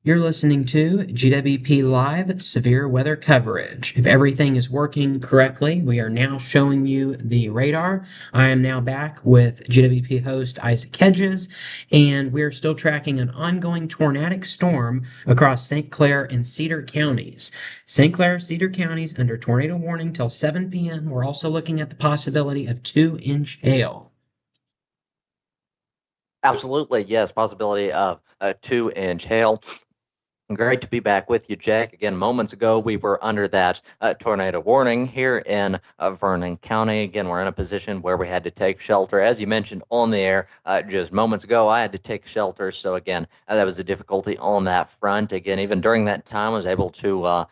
You're listening to GWP Live Severe Weather Coverage. If everything is working correctly, we are now showing you the radar. I am now back with GWP host Isaac Hedges, and we're still tracking an ongoing tornadic storm across St. Clair and Cedar counties. St. Clair, Cedar counties under tornado warning till 7 p.m. We're also looking at the possibility of 2-inch hail. Absolutely, yes. Possibility of a 2-inch hail. Great to be back with you, Jack. Again, moments ago, we were under that tornado warning here in Vernon County. Again, we're in a position where we had to take shelter. As you mentioned on the air just moments ago, I had to take shelter. So, again, that was a difficulty on that front. Again, even during that time, I was able to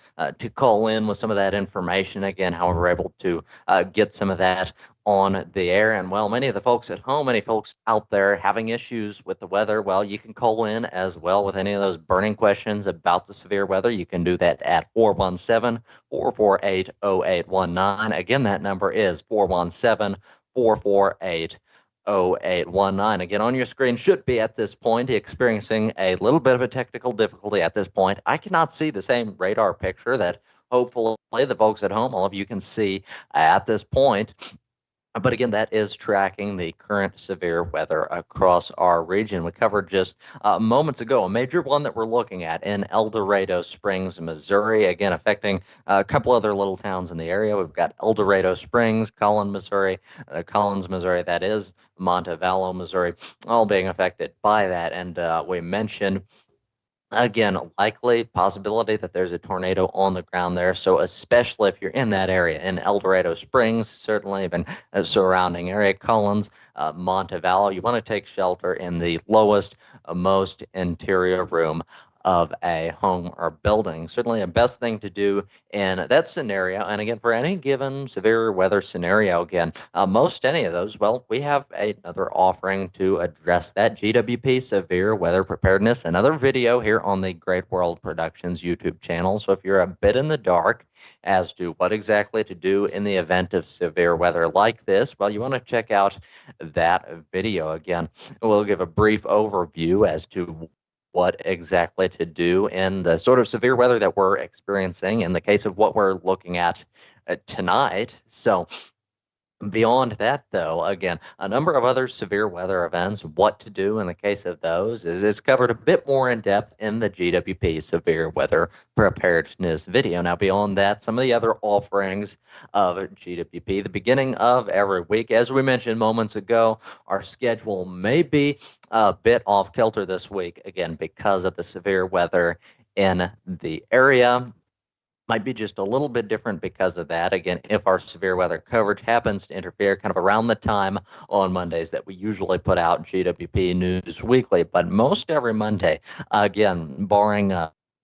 call in with some of that information. Again, how we were able to get some of that on the air. And well, many of the folks at home, many folks out there having issues with the weather, well, you can call in as well with any of those burning questions about the severe weather. You can do that at 417-448-0819. Again, that number is 417-448-0819. Again, on your screen should be at this point experiencing a little bit of a technical difficulty at this point. I cannot see the same radar picture that hopefully the folks at home, all of you can see at this point. But again, that is tracking the current severe weather across our region. We covered just moments ago a major one that we're looking at in El Dorado Springs, Missouri, again affecting a couple other little towns in the area. We've got El Dorado Springs, Collins, Missouri, that is, Montevallo, Missouri, all being affected by that. And we mentioned again, likely possibility that there's a tornado on the ground there. So especially if you're in that area, in El Dorado Springs, certainly even surrounding area, Collins, Montevallo, you want to take shelter in the lowest, most interior room of a home or building. Certainly a best thing to do in that scenario. And again, for any given severe weather scenario, again, most any of those, well, we have another offering to address that GWP severe weather preparedness, another video here on the Great World Productions YouTube channel. So if you're a bit in the dark as to what exactly to do in the event of severe weather like this, well, you want to check out that video. Again, we'll give a brief overview as to what exactly to do in the sort of severe weather that we're experiencing in the case of what we're looking at tonight. So beyond that, though, again, a number of other severe weather events, what to do in the case of those is covered a bit more in depth in the GWP severe weather preparedness video. Now, beyond that, some of the other offerings of GWP, the beginning of every week, as we mentioned moments ago, our schedule may be a bit off kilter this week, again, because of the severe weather in the area. Might be just a little bit different because of that. Again, if our severe weather coverage happens to interfere kind of around the time on Mondays that we usually put out GWP News Weekly, but most every Monday, again, barring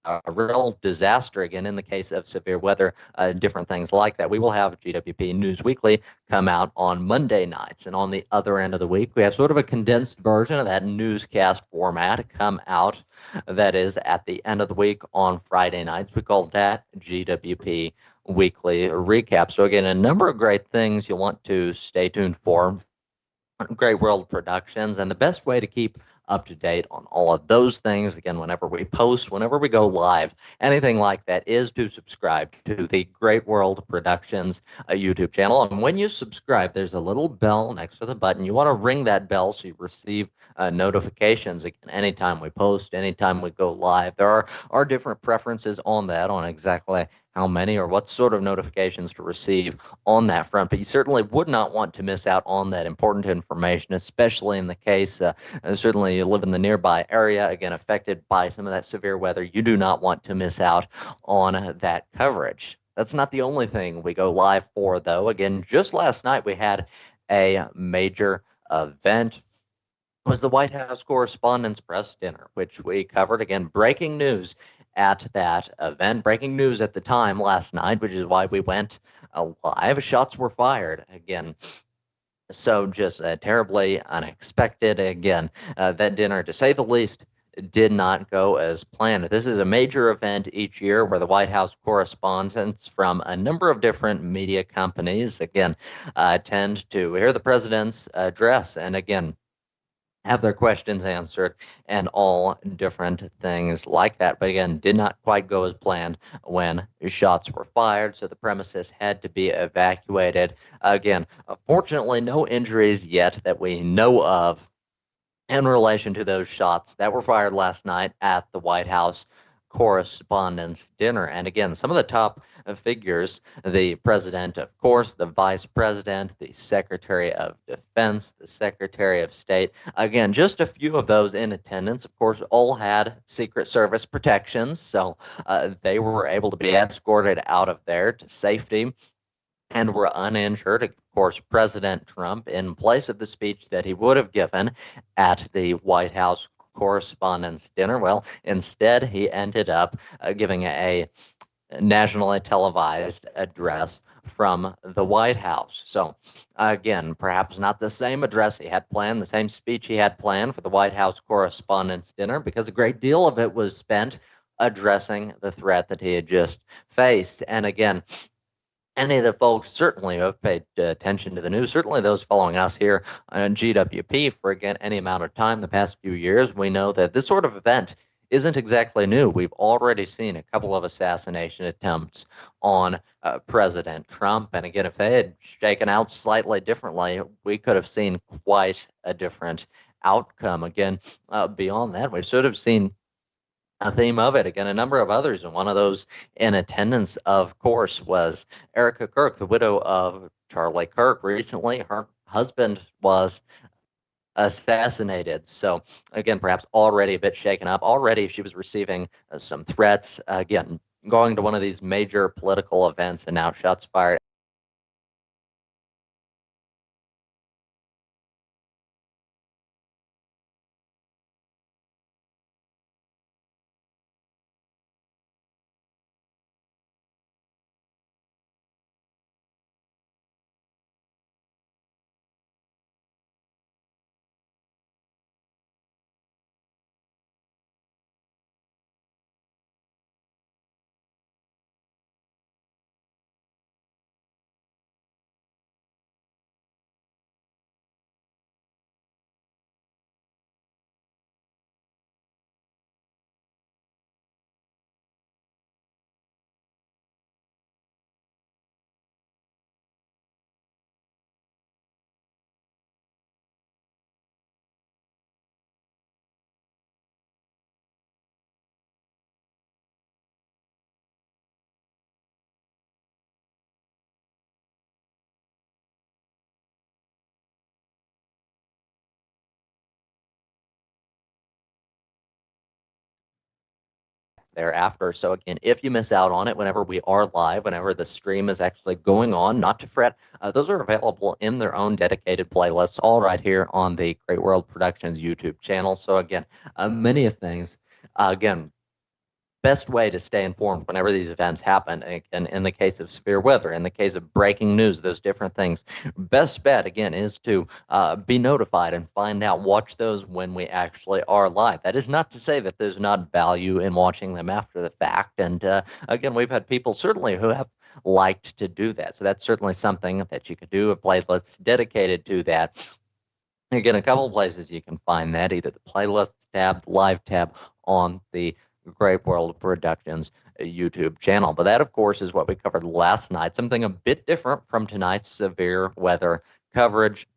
a real disaster, again, in the case of severe weather, different things like that, we will have GWP News Weekly come out on Monday nights. And on the other end of the week, we have sort of a condensed version of that newscast format come out. That is at the end of the week on Friday nights. We call that GWP Weekly Recap. So again, a number of great things you'll want to stay tuned for. Great World Productions, and the best way to keep up to date on all of those things, again, whenever we post, whenever we go live, anything like that, is to subscribe to the Great World Productions YouTube channel. And when you subscribe, there's a little bell next to the button. You want to ring that bell so you receive notifications again anytime we post, anytime we go live. There are different preferences on that, on exactly how many or what sort of notifications to receive on that front. But you certainly would not want to miss out on that important information, especially in the case, certainly you live in the nearby area, again, affected by some of that severe weather. You do not want to miss out on that coverage. That's not the only thing we go live for, though. Again, just last night we had a major event. It was the White House Correspondents' Press Dinner, which we covered. Again, breaking news at that event, breaking news at the time last night, which is why we went live. Shots were fired again. So just terribly unexpected. Again, that dinner, to say the least, did not go as planned. This is a major event each year where the White House correspondents from a number of different media companies, again, tend to hear the president's address. And again, have their questions answered, and all different things like that. But again, did not quite go as planned when shots were fired, so the premises had to be evacuated. Again, fortunately, no injuries yet that we know of in relation to those shots that were fired last night at the White House Correspondents' Dinner. And again, some of the top figures, the president, of course, the vice president, the secretary of defense, the secretary of state. Again, just a few of those in attendance, of course, all had Secret Service protections. So they were able to be escorted out of there to safety and were uninjured. Of course, President Trump, in place of the speech that he would have given at the White House Correspondents' Dinner, well, instead he ended up giving a nationally televised address from the White House. So, again, perhaps not the same address he had planned, the same speech he had planned for the White House Correspondents' Dinner, because a great deal of it was spent addressing the threat that he had just faced. And again, any of the folks certainly who have paid attention to the news, certainly those following us here on GWP for again any amount of time the past few years, we know that this sort of event isn't exactly new. We've already seen a couple of assassination attempts on President Trump. And again, if they had shaken out slightly differently, we could have seen quite a different outcome. Again, beyond that, we should have seen a theme of it. Again, a number of others, and one of those in attendance, of course, was Erica Kirk, the widow of Charlie Kirk. Recently, her husband was assassinated. So, again, perhaps already a bit shaken up. Already, she was receiving some threats. Again, going to one of these major political events, and now shots fired. Thereafter. So again, if you miss out on it, whenever we are live, whenever the stream is actually going on, not to fret, those are available in their own dedicated playlists, all right here on the Great World Productions YouTube channel. So again, many of things. Again, best way to stay informed whenever these events happen. And in the case of severe weather, in the case of breaking news, those different things, best bet again is to be notified and find out, watch those when we actually are live. That is not to say that there's not value in watching them after the fact. And again, we've had people certainly who have liked to do that. So that's certainly something that you could do, a playlist dedicated to that. Again, a couple of places you can find that, either the playlist tab, the live tab on the Great World Productions YouTube channel. But that, of course, is what we covered last night, something a bit different from tonight's severe weather coverage.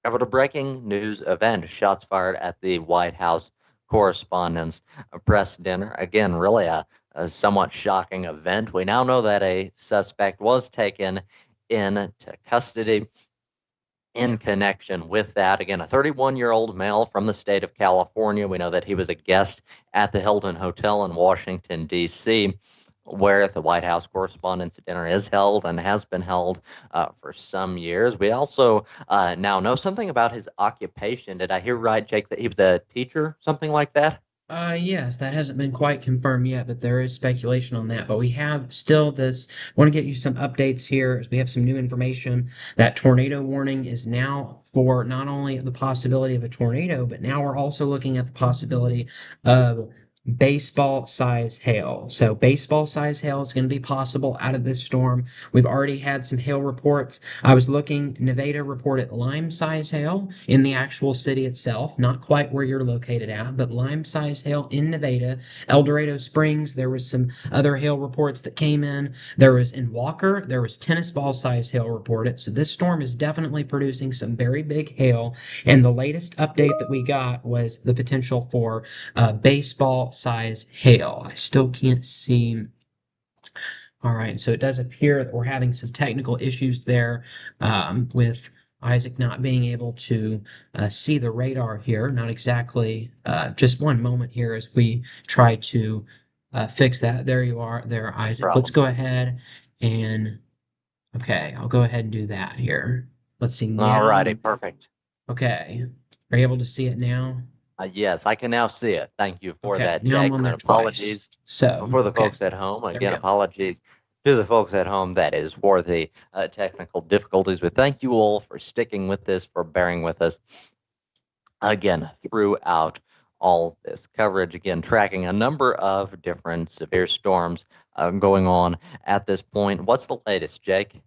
Covered a breaking news event, shots fired at the White House Correspondents' Press Dinner. Again, really a somewhat shocking event. We now know that a suspect was taken into custody in connection with that. Again, a 31-year-old male from the state of California. We know that he was a guest at the Hilton Hotel in Washington, D.C., where the White House Correspondents' Dinner is held and has been held for some years. We also now know something about his occupation. Did I hear right, Jake, that he was a teacher, something like that? Yes, that hasn't been quite confirmed yet, but there is speculation on that. But we have still this. Want to get you some updates here as we have some new information. That tornado warning is now for not only the possibility of a tornado, but now we're also looking at the possibility of baseball size hail. So baseball size hail is going to be possible out of this storm. We've already had some hail reports. I was looking, Nevada reported lime size hail in the actual city itself, not quite where you're located at, but lime size hail in Nevada. El Dorado Springs, there was some other hail reports that came in. There was in Walker, there was tennis ball size hail reported. So this storm is definitely producing some very big hail. And the latest update that we got was the potential for baseball size hail. I still can't see. All right, so it does appear that we're having some technical issues there with Isaac not being able to see the radar here. Not exactly. Just one moment here as we try to fix that. There you are, there, Isaac. Let's Problem. go ahead and okay, I'll go ahead and do that here. Let's see All now. righty, perfect. Okay, are you able to see it now? Yes, I can now see it. Thank you for Okay, that, now I'm Jake. on And there twice. apologies So, for the okay, folks at home. there we Again, go. apologies to the folks at home. That is for the technical difficulties. But thank you all for sticking with this, for bearing with us again throughout all this coverage. Again, tracking a number of different severe storms going on at this point. What's the latest, Jake?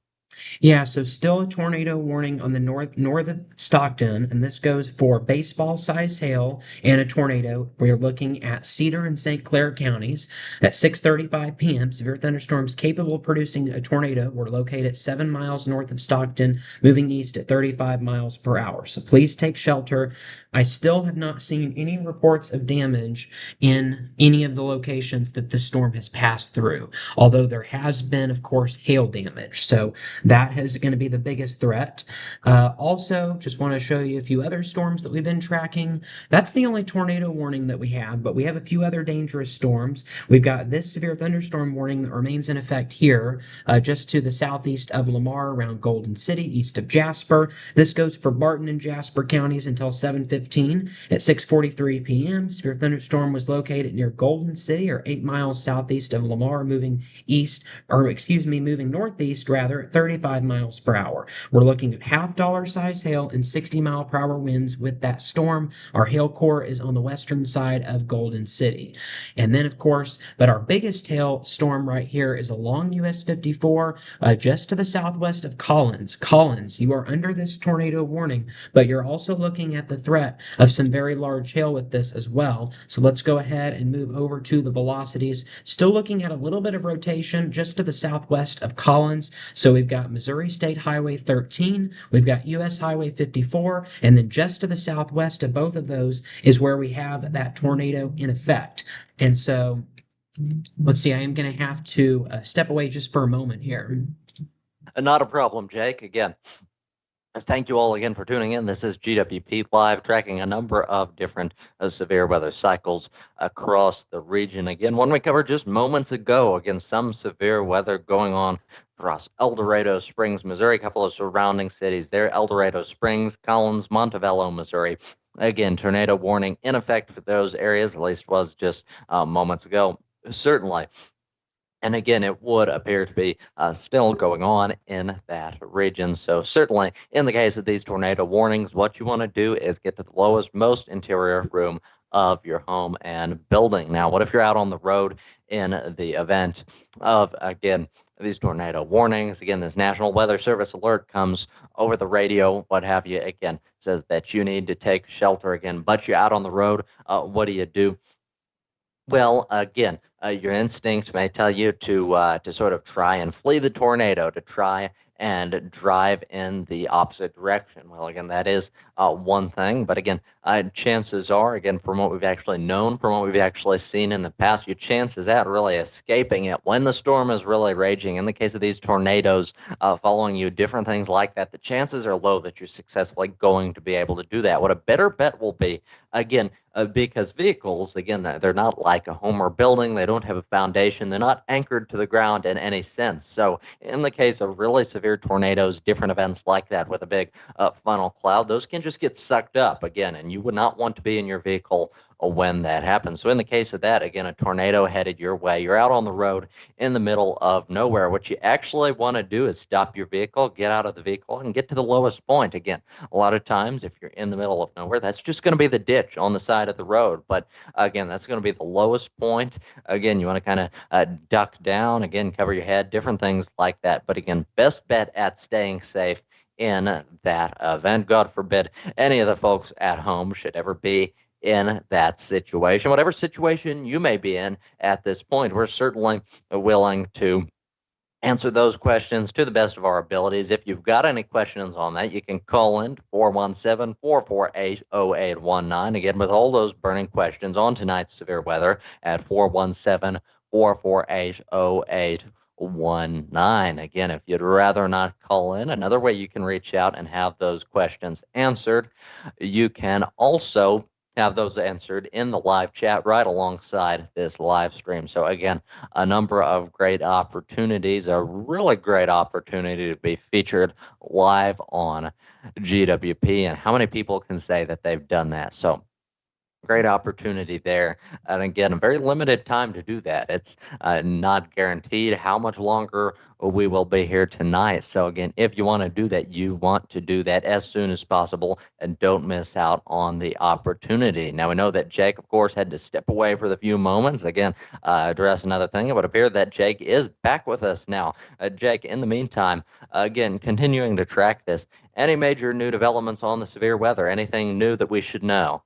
Yeah, so still a tornado warning on the north of Stockton, and this goes for baseball size hail and a tornado. We're looking at Cedar and St. Clair counties at 6:35 p.m. Severe thunderstorms capable of producing a tornado were located 7 miles north of Stockton, moving east at 35 miles per hour. So please take shelter. I still have not seen any reports of damage in any of the locations that this storm has passed through, although there has been, of course, hail damage. So that is going to be the biggest threat. Also, just want to show you a few other storms that we've been tracking. That's the only tornado warning that we have, but we have a few other dangerous storms. We've got this severe thunderstorm warning that remains in effect here, just to the southeast of Lamar around Golden City, east of Jasper. This goes for Barton and Jasper counties until 7:15 at 6:43 p.m. Severe thunderstorm was located near Golden City, or 8 miles southeast of Lamar, moving east, or excuse me, moving northeast rather, at 35 miles per hour. We're looking at half-dollar size hail and 60-mile-per-hour winds with that storm. Our hail core is on the western side of Golden City. And then, of course, but our biggest hail storm right here is along US 54, just to the southwest of Collins. Collins, you are under this tornado warning, but you're also looking at the threat of some very large hail with this as well. So let's go ahead and move over to the velocities. Still looking at a little bit of rotation just to the southwest of Collins. So we've got Missouri State Highway 13, we've got US Highway 54, and then just to the southwest of both of those is where we have that tornado in effect. And so let's see, I am going to have to step away just for a moment here. Not a problem, Jake. Again, thank you all again for tuning in. This is GWP Live, tracking a number of different severe weather cycles across the region. Again, one we covered just moments ago. Again, some severe weather going on across El Dorado Springs, Missouri, a couple of surrounding cities there, El Dorado Springs, Collins, Montevallo, Missouri. Again, tornado warning in effect for those areas, at least was just moments ago. Certainly. And again, it would appear to be still going on in that region. So certainly, in the case of these tornado warnings, what you want to do is get to the lowest, most interior room of your home and building. Now, what if you're out on the road in the event of, again, these tornado warnings? Again, this National Weather Service alert comes over the radio, what have you. Again, says that you need to take shelter again, but you're out on the road. What do you do? Well, again, your instinct may tell you to sort of try and flee the tornado, to try and drive in the opposite direction. Well, again, that is one thing, but again, chances are, again, from what we've actually known, from what we've actually seen in the past, your chances at really escaping it when the storm is really raging. In the case of these tornadoes following you, different things like that, the chances are low that you're successfully going to be able to do that. What a better bet will be, again, because vehicles, again, they're not like a home or building. They don't have a foundation. They're not anchored to the ground in any sense. So in the case of really severe severe tornadoes, different events like that with a big funnel cloud, those can just get sucked up again, and you would not want to be in your vehicle when that happens. So in the case of that, again, a tornado headed your way, you're out on the road in the middle of nowhere. What you actually want to do is stop your vehicle, get out of the vehicle, and get to the lowest point. Again, a lot of times, if you're in the middle of nowhere, that's just going to be the ditch on the side of the road. But again, that's going to be the lowest point. Again, you want to kind of duck down, again, cover your head, different things like that. But again, best bet at staying safe in that event. God forbid any of the folks at home should ever be in that situation. Whatever situation you may be in at this point, we're certainly willing to answer those questions to the best of our abilities. If you've got any questions on that, you can call in 417-448-0819. Again, with all those burning questions on tonight's severe weather at 417-448-0819. Again, if you'd rather not call in, another way you can reach out and have those questions answered, you can also have those answered in the live chat right alongside this live stream. So again, a number of great opportunities, a really great opportunity to be featured live on GWP. And how many people can say that they've done that? So great opportunity there. And again, a very limited time to do that. It's not guaranteed how much longer we will be here tonight. So again, if you want to do that, you want to do that as soon as possible and don't miss out on the opportunity. Now, we know that Jake, of course, had to step away for the few moments. Again, address another thing. It would appear that Jake is back with us now. Jake, in the meantime, again, continuing to track this, any major new developments on the severe weather? Anything new that we should know?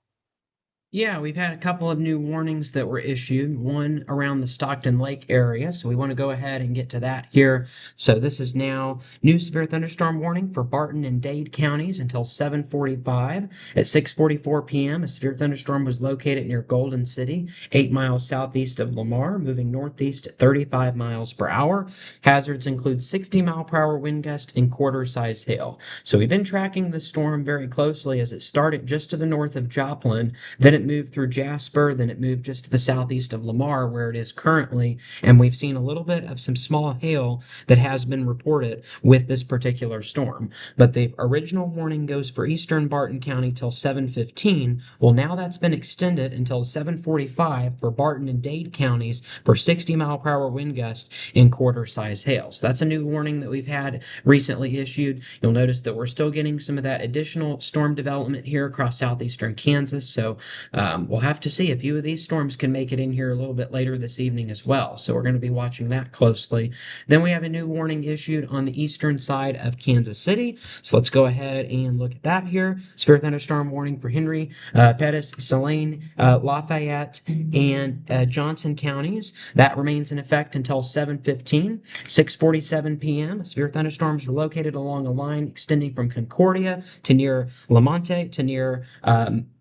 Yeah, we've had a couple of new warnings that were issued, one around the Stockton Lake area. So we want to go ahead and get to that here. So this is now new severe thunderstorm warning for Barton and Dade counties until 7:45. At 6:44 p.m., a severe thunderstorm was located near Golden City, 8 miles southeast of Lamar, moving northeast at 35 miles per hour. Hazards include 60-mile-per-hour wind gust and quarter-size hail. So we've been tracking the storm very closely as it started just to the north of Joplin. Then it moved through Jasper, then it moved just to the southeast of Lamar, where it is currently, and we've seen a little bit of some small hail that has been reported with this particular storm. But the original warning goes for eastern Barton County till 7:15. Well, now that's been extended until 7:45 for Barton and Dade counties for 60-mile-per-hour wind gusts and quarter-size hail. So that's a new warning that we've had recently issued. You'll notice that we're still getting some of that additional storm development here across southeastern Kansas. So we'll have to see. A few of these storms can make it in here a little bit later this evening as well. So we're going to be watching that closely. Then we have a new warning issued on the eastern side of Kansas City. So let's go ahead and look at that here. Severe thunderstorm warning for Henry, Pettis, Saline, Lafayette, and Johnson counties. That remains in effect until 7:15. 6:47 p.m. Severe thunderstorms are located along a line extending from Concordia to near Lamonte to near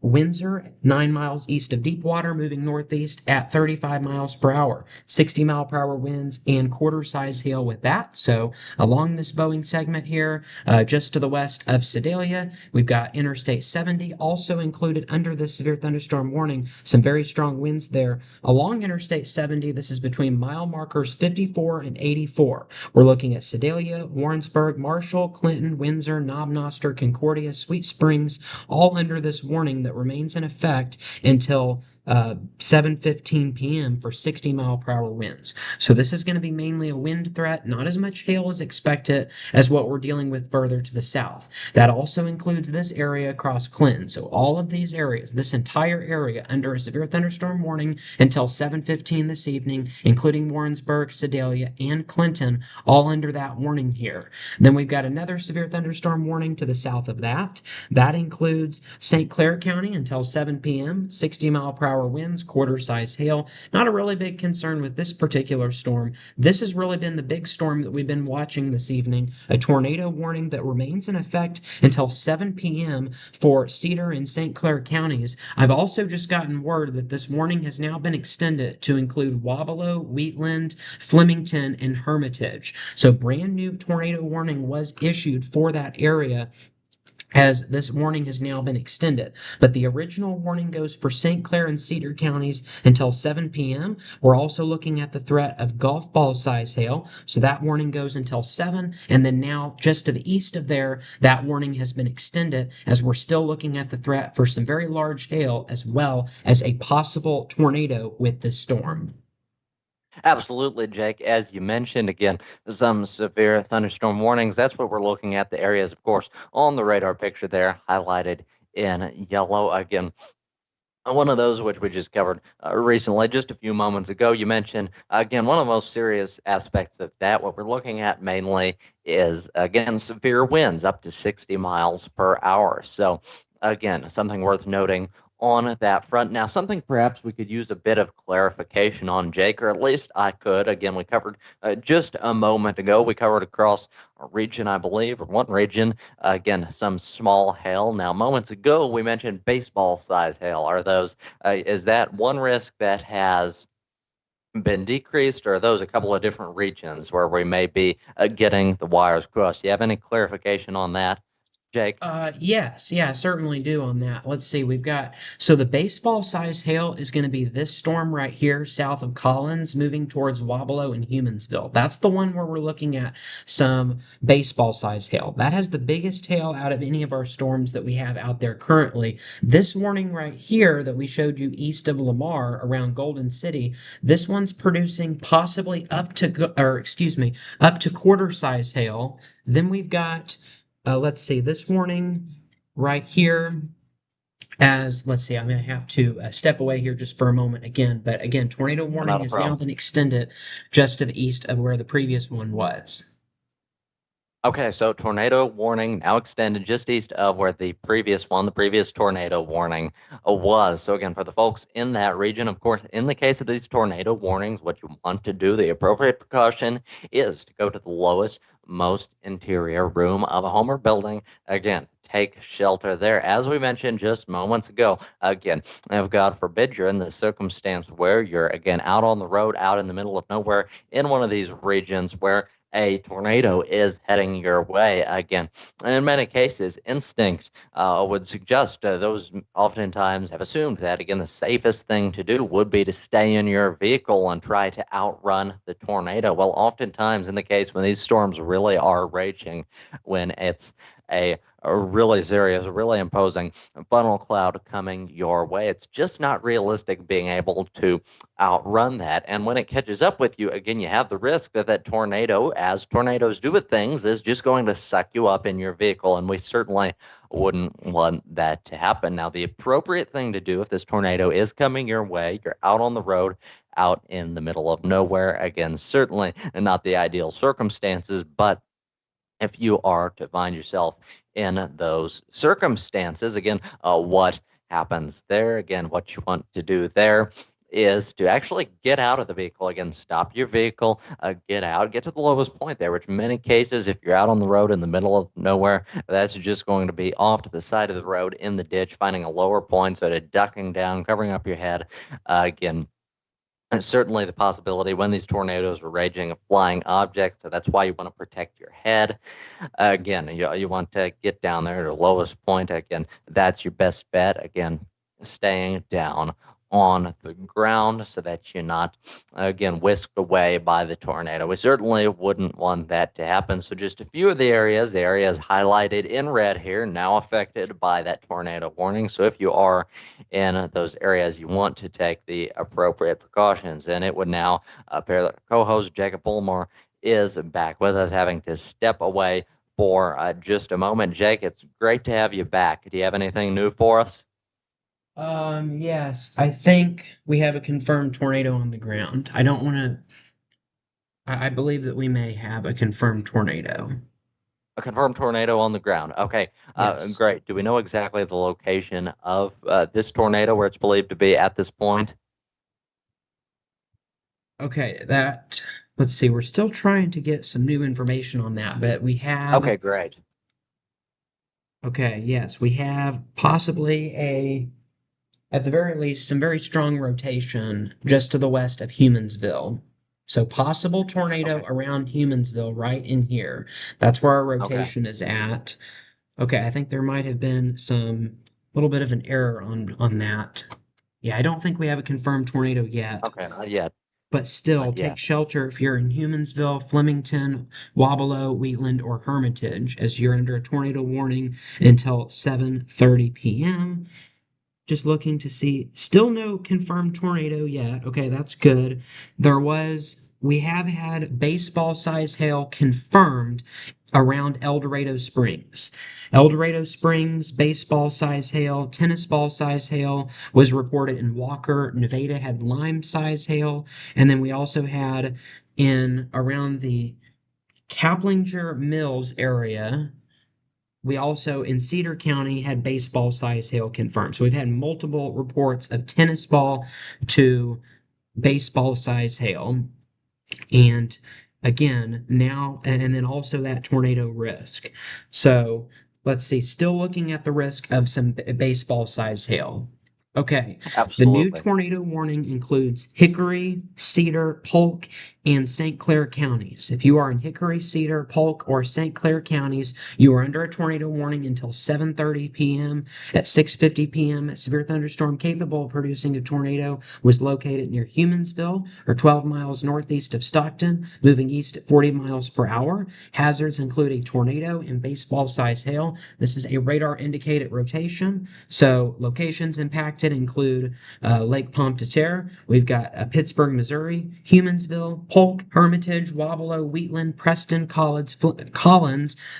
Windsor, 9 miles east of Deepwater, moving northeast at 35 miles per hour. 60-mile-per-hour winds and quarter-size hail with that. So along this Boeing segment here, just to the west of Sedalia, we've got Interstate 70 also included under this severe thunderstorm warning. Some very strong winds there. Along Interstate 70, this is between mile markers 54 and 84. We're looking at Sedalia, Warrensburg, Marshall, Clinton, Windsor, Knob-Noster, Concordia, Sweet Springs, all under this warning that remains in effect until 7:15 p.m. for 60-mile-per-hour winds. So this is going to be mainly a wind threat, not as much hail as expected as what we're dealing with further to the south. That also includes this area across Clinton. So all of these areas, this entire area under a severe thunderstorm warning until 7:15 this evening, including Warrensburg, Sedalia, and Clinton, all under that warning here. Then we've got another severe thunderstorm warning to the south of that. That includes St. Clair County until 7 p.m., 60-mile-per-hour winds, quarter-size hail. Not a really big concern with this particular storm. This has really been the big storm that we've been watching this evening. A tornado warning that remains in effect until 7 p.m. for Cedar and St. Clair counties. I've also just gotten word that this warning has now been extended to include Wabalo, Wheatland, Flemington, and Hermitage. So brand new tornado warning was issued for that area as this warning has now been extended. But the original warning goes for St. Clair and Cedar counties until 7 p.m. We're also looking at the threat of golf ball size hail. So that warning goes until 7. And then now, just to the east of there, that warning has been extended as we're still looking at the threat for some very large hail as well as a possible tornado with this storm. Absolutely, Jake. As you mentioned, again, some severe thunderstorm warnings. That's what we're looking at. The areas, of course, on the radar picture there, highlighted in yellow. Again, one of those which we just covered recently, just a few moments ago. You mentioned, again, one of the most serious aspects of that, what we're looking at mainly is, again, severe winds up to 60 miles per hour. So, again, something worth noting on that front. Now, something perhaps we could use a bit of clarification on, Jake, or at least I could. Again, we covered just a moment ago, we covered across a region, I believe, or one region, again, some small hail. Now, moments ago, we mentioned baseball size hail. Is that one risk that has been decreased, or are those a couple of different regions where we may be getting the wires crossed? Do you have any clarification on that, Jake? Yes, yeah, I certainly do on that. Let's see, we've got so the baseball size hail is going to be this storm right here south of Collins, moving towards Wabalo and Humansville. That's the one where we're looking at some baseball size hail. That has the biggest hail out of any of our storms that we have out there currently. This warning right here that we showed you east of Lamar around Golden City, this one's producing possibly up to quarter size hail. Then we've got let's see, this warning right here, as let's see, I'm going to have to step away here just for a moment again. But again, tornado warning Not a has now problem. been extended just to the east of where the previous one was. Okay, so tornado warning now extended just east of where the previous tornado warning was. So again, for the folks in that region, of course, in the case of these tornado warnings, what you want to do, the appropriate precaution is to go to the lowest, most interior room of a home or building. Again, take shelter there. As we mentioned just moments ago, again, if God forbid you're in the circumstance where you're again out on the road, out in the middle of nowhere in one of these regions where a tornado is heading your way. Again, in many cases, instinct would suggest those oftentimes have assumed that, again, the safest thing to do would be to stay in your vehicle and try to outrun the tornado. Well, oftentimes, in the case when these storms really are raging, when it's a really serious, really imposing funnel cloud coming your way, it's just not realistic being able to outrun that. And when it catches up with you, again, you have the risk that that tornado, as tornadoes do with things, is just going to suck you up in your vehicle. And we certainly wouldn't want that to happen. Now, the appropriate thing to do if this tornado is coming your way, you're out on the road, out in the middle of nowhere, again, certainly not the ideal circumstances, but if you are to find yourself in those circumstances, again, what happens there? Again, what you want to do there is to actually get out of the vehicle. Again, stop your vehicle, get out, get to the lowest point there, which in many cases, if you're out on the road in the middle of nowhere, that's just going to be off to the side of the road in the ditch, finding a lower point, so to ducking down, covering up your head. Again, and certainly the possibility when these tornadoes are raging of flying objects. So that's why you want to protect your head. Again, you want to get down there to the lowest point. Again, that's your best bet. Again, staying down on the ground so that you're not, again, whisked away by the tornado. We certainly wouldn't want that to happen. So just a few of the areas highlighted in red here, now affected by that tornado warning. So if you are in those areas, you want to take the appropriate precautions. And it would now appear that co-host Jacob Bullmore is back with us, having to step away for just a moment. Jake, it's great to have you back. Do you have anything new for us? Yes, I think we have a confirmed tornado on the ground. I don't want to, I believe that we may have a confirmed tornado. A confirmed tornado on the ground. Okay, Yes. great. Do we know exactly the location of this tornado, where it's believed to be at this point? Okay, let's see, we're still trying to get some new information on that, but we have, Okay, great. okay, yes, we have possibly at the very least, some very strong rotation just to the west of Humansville. So possible tornado Okay, around Humansville right in here. That's where our okay. rotation is at. Okay, I think there might have been some little bit of an error on that. Yeah, I don't think we have a confirmed tornado yet, Okay, not yet. but still Not take yet. shelter if you're in Humansville, Flemington, Wabalo, Wheatland, or Hermitage, as you're under a tornado warning until 7:30 p.m. Just looking to see, still no confirmed tornado yet. Okay, that's good. We have had baseball size hail confirmed around El Dorado Springs. El Dorado Springs, baseball size hail, tennis ball size hail was reported in Walker. Nevada had lime size hail. And then we also had in around the Kaplinger Mills area, we also in Cedar County had baseball size hail confirmed. So we've had multiple reports of tennis ball to baseball size hail. And again, now, and then also that tornado risk. So let's see, still looking at the risk of some baseball size hail. Okay, the new Absolutely. tornado warning includes Hickory, Cedar, Polk, and St. Clair counties. If you are in Hickory, Cedar, Polk, or St. Clair counties, you are under a tornado warning until 7:30 p.m. At 6:50 p.m., a severe thunderstorm capable of producing a tornado was located near Humansville, or 12 miles northeast of Stockton, moving east at 40 miles per hour. Hazards include a tornado and baseball-sized hail. This is a radar-indicated rotation. So locations impacted include Lake Pointe-à-Terre. We've got Pittsburgh, Missouri, Humansville, Polk, Hermitage, Wabalo, Wheatland, Preston, Collins,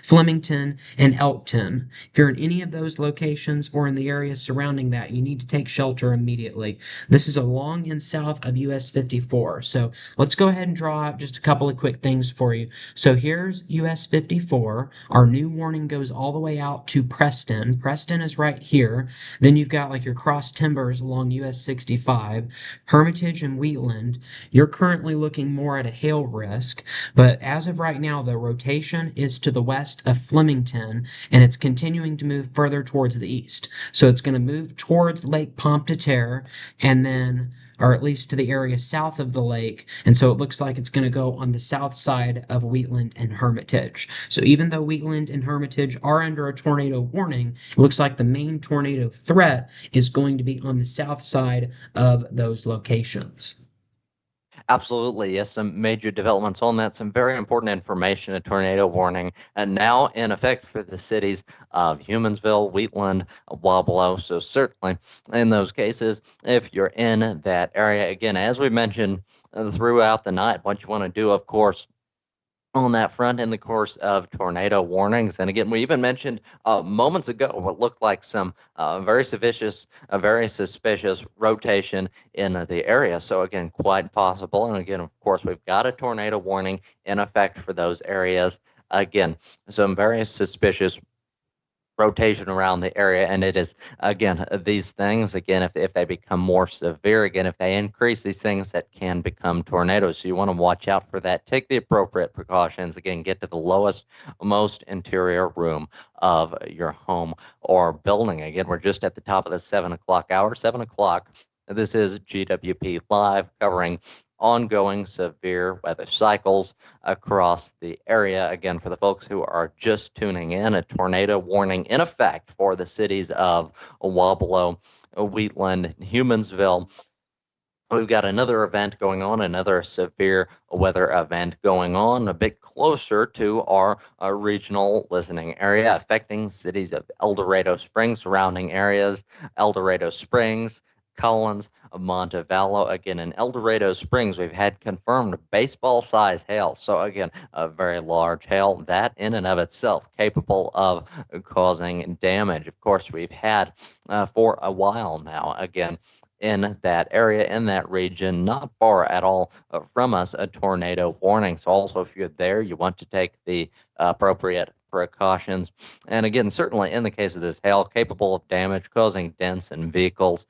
Flemington, and Elkton. If you're in any of those locations or in the areas surrounding that, you need to take shelter immediately. This is along and south of US 54. So let's go ahead and draw out just a couple of quick things for you. So here's US 54. Our new warning goes all the way out to Preston. Preston is right here. Then you've got like your cross timbers along US 65, Hermitage and Wheatland. You're currently looking more at a hail risk, but as of right now, the rotation is to the west of Flemington and it's continuing to move further towards the east. So it's going to move towards Lake Pointe-à-Terre and then or at least to the area south of the lake. And so it looks like it's going to go on the south side of Wheatland and Hermitage. So even though Wheatland and Hermitage are under a tornado warning, it looks like the main tornado threat is going to be on the south side of those locations. Absolutely. Yes, some major developments on that. Some very important information, a tornado warning, and now in effect for the cities of Humansville, Wheatland, Wabalo. So, certainly in those cases, if you're in that area, again, as we mentioned throughout the night, what you want to do, of course, on that front in the course of tornado warnings. And again, we even mentioned moments ago what looked like some very suspicious rotation in the area. So again, quite possible. And again, of course, we've got a tornado warning in effect for those areas. Again, some very suspicious rotation around the area. And it is, again, these things, again, if they become more severe, again, if they increase these things that can become tornadoes. So you want to watch out for that. Take the appropriate precautions. Again, get to the lowest, most interior room of your home or building. Again, we're just at the top of the 7 o'clock hour. 7 o'clock. This is GWP Live covering ongoing severe weather cycles across the area. Again, for the folks who are just tuning in, a tornado warning in effect for the cities of Wabalo, Wheatland, Humansville. We've got another event going on, another severe weather event going on, a bit closer to our regional listening area, affecting cities of El Dorado Springs, surrounding areas, El Dorado Springs, Collins, Montevallo. Again, in El Dorado Springs, we've had confirmed baseball size hail. So, again, a very large hail, that in and of itself capable of causing damage. Of course, we've had for a while now, again, in that area, in that region, not far at all from us, a tornado warning. So, also, if you're there, you want to take the appropriate precautions. And again, certainly in the case of this hail, capable of damage, causing dents in vehicles,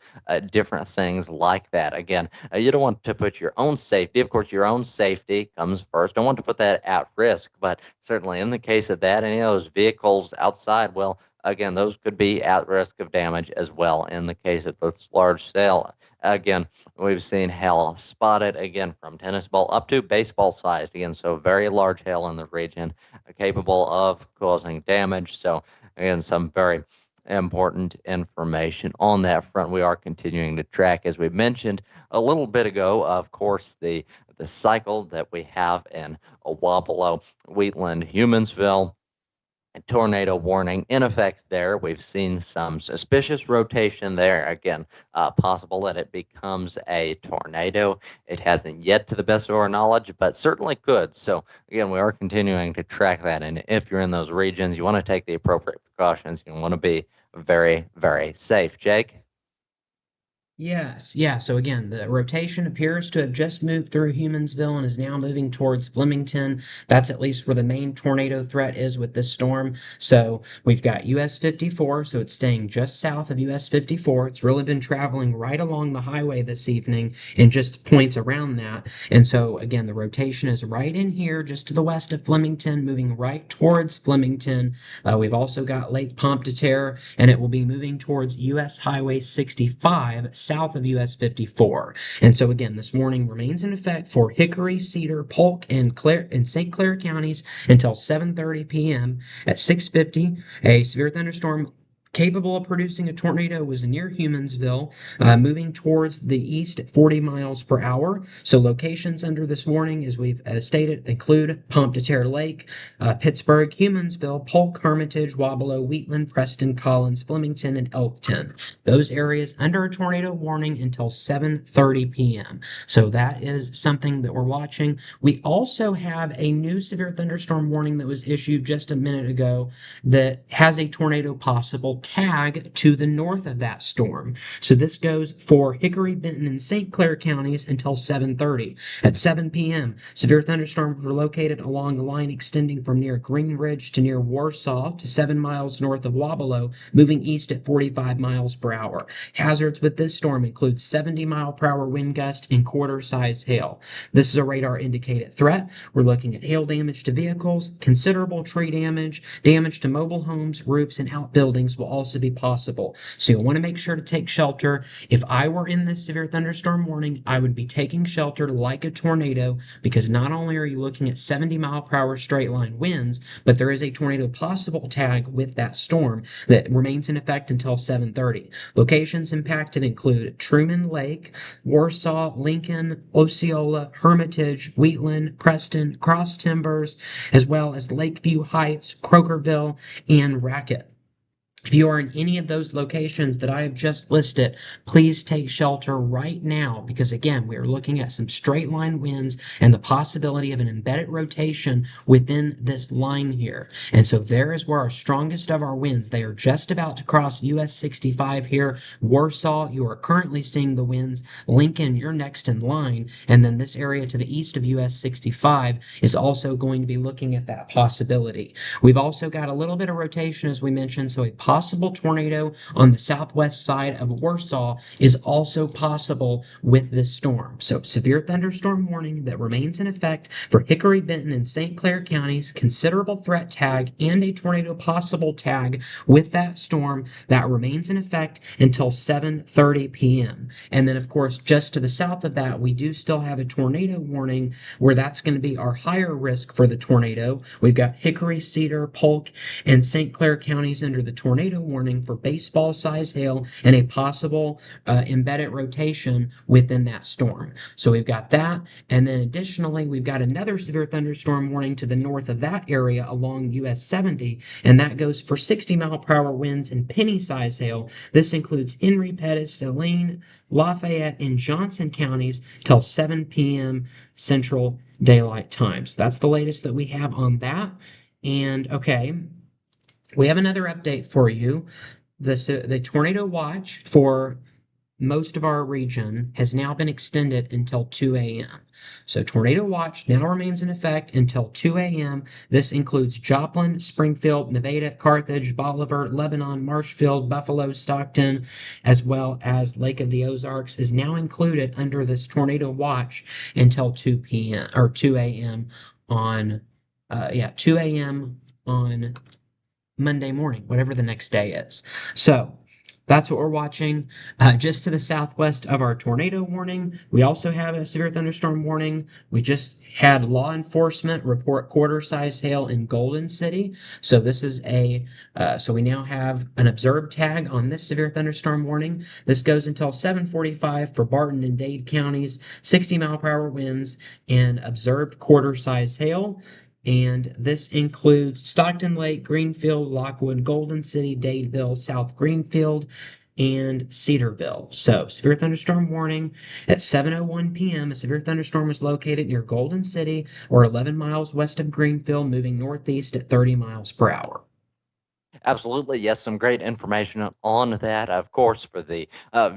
different things like that. Again, you don't want to put your own safety, of course, your own safety comes first. Don't want to put that at risk, but certainly in the case of that, any of those vehicles outside, well, again, those could be at risk of damage as well in the case of this large hail. Again, we've seen hail spotted again from tennis ball up to baseball sized again, so very large hail in the region capable of causing damage. So again, some very important information on that front. We are continuing to track, as we mentioned a little bit ago, of course, the cycle that we have in Wapello, Wheatland, Humansville, tornado warning in effect there. We've seen some suspicious rotation there. Again, possible that it becomes a tornado. It hasn't yet, to the best of our knowledge, but certainly could. So, again, we are continuing to track that. And if you're in those regions, you want to take the appropriate precautions. You want to be very, very safe. Jake? Yes, yeah. So again, the rotation appears to have just moved through Humansville and is now moving towards Flemington. That's at least where the main tornado threat is with this storm. So we've got US 54, so it's staying just south of US 54. It's really been traveling right along the highway this evening and just points around that. And so again, the rotation is right in here, just to the west of Flemington, moving right towards Flemington. We've also got Lake Pompteterre, and it will be moving towards US Highway 65 south of US 54. And so again, this warning remains in effect for Hickory, Cedar, Polk, and St. Clair counties until 7:30 p.m. At 6:50, a severe thunderstorm capable of producing a tornado was near Humansville, moving towards the east at 40 miles per hour. So locations under this warning, as we've stated, include Pompteterre Lake, Pittsburgh, Humansville, Polk, Hermitage, Wabelo, Wheatland, Preston, Collins, Flemington, and Elkton. Those areas under a tornado warning until 7:30 p.m. So that is something that we're watching. We also have a new severe thunderstorm warning that was issued just a minute ago that has a tornado possible tag to the north of that storm. So this goes for Hickory, Benton, and St. Clair counties until 7:30. At 7 p.m., severe thunderstorms were located along the line extending from near Green Ridge to near Warsaw to 7 miles north of Wabelo, moving east at 45 miles per hour. Hazards with this storm include 70-mile-per-hour wind gust and quarter-size hail. This is a radar-indicated threat. We're looking at hail damage to vehicles, considerable tree damage, damage to mobile homes, roofs, and outbuildings will also be possible. So you'll want to make sure to take shelter. If I were in this severe thunderstorm warning, I would be taking shelter like a tornado, because not only are you looking at 70-mile-per-hour straight line winds, but there is a tornado possible tag with that storm that remains in effect until 7:30. Locations impacted include Truman Lake, Warsaw, Lincoln, Osceola, Hermitage, Wheatland, Preston, Cross Timbers, as well as Lakeview Heights, Crokerville, and Racket. If you are in any of those locations that I have just listed, please take shelter right now, because again, we are looking at some straight line winds and the possibility of an embedded rotation within this line here. And so there is where our strongest of our winds, they are just about to cross US 65 here. Warsaw, you are currently seeing the winds. Lincoln, you're next in line. And then this area to the east of US 65 is also going to be looking at that possibility. We've also got a little bit of rotation, as we mentioned, so a possible tornado on the southwest side of Warsaw is also possible with this storm. So severe thunderstorm warning that remains in effect for Hickory, Benton, and St. Clair counties, considerable threat tag, and a tornado possible tag with that storm that remains in effect until 7:30 p.m. And then, of course, just to the south of that, we do still have a tornado warning where that's going to be our higher risk for the tornado. We've got Hickory, Cedar, Polk, and St. Clair counties under the tornado warning for baseball size hail and a possible embedded rotation within that storm. So we've got that. And then additionally, we've got another severe thunderstorm warning to the north of that area along US 70, and that goes for 60-mile-per-hour winds and penny size hail. This includes Henry, Pettis, Saline, Lafayette, and Johnson counties till 7 p.m. Central Daylight Time. So that's the latest that we have on that. And okay, we have another update for you. The tornado watch for most of our region has now been extended until 2 a.m. So tornado watch now remains in effect until 2 a.m. This includes Joplin, Springfield, Nevada, Carthage, Bolivar, Lebanon, Marshfield, Buffalo, Stockton, as well as Lake of the Ozarks is now included under this tornado watch until 2 p.m. or 2 a.m. on 2 a.m. on Monday morning, whatever the next day is. So That's what we're watching. Just to the southwest of our tornado warning, we also have a severe thunderstorm warning. We just had law enforcement report quarter-size hail in Golden City. So this is so we now have an observed tag on this severe thunderstorm warning. This goes until 7:45 for Barton and Dade counties, 60-mile-per-hour winds and observed quarter-size hail. And this includes Stockton Lake, Greenfield, Lockwood, Golden City, Dadeville, South Greenfield, and Cedarville. So, severe thunderstorm warning at 7:01 p.m. A severe thunderstorm is located near Golden City or 11 miles west of Greenfield, moving northeast at 30 miles per hour. Absolutely. Yes, some great information on that. Of course, for the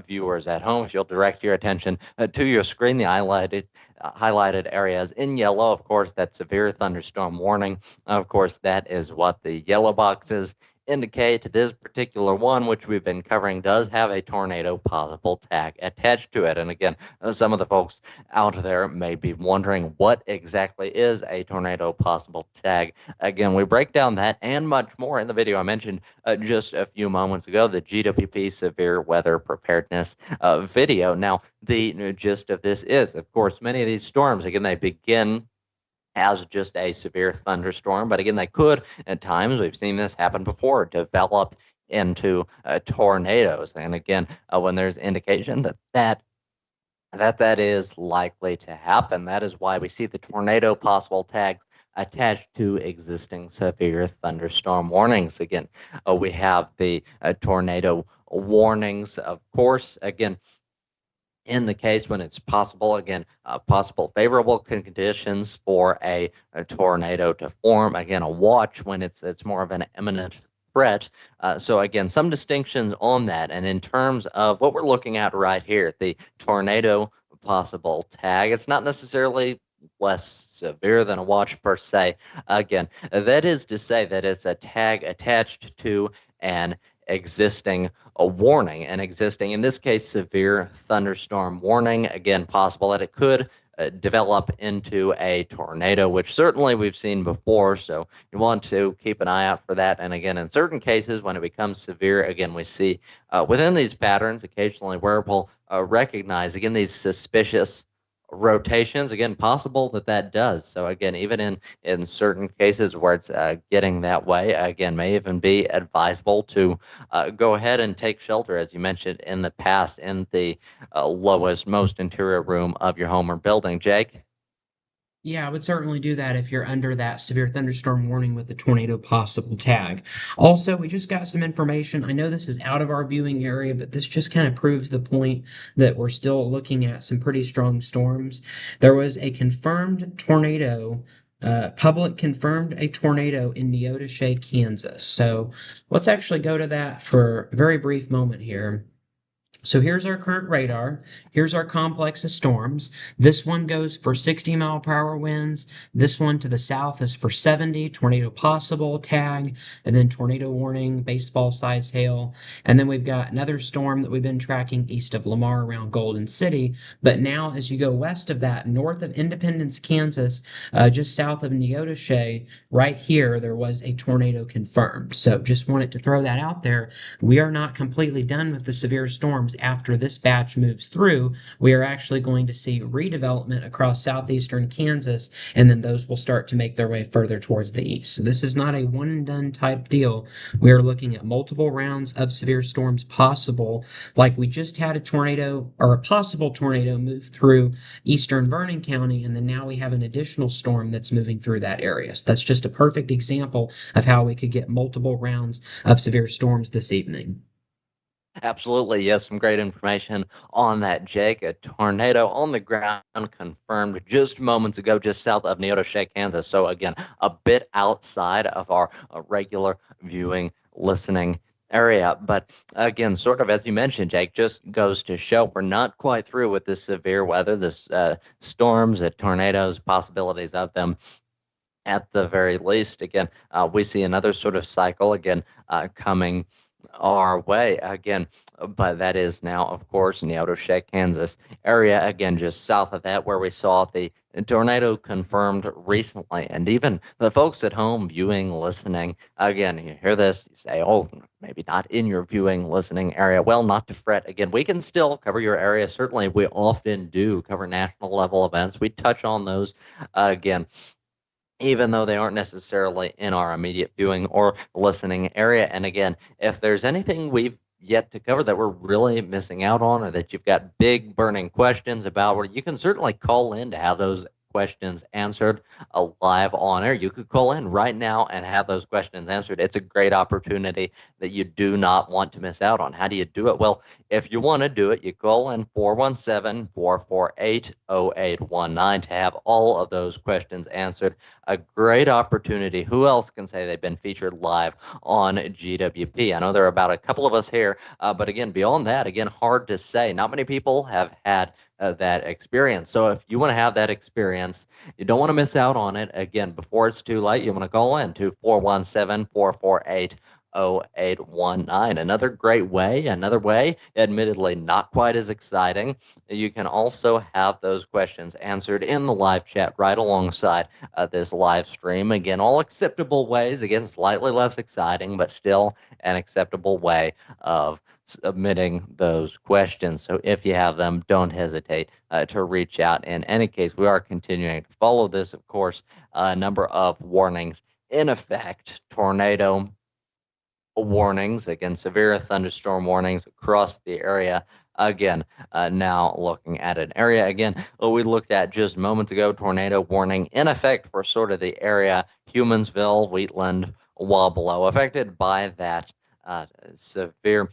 viewers at home, if you'll direct your attention to your screen, the highlighted areas in yellow, of course, that severe thunderstorm warning. Of course, that is what the yellow boxes indicate. This particular one, which we've been covering, does have a tornado possible tag attached to it. And again, some of the folks out there may be wondering what exactly is a tornado possible tag. Again, we break down that and much more in the video I mentioned just a few moments ago, the GWP Severe Weather Preparedness video. Now, the gist of this is, of course, many of these storms, again, they begin as just a severe thunderstorm, but again, they could, at times, we've seen this happen before, develop into tornadoes. And again, when there's indication that is likely to happen. That is why we see the tornado possible tags attached to existing severe thunderstorm warnings. Again, we have the tornado warnings, of course. Again, in the case when it's possible, again, possible favorable conditions for a tornado to form. Again, a watch when it's more of an imminent threat. So again, some distinctions on that. And in terms of what we're looking at right here, the tornado possible tag, it's not necessarily less severe than a watch per se. Again, that is to say that it's a tag attached to an existing a warning, an existing, in this case, severe thunderstorm warning. Again, possible that it could develop into a tornado, which certainly we've seen before. So you want to keep an eye out for that. And again, in certain cases, when it becomes severe, again, we see within these patterns, occasionally where we'll recognize, again, these suspicious rotations. Again, possible that does. So again, even in certain cases where it's getting that way, again, may even be advisable to go ahead and take shelter, as you mentioned in the past, in the lowest, most interior room of your home or building. Jake? Yeah, I would certainly do that if you're under that severe thunderstorm warning with the tornado possible tag. Also, we just got some information. I know this is out of our viewing area, but this just kind of proves the point that we're still looking at some pretty strong storms. There was a confirmed tornado. Public confirmed a tornado in Neodesha, Kansas. So let's actually go to that for a very brief moment here. So here's our current radar. Here's our complex of storms. This one goes for 60-mile-per-hour winds. This one to the south is for 70, tornado possible tag, and then tornado warning, baseball size hail. And then we've got another storm that we've been tracking east of Lamar around Golden City. But now, as you go west of that, north of Independence, Kansas, just south of Neodesha, right here, there was a tornado confirmed. So just wanted to throw that out there. We are not completely done with the severe storms after this batch moves through. We are actually going to see redevelopment across southeastern Kansas, and then those will start to make their way further towards the east. So this is not a one and done type deal. We are looking at multiple rounds of severe storms possible, like we just had a tornado or a possible tornado move through eastern Vernon County, and then now we have an additional storm that's moving through that area. So that's just a perfect example of how we could get multiple rounds of severe storms this evening. Absolutely. Yes, some great information on that, Jake. A tornado on the ground confirmed just moments ago, just south of Neodesha, Kansas. So, again, a bit outside of our regular viewing, listening area. But again, sort of as you mentioned, Jake, just goes to show we're not quite through with this severe weather, this storms, tornadoes, possibilities of them. At the very least, again, we see another sort of cycle again coming our way again, but that is now, of course, in the Neodesha, Kansas area, again, just south of that, where we saw the tornado confirmed recently. And even the folks at home viewing, listening, again, you hear this, you say, oh, maybe not in your viewing, listening area. Well, not to fret. Again, we can still cover your area. Certainly, we often do cover national level events. We touch on those again, even though they aren't necessarily in our immediate viewing or listening area. And again, if there's anything we've yet to cover that we're really missing out on, or that you've got big burning questions about, where you can certainly call in to have those questions answered live on air. You could call in right now and have those questions answered. It's a great opportunity that you do not want to miss out on. How do you do it? Well, if you want to do it, you call in 417-448-0819 to have all of those questions answered. A great opportunity. Who else can say they've been featured live on GWP? I know there are about a couple of us here, but again, beyond that, again, hard to say. Not many people have had that experience. So if you want to have that experience, you don't want to miss out on it. Again, before it's too late, you want to call in to 417-448 0819. Another way, admittedly not quite as exciting. You can also have those questions answered in the live chat right alongside this live stream. Again, all acceptable ways. Again, slightly less exciting, but still an acceptable way of submitting those questions. So if you have them, don't hesitate to reach out. In any case, we are continuing to follow this, of course, a number of warnings in effect. Tornado warnings, again, severe thunderstorm warnings across the area. Again, now looking at an area again we looked at just moments ago, tornado warning in effect for sort of the area Humansville, Wheatland, Wablo, affected by that severe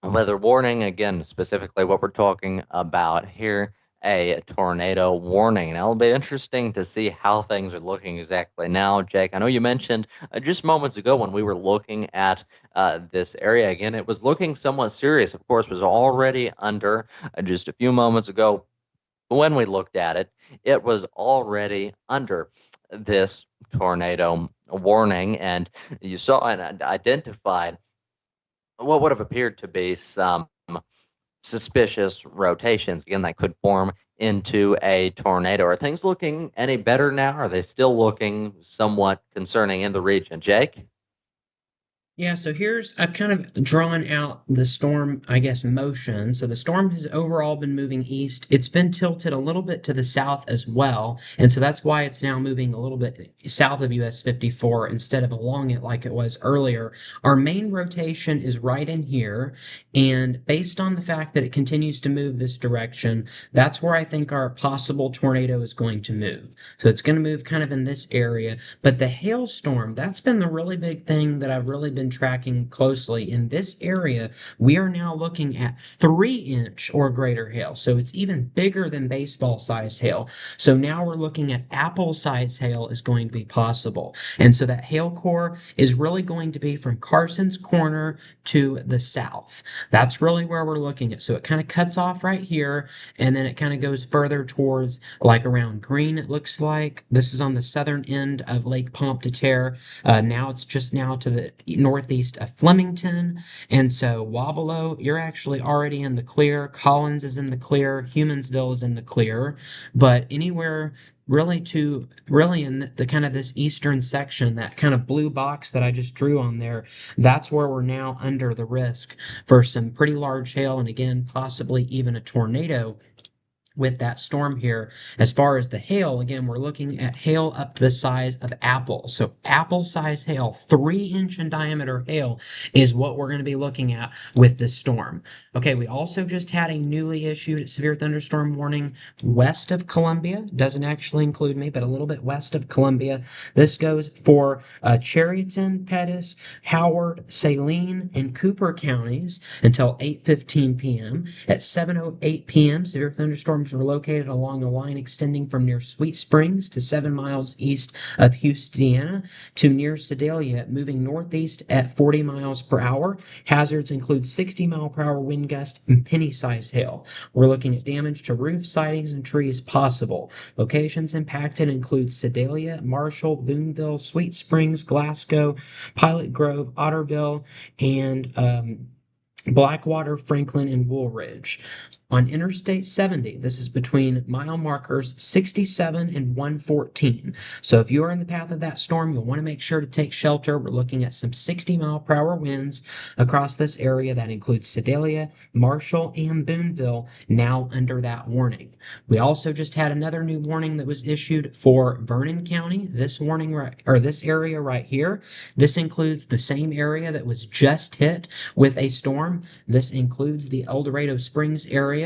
weather warning. Again, specifically what we're talking about here, a tornado warning. Now, it'll be interesting to see how things are looking exactly now. Jake, I know you mentioned just moments ago when we were looking at this area again, it was looking somewhat serious. Of course, was already under just a few moments ago when we looked at it, it was already under this tornado warning, and you saw and identified what would have appeared to be some suspicious rotations, again, that could form into a tornado. Are things looking any better now? Are they still looking somewhat concerning in the region? Jake? Yeah, so I've kind of drawn out the storm, I guess, motion. So the storm has overall been moving east. It's been tilted a little bit to the south as well. And so that's why it's now moving a little bit south of US 54 instead of along it like it was earlier. Our main rotation is right in here. And based on the fact that it continues to move this direction, that's where I think our possible tornado is going to move. So it's going to move kind of in this area. But the hailstorm, that's been the really big thing that I've really been tracking closely. In this area, we are now looking at 3-inch or greater hail. So it's even bigger than baseball size hail. So now we're looking at apple size hail is going to be possible. And so that hail core is really going to be from Carson's Corner to the south. That's really where we're looking at. So it kind of cuts off right here, and then it kind of goes further towards like around Green, it looks like. This is on the southern end of Lake Pompteterre. Now it's just now to the northeast of Flemington. And so Wabalo, you're actually already in the clear. Collins is in the clear. Humansville is in the clear. But anywhere really in the kind of this eastern section, that kind of blue box that I just drew on there, that's where we're now under the risk for some pretty large hail and again, possibly even a tornado with that storm here. As far as the hail, again, we're looking at hail up to the size of apple. So apple size hail, 3-inch in diameter hail is what we're going to be looking at with this storm. Okay, we also just had a newly issued severe thunderstorm warning west of Columbia. Doesn't actually include me, but a little bit west of Columbia. This goes for Cherryton, Pettis, Howard, Saline, and Cooper counties until 8:15 p.m. At 7:08 p.m., severe thunderstorm storms are located along a line extending from near Sweet Springs to 7 miles east of Houstoniana to near Sedalia, moving northeast at 40 miles per hour. Hazards include 60-mile-per-hour wind gusts and penny-sized hail. We're looking at damage to roofs, sidings, and trees possible. Locations impacted include Sedalia, Marshall, Boonville, Sweet Springs, Glasgow, Pilot Grove, Otterville, and Blackwater, Franklin, and Woolridge. On Interstate 70, this is between mile markers 67 and 114. So if you are in the path of that storm, you'll want to make sure to take shelter. We're looking at some 60-mile-per-hour winds across this area. That includes Sedalia, Marshall, and Boonville, now under that warning. We also just had another new warning that was issued for Vernon County. This warning or this area right here. This includes the same area that was just hit with a storm. This includes the El Dorado Springs area.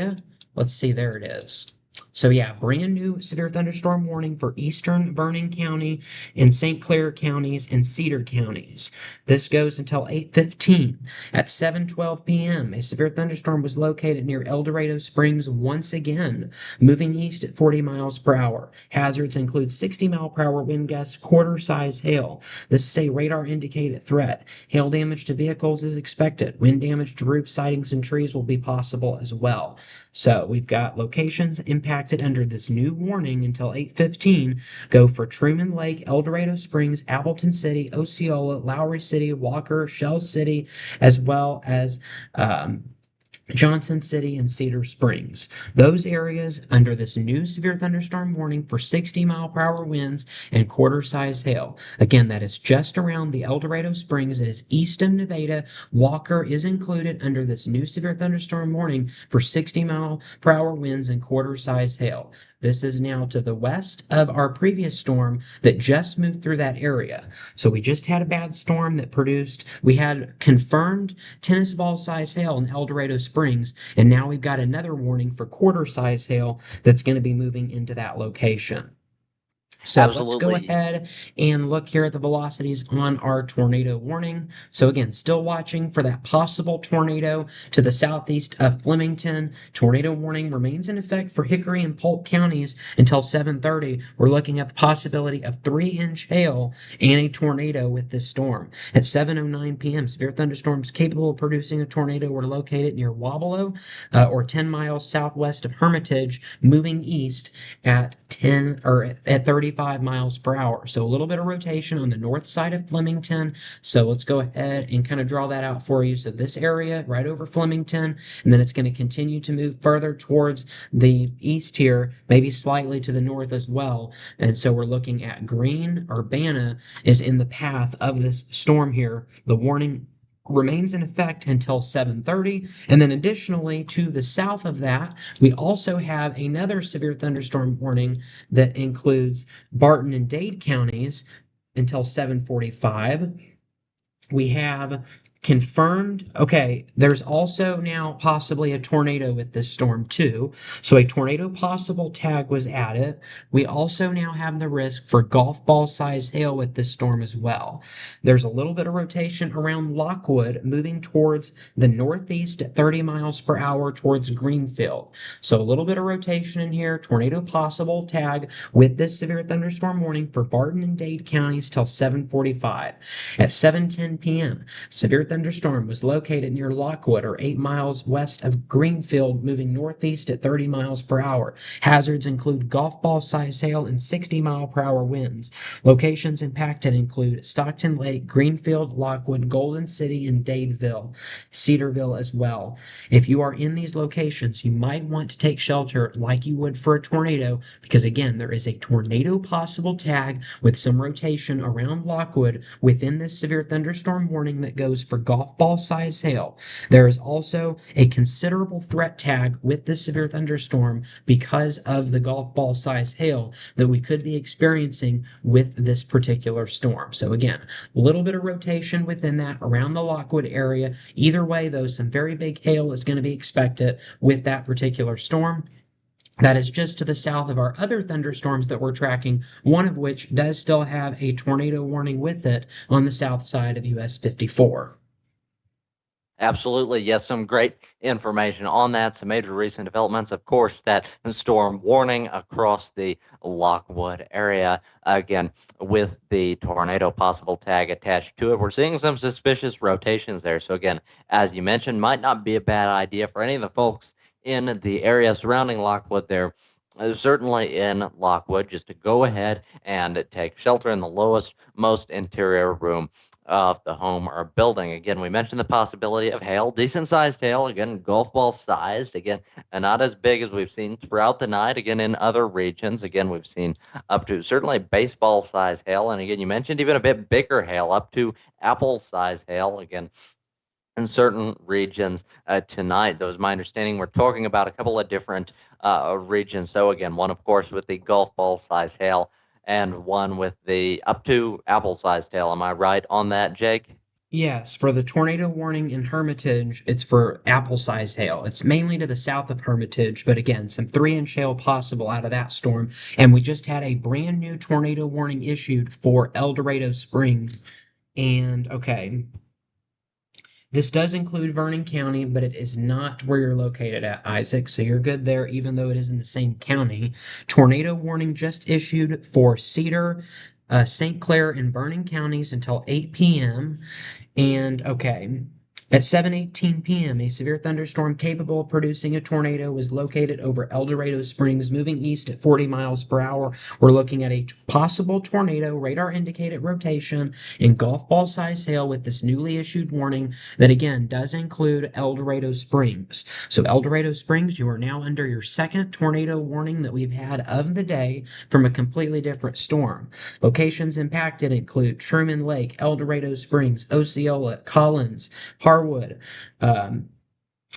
Let's see, there it is. So yeah, brand new severe thunderstorm warning for eastern Vernon County and St. Clair counties and Cedar counties. This goes until 8:15. At 7:12 p.m., a severe thunderstorm was located near El Dorado Springs once again, moving east at 40 miles per hour. Hazards include 60-mile-per-hour wind gusts, quarter-size hail. This is a radar-indicated threat. Hail damage to vehicles is expected. Wind damage to roof sidings and trees will be possible as well. So we've got locations impacted under this new warning until 8:15 go for Truman Lake, El Dorado Springs, Appleton City, Osceola, Lowry City, Walker, Shell City, as well as Johnson City and Cedar Springs. Those areas under this new severe thunderstorm warning for 60-mile-per-hour winds and quarter-size hail. Again, that is just around the El Dorado Springs. It is east of Nevada. Walker is included under this new severe thunderstorm warning for 60-mile-per-hour winds and quarter-size hail. This is now to the west of our previous storm that just moved through that area. So we just had a bad storm that we had confirmed tennis ball size hail in El Dorado Springs, and now we've got another warning for quarter size hail that's going to be moving into that location. So let's go Absolutely. ahead and look here at the velocities on our tornado warning. So again, still watching for that possible tornado to the southeast of Flemington. Tornado warning remains in effect for Hickory and Polk counties until 7:30. We're looking at the possibility of 3-inch hail and a tornado with this storm. At 7:09 p.m., severe thunderstorms capable of producing a tornado were located near Wabalo, or 10 miles southwest of Hermitage, moving east at 35 miles per hour. So a little bit of rotation on the north side of Flemington. So let's go ahead and kind of draw that out for you. So this area right over Flemington, and then it's going to continue to move further towards the east here, maybe slightly to the north as well. And so we're looking at Green. Urbana is in the path of this storm here. The warning remains in effect until 7:30, and then additionally to the south of that we also have another severe thunderstorm warning that includes Barton and Dade counties until 7:45. We have confirmed. Okay, there's also now possibly a tornado with this storm too. So a tornado possible tag was added. We also now have the risk for golf ball size hail with this storm as well. There's a little bit of rotation around Lockwood, moving towards the northeast at 30 miles per hour towards Greenfield. So a little bit of rotation in here. Tornado possible tag with this severe thunderstorm warning for Barton and Dade counties till 7:45. At 7:10 p.m., severe thunderstorm was located near Lockwood, or 8 miles west of Greenfield, moving northeast at 30 miles per hour. Hazards include golf ball size hail and 60-mile-per-hour winds. Locations impacted include Stockton Lake, Greenfield, Lockwood, Golden City, and Dadeville, Cedarville as well. If you are in these locations, you might want to take shelter like you would for a tornado, because again, there is a tornado possible tag with some rotation around Lockwood within this severe thunderstorm warning that goes for golf ball size hail. There is also a considerable threat tag with this severe thunderstorm because of the golf ball size hail that we could be experiencing with this particular storm. So again, a little bit of rotation within that around the Lockwood area. Either way, though, some very big hail is going to be expected with that particular storm. That is just to the south of our other thunderstorms that we're tracking, one of which does still have a tornado warning with it on the south side of US 54. Absolutely. Yes, some great information on that. Some major recent developments, of course, that storm warning across the Lockwood area. Again, with the tornado possible tag attached to it, we're seeing some suspicious rotations there. So, again, as you mentioned, might not be a bad idea for any of the folks in the area surrounding Lockwood there. Certainly in Lockwood, just to go ahead and take shelter in the lowest, most interior room of the home or building. Again, we mentioned the possibility of hail, decent sized hail, again, golf ball sized, again, and not as big as we've seen throughout the night. Again, in other regions, again, we've seen up to certainly baseball size hail. And again, you mentioned even a bit bigger hail, up to apple size hail. Again, in certain regions tonight. That was my understanding. We're talking about a couple of different regions. So again, one of course with the golf ball size hail, and one with the up to apple sized hail. Am I right on that, Jake? Yes, for the tornado warning in Hermitage, it's for apple-sized hail. It's mainly to the south of Hermitage, but again, some 3-inch hail possible out of that storm. And we just had a brand new tornado warning issued for El Dorado Springs. And okay, this does include Vernon County, but it is not where you're located at, Isaac. So you're good there, even though it is in the same county. Tornado warning just issued for Cedar, St. Clair, and Vernon counties until 8 p.m. And okay, at 7:18 p.m., a severe thunderstorm capable of producing a tornado was located over El Dorado Springs, moving east at 40 miles per hour. We're looking at a possible tornado, radar indicated rotation, and golf ball size hail with this newly issued warning that again does include El Dorado Springs. So, El Dorado Springs, you are now under your second tornado warning that we've had of the day from a completely different storm. Locations impacted include Truman Lake, El Dorado Springs, Osceola, Collins, Harwood, um,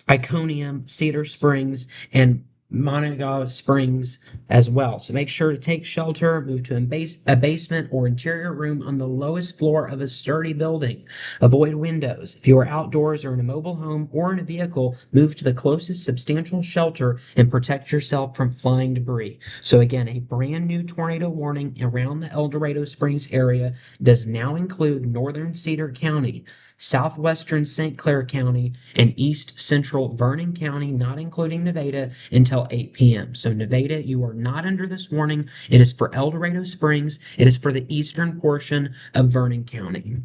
Iconium, Cedar Springs, and Monaga Springs as well. So make sure to take shelter, move to a basement or interior room on the lowest floor of a sturdy building. Avoid windows. If you are outdoors or in a mobile home or in a vehicle, move to the closest substantial shelter and protect yourself from flying debris. So again, a brand new tornado warning around the El Dorado Springs area does now include northern Cedar County, southwestern St. Clair County, and east central Vernon County, not including Nevada, until 8 p.m. So, Nevada, you are not under this warning. It is for El Dorado Springs, it is for the eastern portion of Vernon County.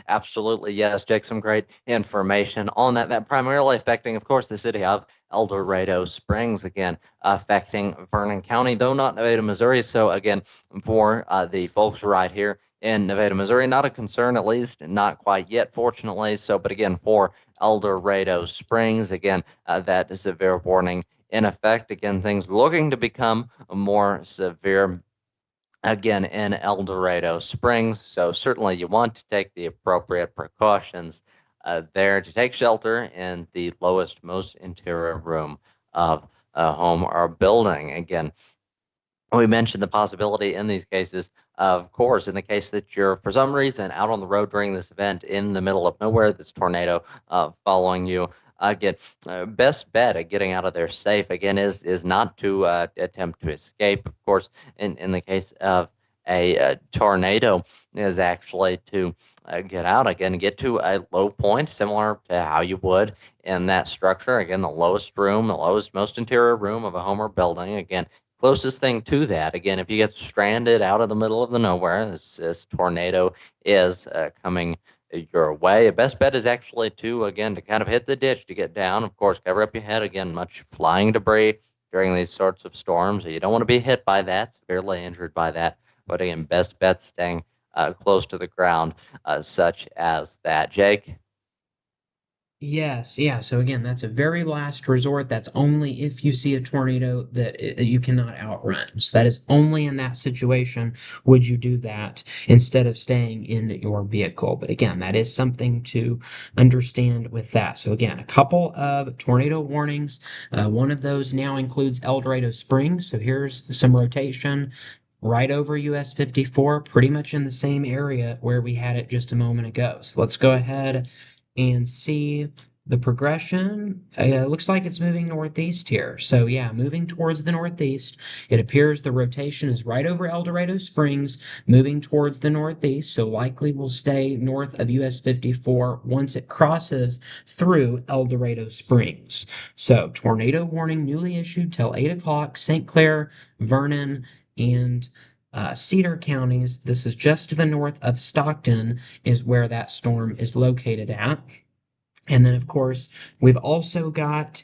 Absolutely, yes, Jake. Some great information on that. That primarily affecting, of course, the city of El Dorado Springs. Again, affecting Vernon County, though not Nevada, Missouri. So again, for the folks right here in Nevada, Missouri, not a concern, at least not quite yet, fortunately. So, but again, for El Dorado Springs, again, that severe warning in effect. Again, things looking to become more severe again in El Dorado Springs. So certainly you want to take the appropriate precautions there to take shelter in the lowest, most interior room of a home or building. Again, we mentioned the possibility in these cases, of course, in the case that you're for some reason out on the road during this event in the middle of nowhere, this tornado following you. Again, best bet at getting out of there safe again is not to attempt to escape. Of course, in the case of a tornado, is actually to get out again, get to a low point, similar to how you would in that structure. Again, the lowest room, the lowest, most interior room of a home or building. Again, closest thing to that, again, if you get stranded out of the middle of the nowhere, this tornado is coming your way. A best bet is actually to, again, to kind of hit the ditch to get down. Of course, cover up your head. Again, much flying debris during these sorts of storms. You don't want to be hit by that, severely injured by that. But again, best bet staying close to the ground, such as that. Jake? Yes, yeah. So again, that's a very last resort. That's only if you see a tornado that you cannot outrun. So that is only in that situation would you do that instead of staying in your vehicle. But again, that is something to understand with that. So again, a couple of tornado warnings. One of those now includes El Dorado Springs. So here's some rotation right over US 54, pretty much in the same area where we had it just a moment ago. So let's go ahead and see. The progression looks like it's moving northeast here. So, yeah, moving towards the northeast. It appears the rotation is right over El Dorado Springs, moving towards the northeast. So, likely will stay north of US 54 once it crosses through El Dorado Springs. So, tornado warning newly issued till 8 o'clock, St. Clair, Vernon, and Cedar counties. This is just to the north of Stockton, is where that storm is located at. And then, of course, we've also got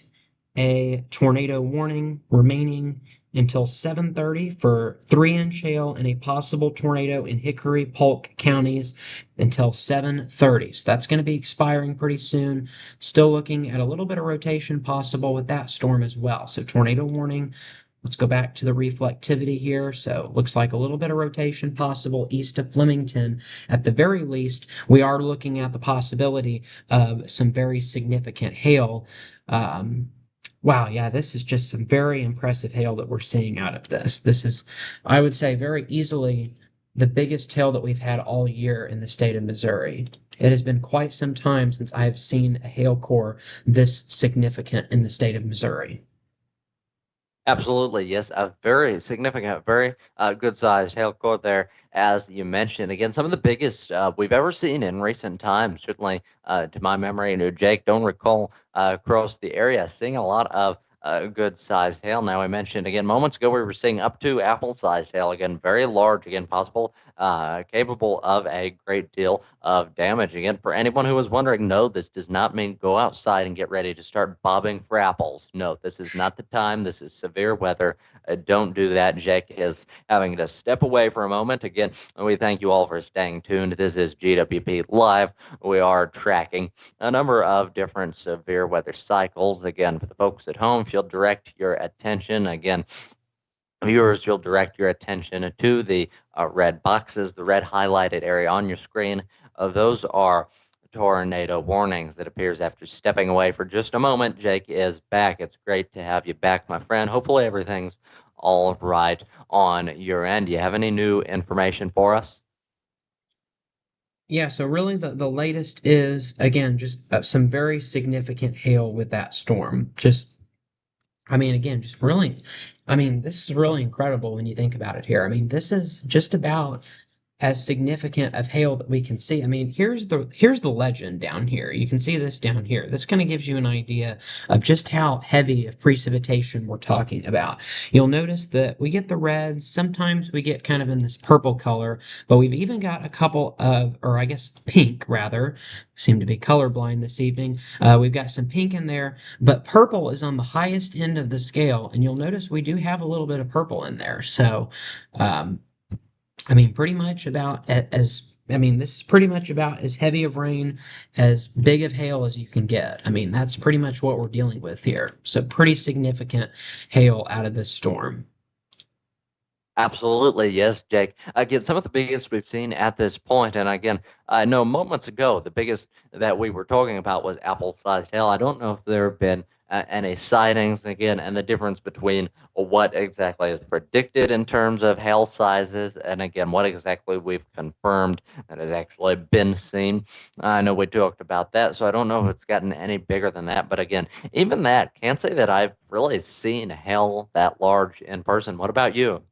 a tornado warning remaining until 7:30 for 3-inch hail and a possible tornado in Hickory, Polk counties until 7:30. So that's going to be expiring pretty soon. Still looking at a little bit of rotation possible with that storm as well. So tornado warning. Let's go back to the reflectivity here. So looks like a little bit of rotation possible east of Flemington. At the very least, we are looking at the possibility of some very significant hail. Um, wow, yeah, this is just some very impressive hail that we're seeing out of this. This is, I would say, very easily the biggest hail that we've had all year in the state of Missouri. It has been quite some time since I have seen a hail core this significant in the state of Missouri. Absolutely, yes, a very significant, very good sized hail core there, as you mentioned. Again, some of the biggest we've ever seen in recent times. Certainly, to my memory, Jake, don't recall across the area seeing a lot of good sized hail. Now, I mentioned again moments ago we were seeing up to apple sized hail. Again, very large. Again, possible, capable of a great deal of damage. Again, for anyone who was wondering, no, this does not mean go outside and get ready to start bobbing for apples. No, this is not the time. This is severe weather. Don't do that. Jake is having to step away for a moment. Again, we thank you all for staying tuned. This is GWP Live. We are tracking a number of different severe weather cycles. Again, for the folks at home, if you'll direct your attention, again, viewers, you'll direct your attention to the red boxes, the red highlighted area on your screen. Those are tornado warnings. It appears after stepping away for just a moment, Jake is back. It's great to have you back, my friend. Hopefully, everything's all right on your end. Do you have any new information for us? Yeah, so really the latest is again just some very significant hail with that storm. Just I mean again, just really I mean this is really incredible when you think about it here. I mean this is just about as significant of hail that we can see. I mean, here's the legend down here. You can see this down here. This kind of gives you an idea of just how heavy of precipitation we're talking about. You'll notice that we get the reds, sometimes we get kind of in this purple color, but we've even got a couple of, or I guess pink rather, seem to be colorblind this evening. We've got some pink in there, but purple is on the highest end of the scale, and you'll notice we do have a little bit of purple in there. So, um, I mean, pretty much about as I mean, this is pretty much about as heavy of rain, as big of hail as you can get. I mean, that's pretty much what we're dealing with here. So pretty significant hail out of this storm. Absolutely, yes, Jake. Again, some of the biggest we've seen at this point, and again, I know moments ago the biggest that we were talking about was apple-sized hail. I don't know if there have been any sightings again, and the difference between what exactly is predicted in terms of hail sizes, and again, what exactly we've confirmed that has actually been seen. I know we talked about that, so I don't know if it's gotten any bigger than that. But again, even that, can't say that I've really seen hail that large in person. What about you?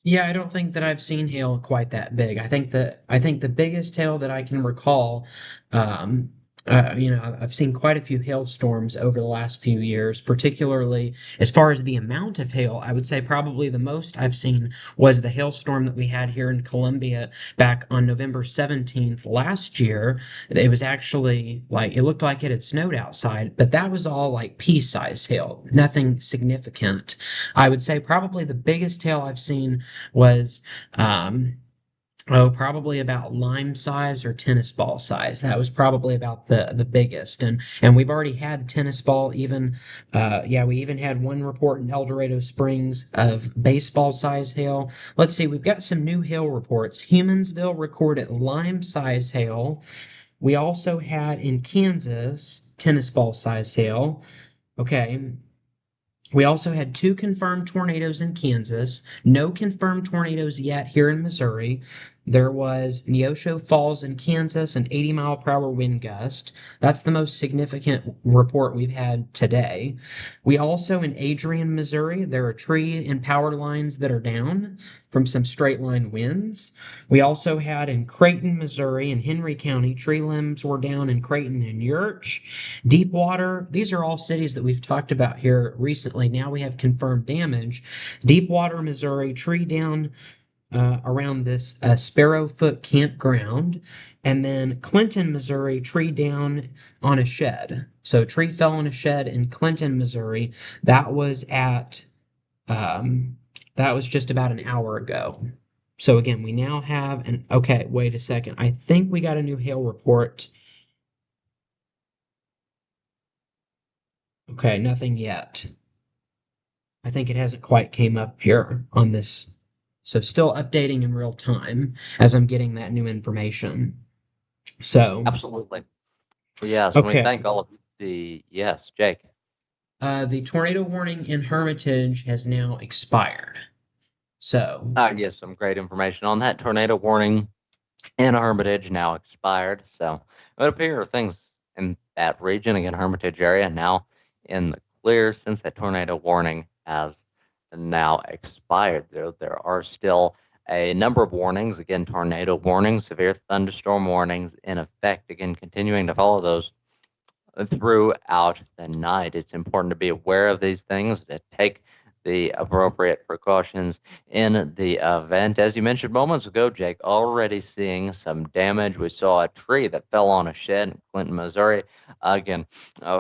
Yeah, I don't think that I've seen hail quite that big. I think the biggest hail that I can recall, um, I've seen quite a few hailstorms over the last few years, particularly as far as the amount of hail. I would say probably the most I've seen was the hailstorm that we had here in Columbia back on November 17th last year. It was actually like it looked like it had snowed outside, but that was all like pea-sized hail, nothing significant. I would say probably the biggest hail I've seen was probably about lime size or tennis ball size. That was probably about the biggest. And we've already had tennis ball even yeah, we even had one report in El Dorado Springs of baseball size hail. Let's see, we've got some new hail reports. Humansville recorded lime size hail. We also had in Kansas tennis ball size hail. Okay. We also had two confirmed tornadoes in Kansas, no confirmed tornadoes yet here in Missouri. There was Neosho Falls in Kansas, an 80-mile-per-hour wind gust. That's the most significant report we've had today. We also in Adrian, Missouri, there are tree and power lines that are down from some straight line winds. We also had in Creighton, Missouri, in Henry County, tree limbs were down in Creighton and Yurch. Deepwater, these are all cities that we've talked about here recently. Now we have confirmed damage. Deepwater, Missouri, tree down around this Sparrowfoot campground. And then Clinton, Missouri, tree down on a shed. So tree fell on a shed in Clinton, Missouri. That was at um, that was just about an hour ago. So again, we now have an okay, wait a second. I think we got a new hail report. Okay, nothing yet. I think it hasn't quite came up here on this. So still updating in real time as I'm getting that new information. So, Absolutely. Yes, and we okay. thank all of the yes, Jake. The tornado warning in Hermitage has now expired. So, Yes, some great information on that tornado warning in Hermitage now expired. So it would appear things in that region, again, Hermitage area, now in the clear since that tornado warning has now expired. There are still a number of warnings, again, tornado warnings, severe thunderstorm warnings in effect, again, continuing to follow those throughout the night. It's important to be aware of these things, to take the appropriate precautions in the event. As you mentioned moments ago, Jake, already seeing some damage. We saw a tree that fell on a shed in Clinton, Missouri. Again,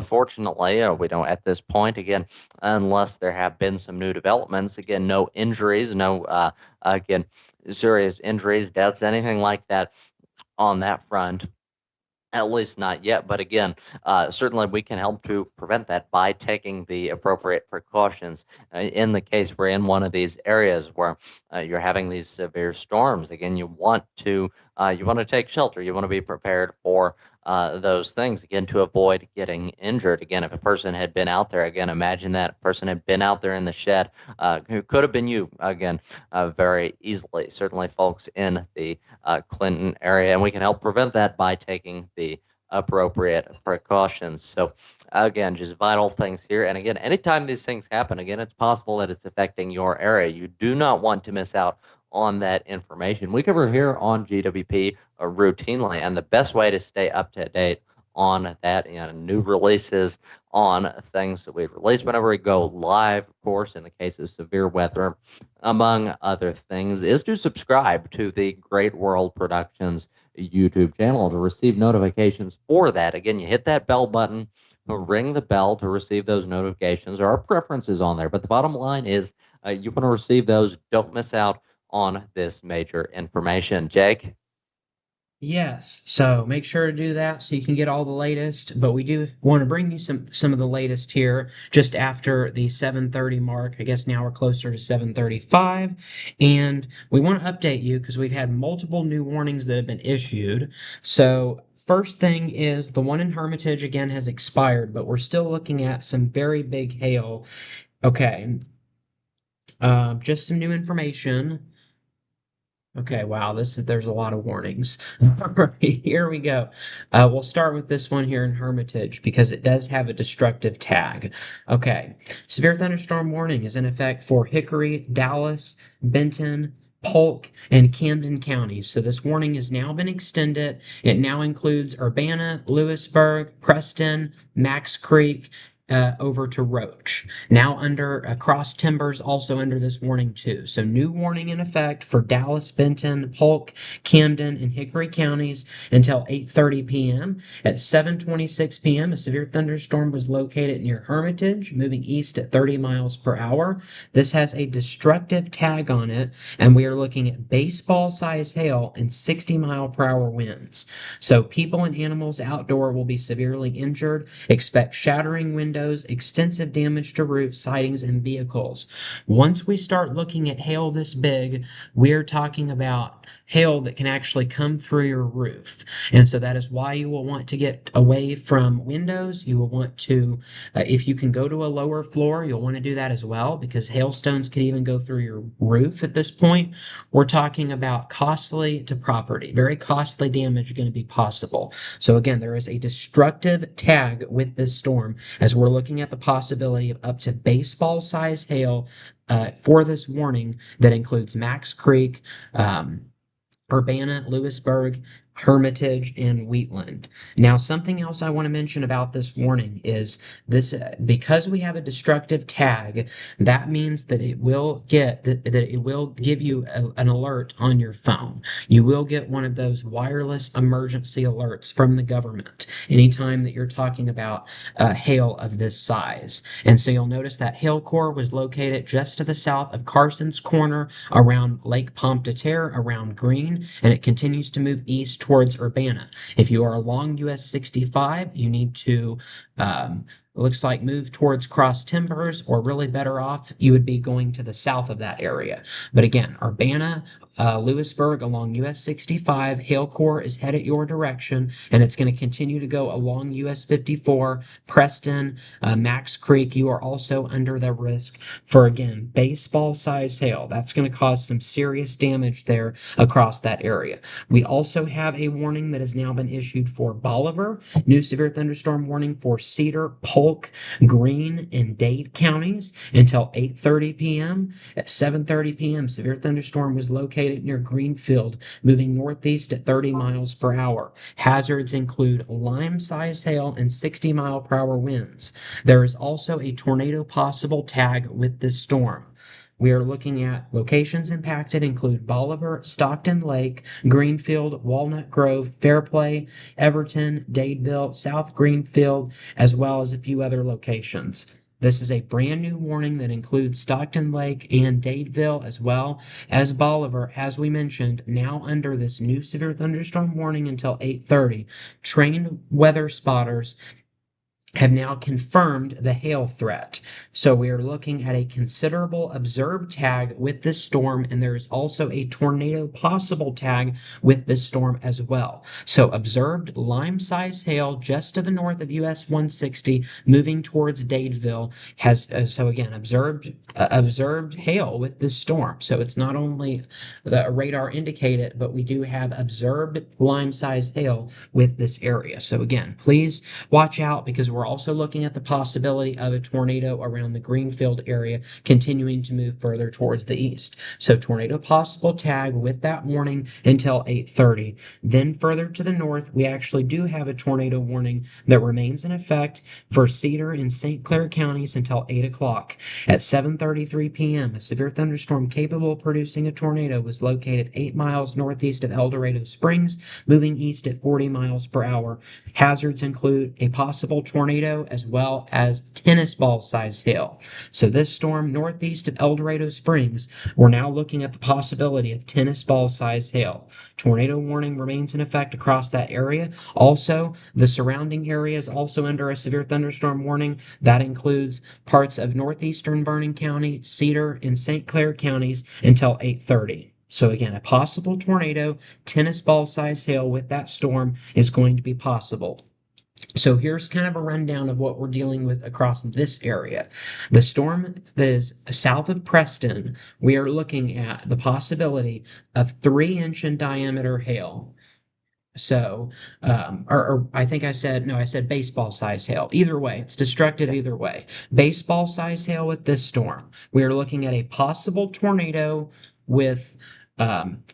fortunately, we don't at this point, again, unless there have been some new developments, again, no injuries, no, again, serious injuries, deaths, anything like that on that front. At least not yet, but again, certainly we can help to prevent that by taking the appropriate precautions. In the case we're in one of these areas where you're having these severe storms, again, you want to take shelter. You want to be prepared for those things again to avoid getting injured. Again, if a person had been out there, again, imagine that person had been out there in the shed, who could have been you again, very easily. Certainly, folks in the Clinton area, and we can help prevent that by taking the appropriate precautions. So, again, just vital things here. And again, anytime these things happen, again, it's possible that it's affecting your area. You do not want to miss out on that information. We cover here on GWP routinely, and the best way to stay up to date on that and new releases on things that we release whenever we go live, of course, in the case of severe weather, among other things, is to subscribe to the Great World Productions YouTube channel to receive notifications for that. Again, you hit that bell button, ring the bell to receive those notifications. There are preferences on there, but the bottom line is you want to receive those. Don't miss out on this major information. Jake? yes, so make sure to do that so you can get all the latest. But we do want to bring you some of the latest here just after the 7:30 mark. I guess now we're closer to 7:35, and we want to update you because we've had multiple new warnings that have been issued. So first thing is the one in Hermitage again has expired, but we're still looking at some very big hail. Okay, just some new information. Okay, wow, there's a lot of warnings. All right, here we go. We'll start with this one here in Hermitage because it does have a destructive tag. Okay, severe thunderstorm warning is in effect for Hickory, Dallas, Benton, Polk, and Camden counties. So this warning has now been extended. It now includes Urbana, Lewisburg, Preston, Max Creek, over to Roach. Now under Cross Timbers, also under this warning too. So new warning in effect for Dallas, Benton, Polk, Camden, and Hickory counties until 8:30 p.m. At 7:26 p.m., a severe thunderstorm was located near Hermitage, moving east at 30 miles per hour. This has a destructive tag on it, and we are looking at baseball-sized hail and 60-mile-per-hour winds. So people and animals outdoor will be severely injured. Expect shattering wind windows, extensive damage to roofs, sidings, and vehicles. Once we start looking at hail this big, we're talking about hail that can actually come through your roof. And so that is why you will want to get away from windows. You will want to, if you can go to a lower floor, you'll want to do that as well because hailstones can even go through your roof at this point. We're talking about costly to property, very costly damage going to be possible. So again, there is a destructive tag with this storm as we're looking at the possibility of up to baseball size hail for this warning that includes Max Creek, Urbana, Lewisburg, Hermitage, and Wheatland. Now, something else I want to mention about this warning is this because we have a destructive tag, that means that it will that it will give you an alert on your phone. You will get one of those wireless emergency alerts from the government anytime that you're talking about hail of this size. And so you'll notice that hail core was located just to the south of Carson's Corner around Lake Pomme de Terre around Green, and it continues to move east towards Urbana. If you are along US 65, you need to looks like move towards Cross Timbers, or really better off, you would be going to the south of that area. But again, Urbana, Lewisburg along US 65, hail core is headed your direction, and it's going to continue to go along US 54, Preston, Max Creek. You are also under the risk for, again, baseball size hail. That's going to cause some serious damage there across that area. We also have a warning that has now been issued for Bolivar, new severe thunderstorm warning for Cedar, Polk, Greene, and Dade counties until 8:30 p.m. At 7:30 p.m., severe thunderstorm was located near Greenfield, moving northeast at 30 miles per hour. Hazards include lime-sized hail and 60-mile-per-hour winds. There is also a tornado possible tag with this storm. We are looking at locations impacted include Bolivar, Stockton Lake, Greenfield, Walnut Grove, Fairplay, Everton, Dadeville, South Greenfield, as well as a few other locations. This is a brand new warning that includes Stockton Lake and Dadeville as well as Bolivar, as we mentioned, now under this new severe thunderstorm warning until 8:30. Trained weather spotters have now confirmed the hail threat. So we are looking at a considerable observed tag with this storm, and there is also a tornado possible tag with this storm as well. So observed lime-sized hail just to the north of US 160, moving towards Dadeville, has so again observed hail with this storm. So it's not only the radar indicated, but we do have observed lime-sized hail with this area. So again, please watch out because we're also looking at the possibility of a tornado around the Greenfield area continuing to move further towards the east. So tornado possible tag with that warning until 8:30. Then further to the north, we actually do have a tornado warning that remains in effect for Cedar and St. Clair counties until 8 o'clock. At 7:33 p.m., a severe thunderstorm capable of producing a tornado was located 8 miles northeast of El Dorado Springs, moving east at 40 miles per hour. Hazards include a possible tornado as well as tennis ball size hail. So this storm northeast of El Dorado Springs, we're now looking at the possibility of tennis ball size hail. Tornado warning remains in effect across that area. Also, the surrounding area is also under a severe thunderstorm warning. That includes parts of northeastern Vernon County, Cedar, and St. Clair counties until 8:30. So again, a possible tornado, tennis ball size hail with that storm is going to be possible. So here's kind of a rundown of what we're dealing with across this area. The storm that is south of Preston, we are looking at the possibility of 3-inch in diameter hail. So, or I think I said, no, I said baseball size hail. Either way, it's destructive either way. Baseball size hail with this storm. We are looking at a possible tornado with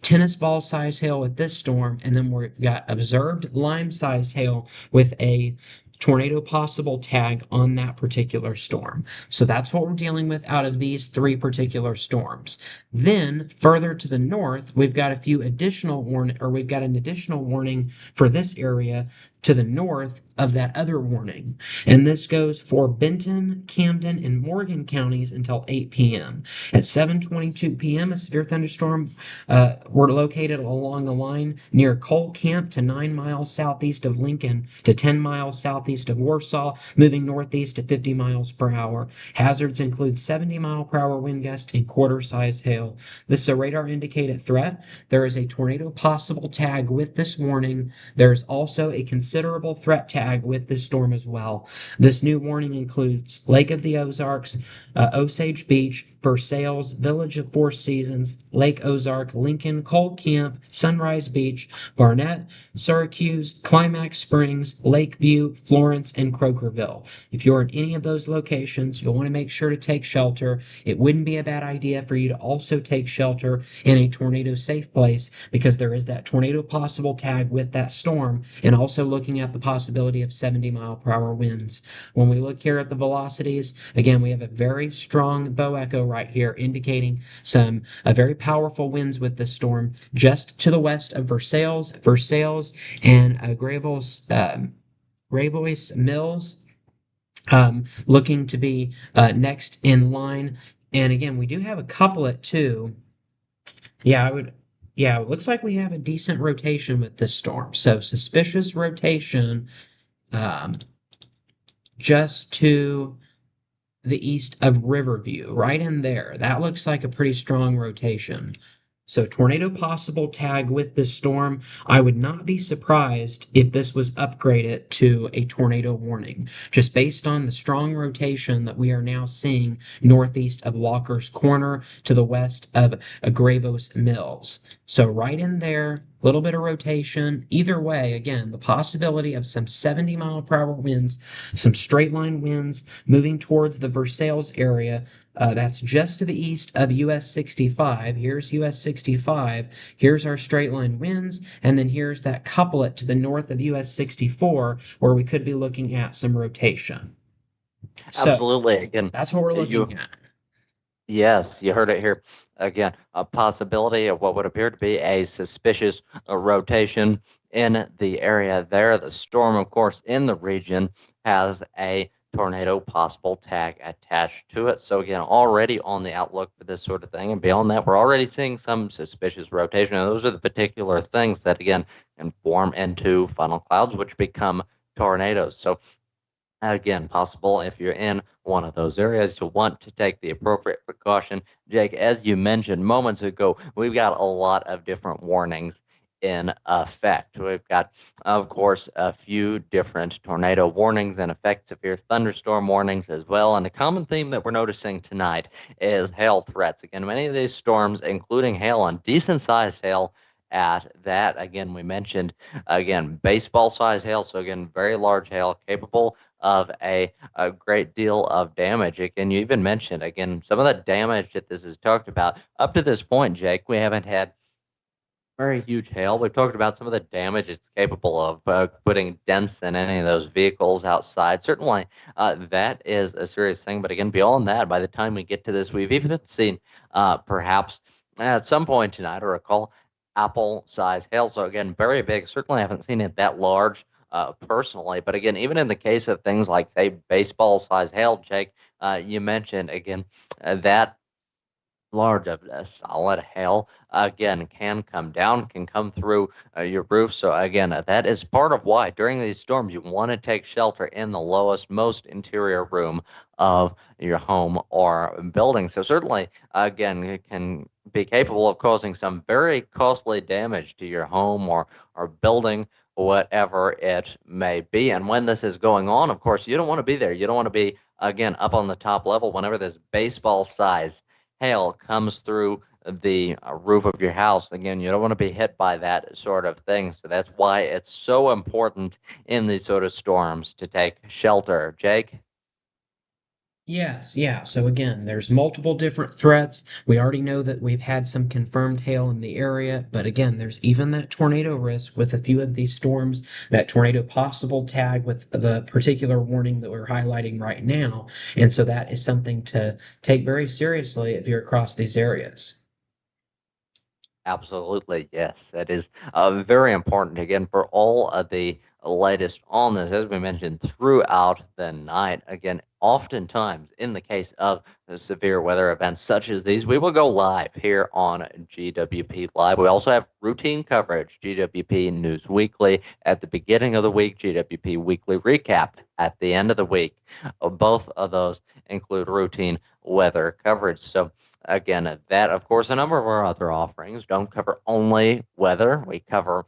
tennis ball size hail with this storm, and then we've got observed lime size hail with a tornado possible tag on that particular storm. So that's what we're dealing with out of these three particular storms. Then further to the north, we've got an additional warning for this area to the north of that other warning. And this goes for Benton, Camden, and Morgan counties until 8 p.m. At 7:22 p.m., a severe thunderstorm were located along a line near Cole Camp to 9 miles southeast of Lincoln to 10 miles southeast of Warsaw, moving northeast to 50 miles per hour. Hazards include 70-mile-per-hour wind gusts and quarter-sized hail. This is a radar indicated threat. There is a tornado possible tag with this warning. There's also a considerable threat tag with this storm as well. This new warning includes Lake of the Ozarks, Osage Beach, Versailles, Village of Four Seasons, Lake Ozark, Lincoln, Cole Camp, Sunrise Beach, Barnett, Syracuse, Climax Springs, Lakeview, Florence, and Crokerville. If you're in any of those locations, you'll want to make sure to take shelter. It wouldn't be a bad idea for you to also take shelter in a tornado safe place because there is that tornado possible tag with that storm, and also looking at the possibility of 70-mile-per-hour winds. When we look here at the velocities, again, we have a very strong bow echo right here indicating some very powerful winds with this storm just to the west of Versailles and Gravois Mills, looking to be next in line. And again, we do have a couplet too. Yeah, I would. Yeah, it looks like we have a decent rotation with this storm. So suspicious rotation, um, just to the east of Riverview, right in there. That looks like a pretty strong rotation. So, tornado possible tag with this storm. I would not be surprised if this was upgraded to a tornado warning, just based on the strong rotation that we are now seeing northeast of Walker's Corner to the west of Gravos Mills. So, right in there, little bit of rotation. Either way, again, the possibility of some 70-mile-per-hour winds, some straight line winds moving towards the Versailles area. That's just to the east of US 65. Here's US 65. Here's our straight line winds. And then here's that couplet to the north of US 64, where we could be looking at some rotation. So Absolutely. Again, that's what we're looking you at. yes, you heard it here. Again, a possibility of what would appear to be a suspicious rotation in the area there. The storm, of course, in the region has a tornado possible tag attached to it. So, again, already on the outlook for this sort of thing. And beyond that, we're already seeing some suspicious rotation. And those are the particular things that, again, can form into funnel clouds, which become tornadoes. So, again, possible if you're in one of those areas, you'll want to take the appropriate precaution. Jake, as you mentioned moments ago, we've got a lot of different warnings in effect. We've got, of course, a few different tornado warnings in effect, severe thunderstorm warnings as well. And a common theme that we're noticing tonight is hail threats. Again, many of these storms, including hail and decent sized hail, at that. Again, we mentioned, again, baseball size hail. So, again, very large hail capable of a great deal of damage. Again, you even mentioned, again, some of the damage that this is talked about. Up to this point, Jake, we haven't had very huge hail. We've talked about some of the damage it's capable of, putting dents in any of those vehicles outside. Certainly, that is a serious thing. But again, beyond that, by the time we get to this, we've even seen perhaps at some point tonight, I recall, apple-sized hail. So again, very big. Certainly haven't seen it that large personally. But again, even in the case of things like, say, baseball-sized hail, Jake, you mentioned, again, that large of a solid hail again can come down, can come through your roof. So again, that is part of why during these storms you want to take shelter in the lowest, most interior room of your home or building. So certainly, again, it can be capable of causing some very costly damage to your home or building, whatever it may be. And when this is going on, of course, you don't want to be there. You don't want to be, again, up on the top level whenever this baseball size hail comes through the roof of your house. Again, you don't want to be hit by that sort of thing. So that's why it's so important in these sort of storms to take shelter. Jake? Yes, yeah. So again, there's multiple different threats. We already know that we've had some confirmed hail in the area, but again, there's even that tornado risk with a few of these storms, that tornado possible tag with the particular warning that we're highlighting right now. And so that is something to take very seriously if you're across these areas. Absolutely, yes. That is very important again for all of the latest on this, as we mentioned, throughout the night. Again, oftentimes in the case of severe weather events such as these, we will go live here on GWP Live. We also have routine coverage, GWP News Weekly at the beginning of the week, GWP Weekly Recap at the end of the week. Both of those include routine weather coverage. So, again, that, of course, a number of our other offerings don't cover only weather. We cover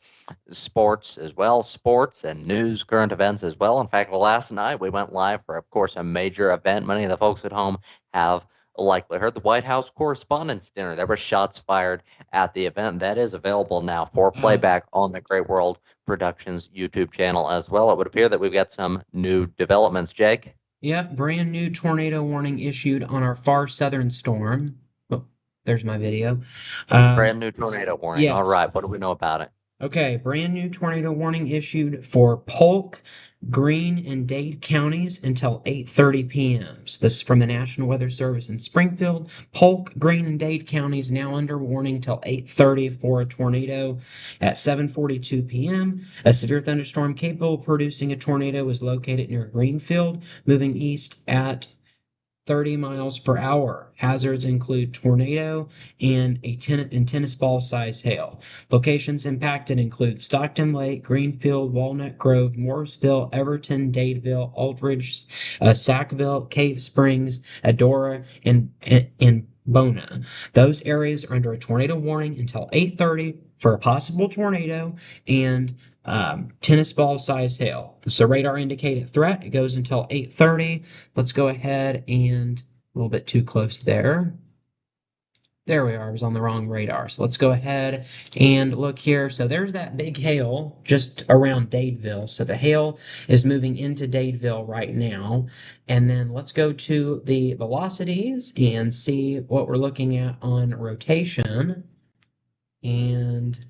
sports as well, sports and news, current events as well. In fact, last night we went live for, of course, a major event. Many of the folks at home have likely heard the White House Correspondents' Dinner. There were shots fired at the event. That is available now for Uh, playback on the Great World Productions YouTube channel as well. It would appear that we've got some new developments, Jake. Yep, brand new tornado warning issued on our far southern storm. Oh, there's my video. Brand new tornado warning. All Yes. right, what do we know about it? Okay, brand new tornado warning issued for Polk, Greene, and Dade counties until 8:30 p.m. So this is from the National Weather Service in Springfield. Polk, Greene, and Dade counties now under warning till 8:30 for a tornado. At 7:42 p.m., a severe thunderstorm capable of producing a tornado was located near Greenfield, moving east at 30 miles per hour. Hazards include tornado and tennis ball size hail. Locations impacted include Stockton Lake, Greenfield, Walnut Grove, Morrisville, Everton, Dadeville, Aldridge, Sackville, Cave Springs, Adora, and Bona. Those areas are under a tornado warning until 8:30 for a possible tornado and tennis ball size hail. So radar indicated threat. It goes until 8:30. Let's go ahead and a little bit too close there. There we are. I was on the wrong radar. So let's go ahead and look here. So there's that big hail just around Dadeville. So the hail is moving into Dadeville right now. And then let's go to the velocities and see what we're looking at on rotation. And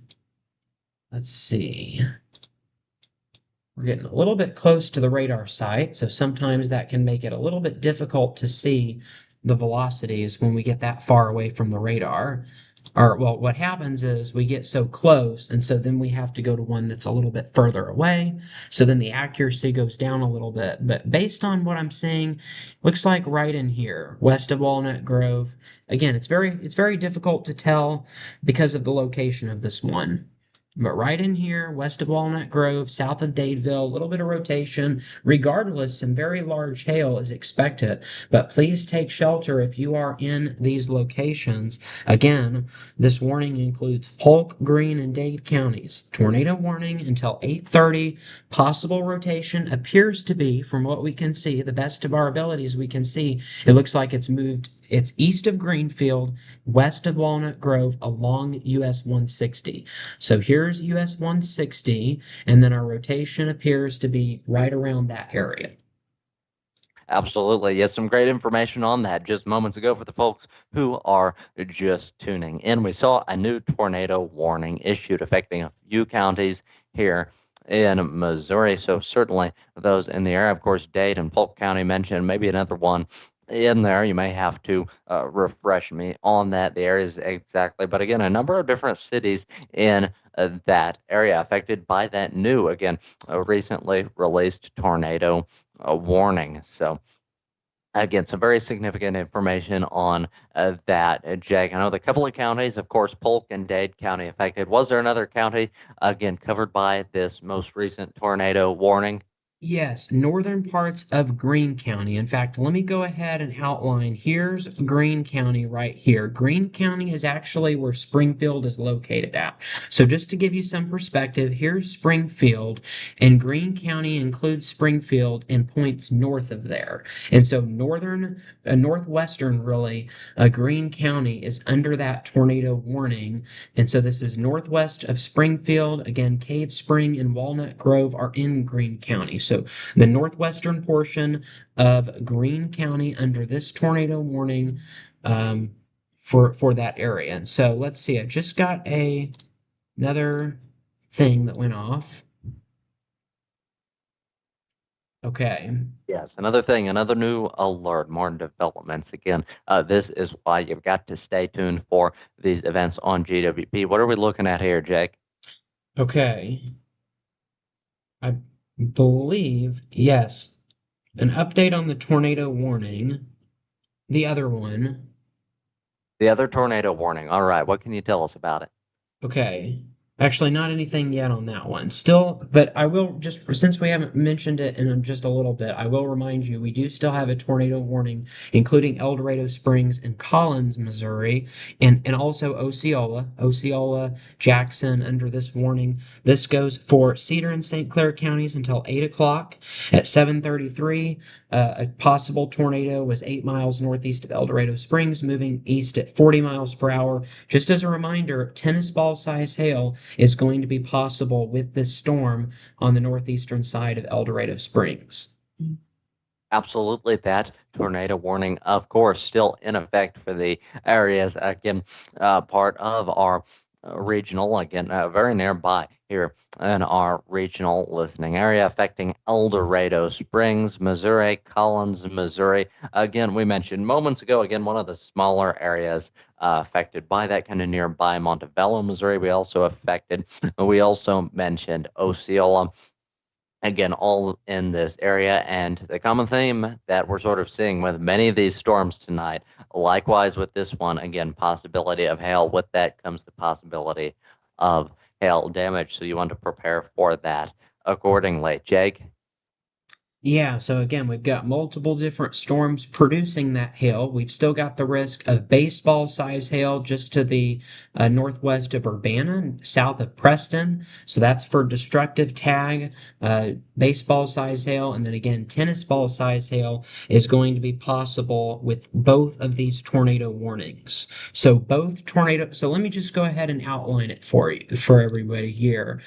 let's see. We're getting a little bit close to the radar site, so sometimes that can make it a little bit difficult to see the velocities when we get that far away from the radar. Or, well, what happens is we get so close, and so then we have to go to one that's a little bit further away. So then the accuracy goes down a little bit. But based on what I'm seeing, looks like right in here, west of Walnut Grove. Again, it's very difficult to tell because of the location of this one. But right in here, west of Walnut Grove, south of Dadeville, a little bit of rotation. Regardless, some very large hail is expected. But please take shelter if you are in these locations. Again, this warning includes Polk, Greene, and Dade counties. Tornado warning until 8:30. Possible rotation appears to be, from what we can see, the best of our abilities we can see, it looks like it's moved. It's east of Greenfield, west of Walnut Grove, along US 160. So here's US 160, and then our rotation appears to be right around that area. Absolutely. Yes, some great information on that just moments ago for the folks who are just tuning in. We saw a new tornado warning issued affecting a few counties here in Missouri. So certainly those in the area, of course, Dade and Polk County mentioned, maybe another one in there. You may have to refresh me on that, the areas exactly. But again, a number of different cities in that area affected by that new, again, recently released tornado warning. So again, some very significant information on that, Jake. I know the couple of counties, of course, Polk and Dade County affected. Was there another county, again, covered by this most recent tornado warning? Yes, northern parts of Greene County. In fact, let me go ahead and outline. Here's Greene County right here. Greene County is actually where Springfield is located at. So just to give you some perspective, here's Springfield, and Greene County includes Springfield and points north of there. And so northwestern, really, Greene County is under that tornado warning. And so this is northwest of Springfield. Again, Cave Spring and Walnut Grove are in Greene County. So the northwestern portion of Greene County under this tornado warning for that area. And so let's see. I just got another thing that went off. Okay. Yes, another thing, another new alert, more developments. Again, this is why you've got to stay tuned for these events on GWP. What are we looking at here, Jake? Okay. I believe, yes, an update on the tornado warning. The other one. The other tornado warning. All right, what can you tell us about it? Okay. Actually, not anything yet on that one. Still, but I will just, since we haven't mentioned it in just a little bit, I will remind you we do still have a tornado warning, including El Dorado Springs and Collins, Missouri, and also Osceola, Jackson under this warning. This goes for Cedar and St. Clair counties until 8 o'clock. At 7:33, a possible tornado was 8 miles northeast of El Dorado Springs, moving east at 40 miles per hour. Just as a reminder, tennis ball size hail is going to be possible with this storm on the northeastern side of El Dorado Springs. Absolutely, that tornado warning, of course, still in effect for the areas, again, part of our regional, again, very nearby here in our regional listening area, affecting El Dorado Springs, Missouri, Collins, Missouri. Again, we mentioned moments ago, again, one of the smaller areas affected by that, kind of nearby Montebello, Missouri. We also mentioned Osceola, again, all in this area. And the common theme that we're sort of seeing with many of these storms tonight, likewise with this one, again, possibility of hail. With that comes the possibility of hail damage. So you want to prepare for that accordingly. Jake? Yeah, so again, we've got multiple different storms producing that hail. We've still got the risk of baseball size hail just to the northwest of Urbana, south of Preston. So that's for destructive tag, baseball size hail. And then again, tennis ball size hail is going to be possible with both of these tornado warnings. So both tornado, so let me just go ahead and outline it for you, for everybody here.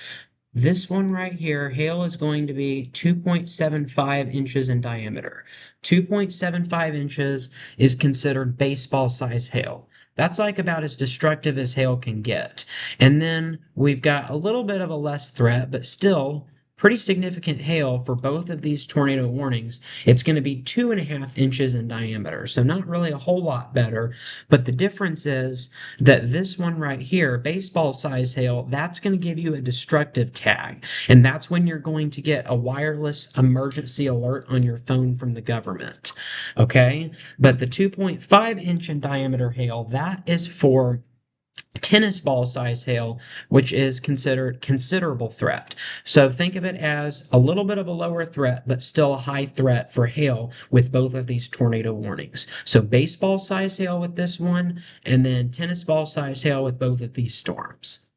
This one right here, hail is going to be 2.75 inches in diameter. 2.75 inches is considered baseball size hail. That's like about as destructive as hail can get. And then we've got a little bit of a less threat, but still pretty significant hail for both of these tornado warnings. It's going to be 2.5 inches in diameter. So not really a whole lot better. But the difference is that this one right here, baseball size hail, that's going to give you a destructive tag. And that's when you're going to get a wireless emergency alert on your phone from the government. Okay. But the 2.5 inch in diameter hail, that is for tennis ball size hail, which is considered considerable threat. So think of it as a little bit of a lower threat, but still a high threat for hail with both of these tornado warnings. So baseball size hail with this one, and then tennis ball size hail with both of these storms.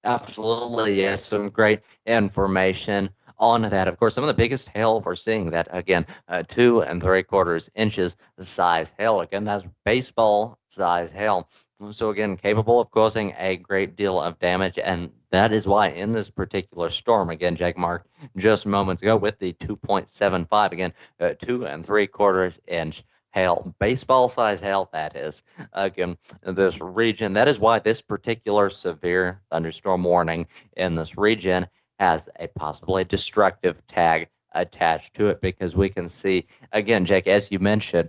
Absolutely, yes. Some great information on that. Of course, some of the biggest hail we're seeing that, again, 2 3/4 inches size hail. Again, that's baseball size hail. So, again, capable of causing a great deal of damage. And that is why in this particular storm, again, Jake marked just moments ago with the 2.75, again, 2 3/4 inch hail, baseball size hail, that is. Again, this region. That is why this particular severe thunderstorm warning in this region has a possibly destructive tag attached to it, because we can see, again, Jake, as you mentioned,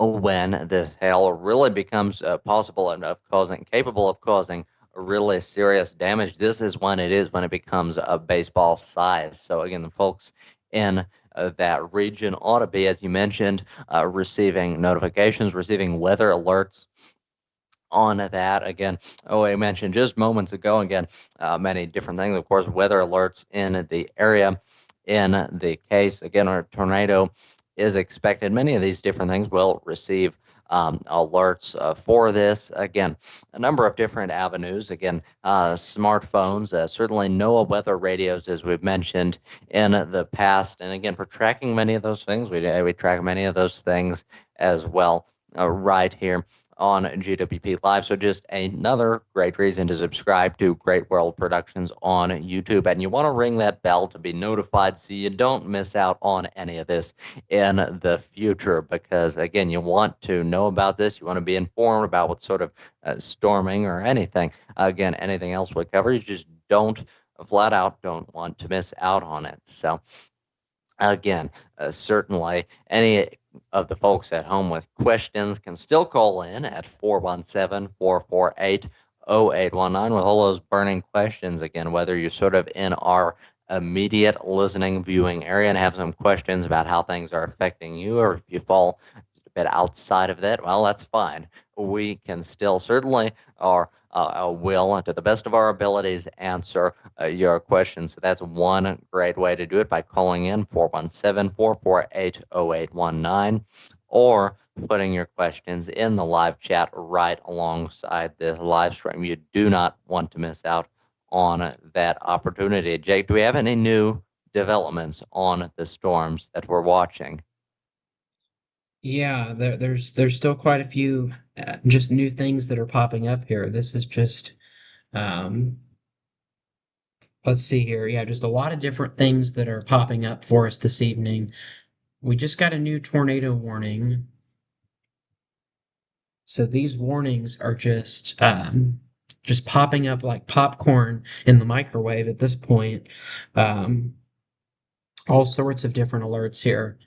when this hail really becomes possible and capable of causing really serious damage. This is when it becomes a baseball size. So again, the folks in that region ought to be, as you mentioned, receiving notifications, receiving weather alerts on that. Again, I mentioned just moments ago, again, many different things. Of course, weather alerts in the area. In the case, again, a tornado is expected. Many of these different things will receive alerts for this. Again, a number of different avenues. Again, smartphones, certainly NOAA weather radios, as we've mentioned in the past. And again, for tracking many of those things, we track many of those things as well right here on GWP Live. So just another great reason to subscribe to Great World Productions on YouTube. And you want to ring that bell to be notified so you don't miss out on any of this in the future. Because, again, you want to know about this. You want to be informed about what sort of storming or anything, again, anything else we cover. You just flat out don't want to miss out on it. So, again, certainly any of the folks at home with questions can still call in at 417-448-0819 with all those burning questions. Again, whether you're sort of in our immediate listening viewing area and have some questions about how things are affecting you, or if you fall just a bit outside of that, well, that's fine. We can still certainly, or will, to the best of our abilities, answer your questions. So that's one great way to do it, by calling in 417-448-0819, or putting your questions in the live chat right alongside the live stream. You do not want to miss out on that opportunity. Jake, do we have any new developments on the storms that we're watching? Yeah, there's still quite a few just new things that are popping up here. This is just um, let's see here. Yeah, just a lot of different things that are popping up for us this evening. We just got a new tornado warning. So these warnings are just popping up like popcorn in the microwave at this point. Um, all sorts of different alerts here.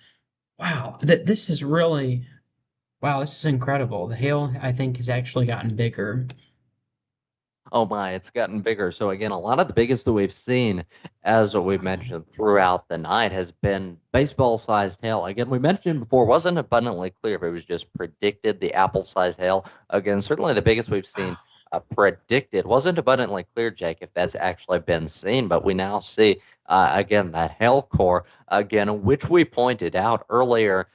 Wow, this is really wow, this is incredible. The hail, I think, has actually gotten bigger. Oh my, it's gotten bigger. So again, a lot of the biggest that we've seen, as what we've mentioned throughout the night, has been baseball-sized hail. Again, we mentioned before, wasn't abundantly clear if it was just predicted, the apple-sized hail. Again, certainly the biggest we've seen predicted wasn't abundantly clear, Jake, if that's actually been seen. But we now see again that hail core again, which we pointed out earlier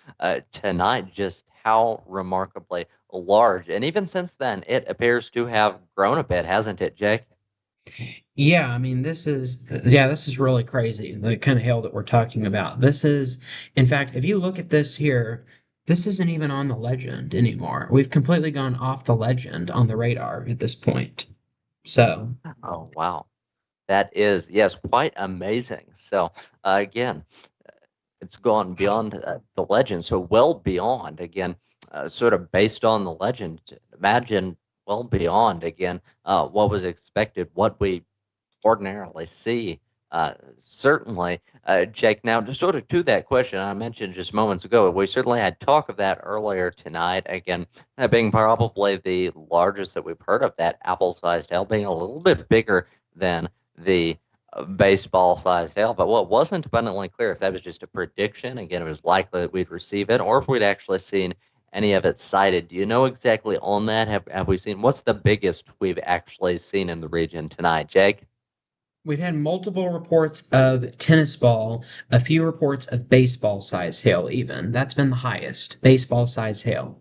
tonight, just how remarkably large. And even since then, it appears to have grown a bit, hasn't it, Jake? Yeah, I mean, this is really crazy. The kind of hail that we're talking about. This is, in fact, if you look at this here, this isn't even on the legend anymore. We've completely gone off the legend on the radar at this point. So, Oh, wow. That is, yes, quite amazing. So, again, it's gone beyond the legend, so well beyond, again, sort of based on the legend. Imagine well beyond, again, what was expected, what we ordinarily see. Certainly, Jake. Now, just sort of to that question I mentioned just moments ago, we certainly had talk of that earlier tonight. Again, that being probably the largest that we've heard of, that apple-sized hail being a little bit bigger than the baseball-sized hail. But what wasn't abundantly clear if that was just a prediction. Again, it was likely that we'd receive it, or if we'd actually seen any of it cited. Do you know exactly on that? Have we seen what's the biggest we've actually seen in the region tonight, Jake? we've had multiple reports of tennis ball, a few reports of baseball size hail, even. That's been the highest, baseball size hail.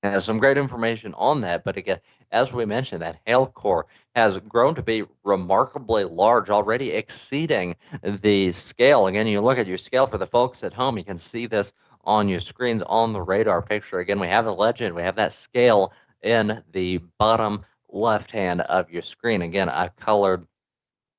Has some great information on that. But again, as we mentioned, that hail core has grown to be remarkably large, already exceeding the scale. Again, you look at your scale for the folks at home, you can see this on your screens on the radar picture. Again, we have the legend, we have that scale in the bottom left hand of your screen. Again, a colored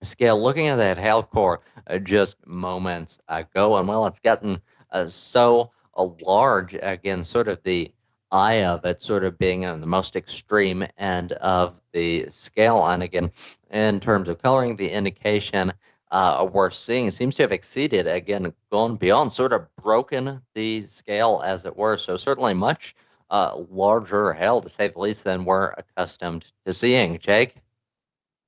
scale. Looking at that hail core just moments ago, and well, it's gotten so large. Again, sort of the eye of it, sort of being on the most extreme end of the scale. And again, in terms of coloring, the indication we're seeing seems to have exceeded, again, gone beyond, sort of broken the scale, as it were. So certainly much larger hail, to say the least, than we're accustomed to seeing. Jake.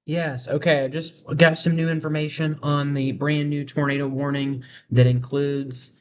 Yes, okay. I just got some new information on the brand new tornado warning that includes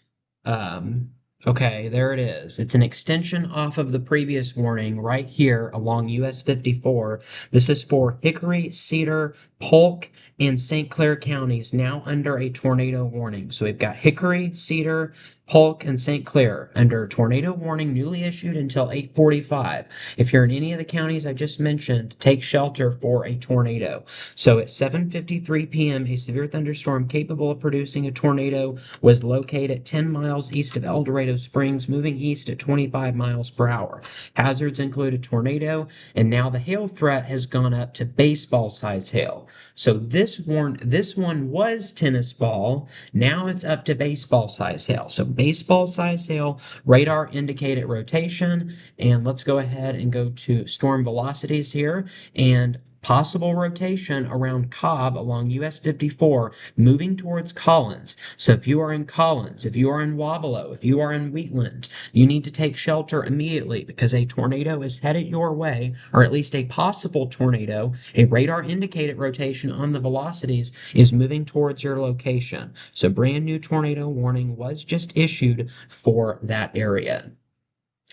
okay, there it is. It's an extension off of the previous warning right here along US 54. This is for Hickory, Cedar, Polk, and St. Clair counties now under a tornado warning. So we've got Hickory, Cedar, Polk, and St. Clair under tornado warning newly issued until 8:45. If you're in any of the counties I just mentioned, take shelter for a tornado. So at 7:53 p.m., a severe thunderstorm capable of producing a tornado was located 10 miles east of El Dorado Springs, moving east at 25 miles per hour. Hazards include a tornado, and now the hail threat has gone up to baseball size hail. So this one was tennis ball. Now it's up to baseball size hail. So baseball size hail, radar indicated rotation, and let's go ahead and go to storm velocities here. And possible rotation around Cobb along US 54, moving towards Collins. So if you are in Collins, if you are in Wabalo, if you are in Wheatland, you need to take shelter immediately because a tornado is headed your way, or at least a possible tornado. A radar indicated rotation on the velocities is moving towards your location. So brand new tornado warning was just issued for that area.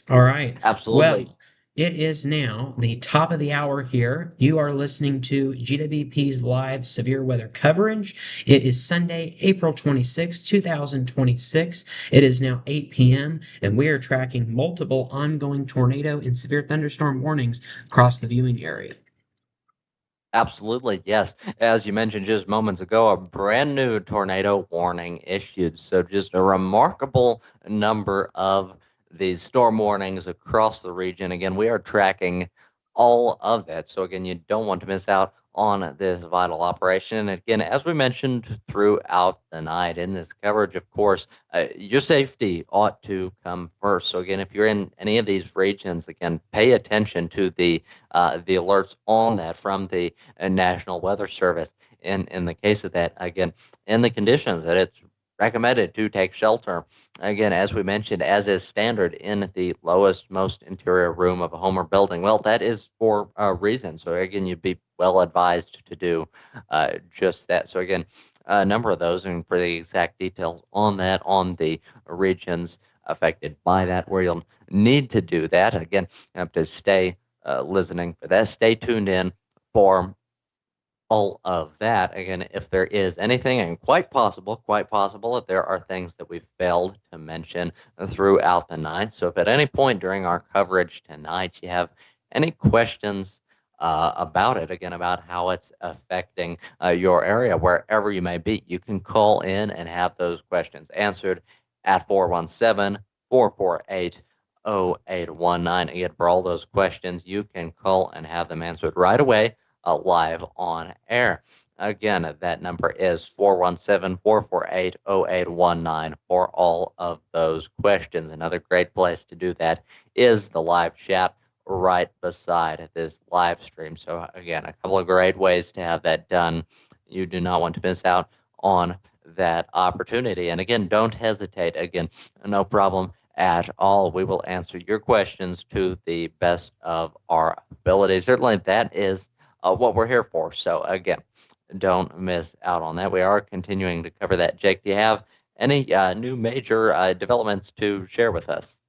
All right. Absolutely. Well, it is now the top of the hour here. You are listening to GWP's live severe weather coverage. It is Sunday, April 26, 2026. It is now 8 p.m., and we are tracking multiple ongoing tornado and severe thunderstorm warnings across the viewing area. Absolutely, yes. As you mentioned just moments ago, a brand new tornado warning issued. So, just a remarkable number of these storm warnings across the region. Again, we are tracking all of that. So, again, you don't want to miss out on this vital operation. And again, as we mentioned throughout the night in this coverage, of course, your safety ought to come first. So, again, if you're in any of these regions, again, pay attention to the alerts on that from the National Weather Service. In the case of that, again, in the conditions that it's recommended to take shelter. Again, as we mentioned, as is standard in the lowest, most interior room of a home or building. Well, that is for a reason. So again, you'd be well advised to do just that. So again, a number of those, and for the exact details on that, on the regions affected by that, where you'll need to do that. Again, you have to stay listening for that. Stay tuned in for all of that. Again, if there is anything, and quite possible that there are things that we've failed to mention throughout the night. So if at any point during our coverage tonight you have any questions about it, again, about how it's affecting your area, wherever you may be, you can call in and have those questions answered at 417 448 0819. Again, for all those questions, you can call and have them answered right away live on air. Again, that number is 417-448-0819 for all of those questions. Another great place to do that is the live chat right beside this live stream. So again, a couple of great ways to have that done. You do not want to miss out on that opportunity. And again, don't hesitate. Again, no problem at all. We will answer your questions to the best of our ability. Certainly, that is what we're here for. So again, don't miss out on that. We are continuing to cover that. Jake, do you have any new major developments to share with us?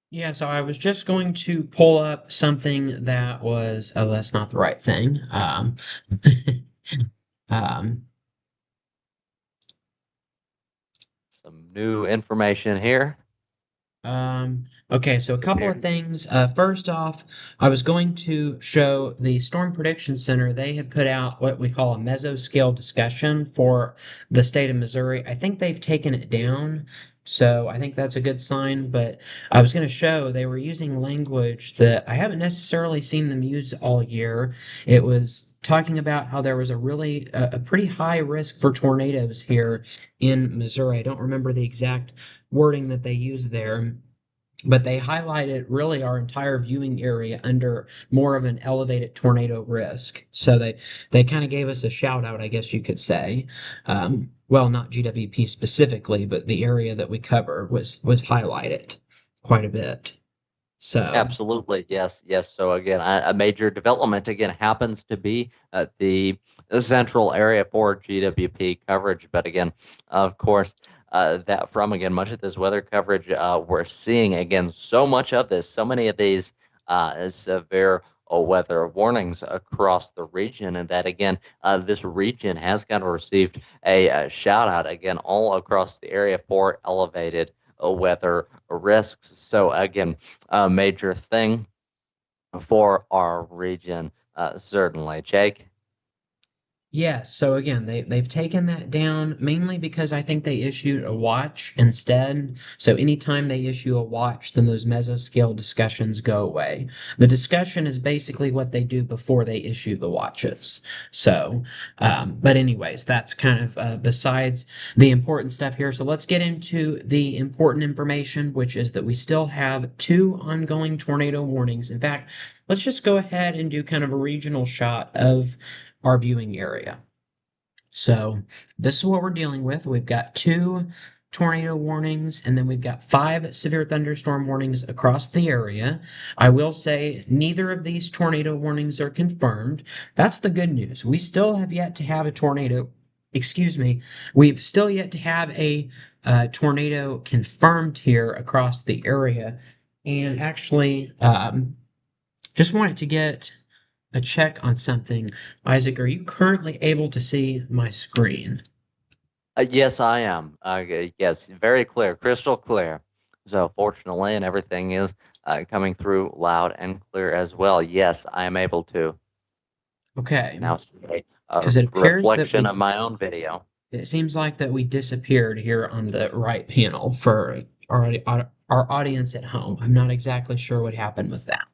Yeah, so I was just going to pull up something that was, oh, that's not the right thing. Um, Some new information here. okay, so a couple of things. First off, I was going to show the Storm Prediction Center. They had put out what we call a mesoscale discussion for the state of Missouri. I think they've taken it down, so I think that's a good sign. But I was going to show they were using language that I haven't necessarily seen them use all year. It was talking about how there was a pretty high risk for tornadoes here in Missouri. I don't remember the exact wording that they use there, but they highlighted really our entire viewing area under more of an elevated tornado risk. So they kind of gave us a shout out, I guess you could say. Well, not GWP specifically, but the area that we cover was highlighted quite a bit. So Absolutely, yes, yes. So again, a major development again happens to be the central area for GWP coverage. But again, of course, that from again much of this weather coverage, we're seeing again so much of this, so many of these severe weather warnings across the region, and that again, this region has kind of received a shout out again all across the area for elevated weather risks. So again, a major thing for our region, certainly. Jake? Yes, so again, they've taken that down mainly because I think they issued a watch instead. So anytime they issue a watch, then those mesoscale discussions go away. The discussion is basically what they do before they issue the watches. So, but anyways, that's kind of besides the important stuff here. So let's get into the important information, which is that we still have two ongoing tornado warnings. In fact, let's just go ahead and do kind of a regional shot of our viewing area. So this is what we're dealing with. We've got two tornado warnings, and then we've got five severe thunderstorm warnings across the area. I will say neither of these tornado warnings are confirmed. That's the good news. We still have yet to have a tornado. Excuse me. We've still yet to have a tornado confirmed here across the area. And actually, just wanted to get a check on something. Isaac, are you currently able to see my screen? Yes, I am. Yes, very clear, crystal clear. So fortunately, and everything is coming through loud and clear as well. Yes, I am able to Okay, now see a because it appears that reflection of my own video. it seems like that we disappeared here on the right panel for our audience at home. I'm not exactly sure what happened with that.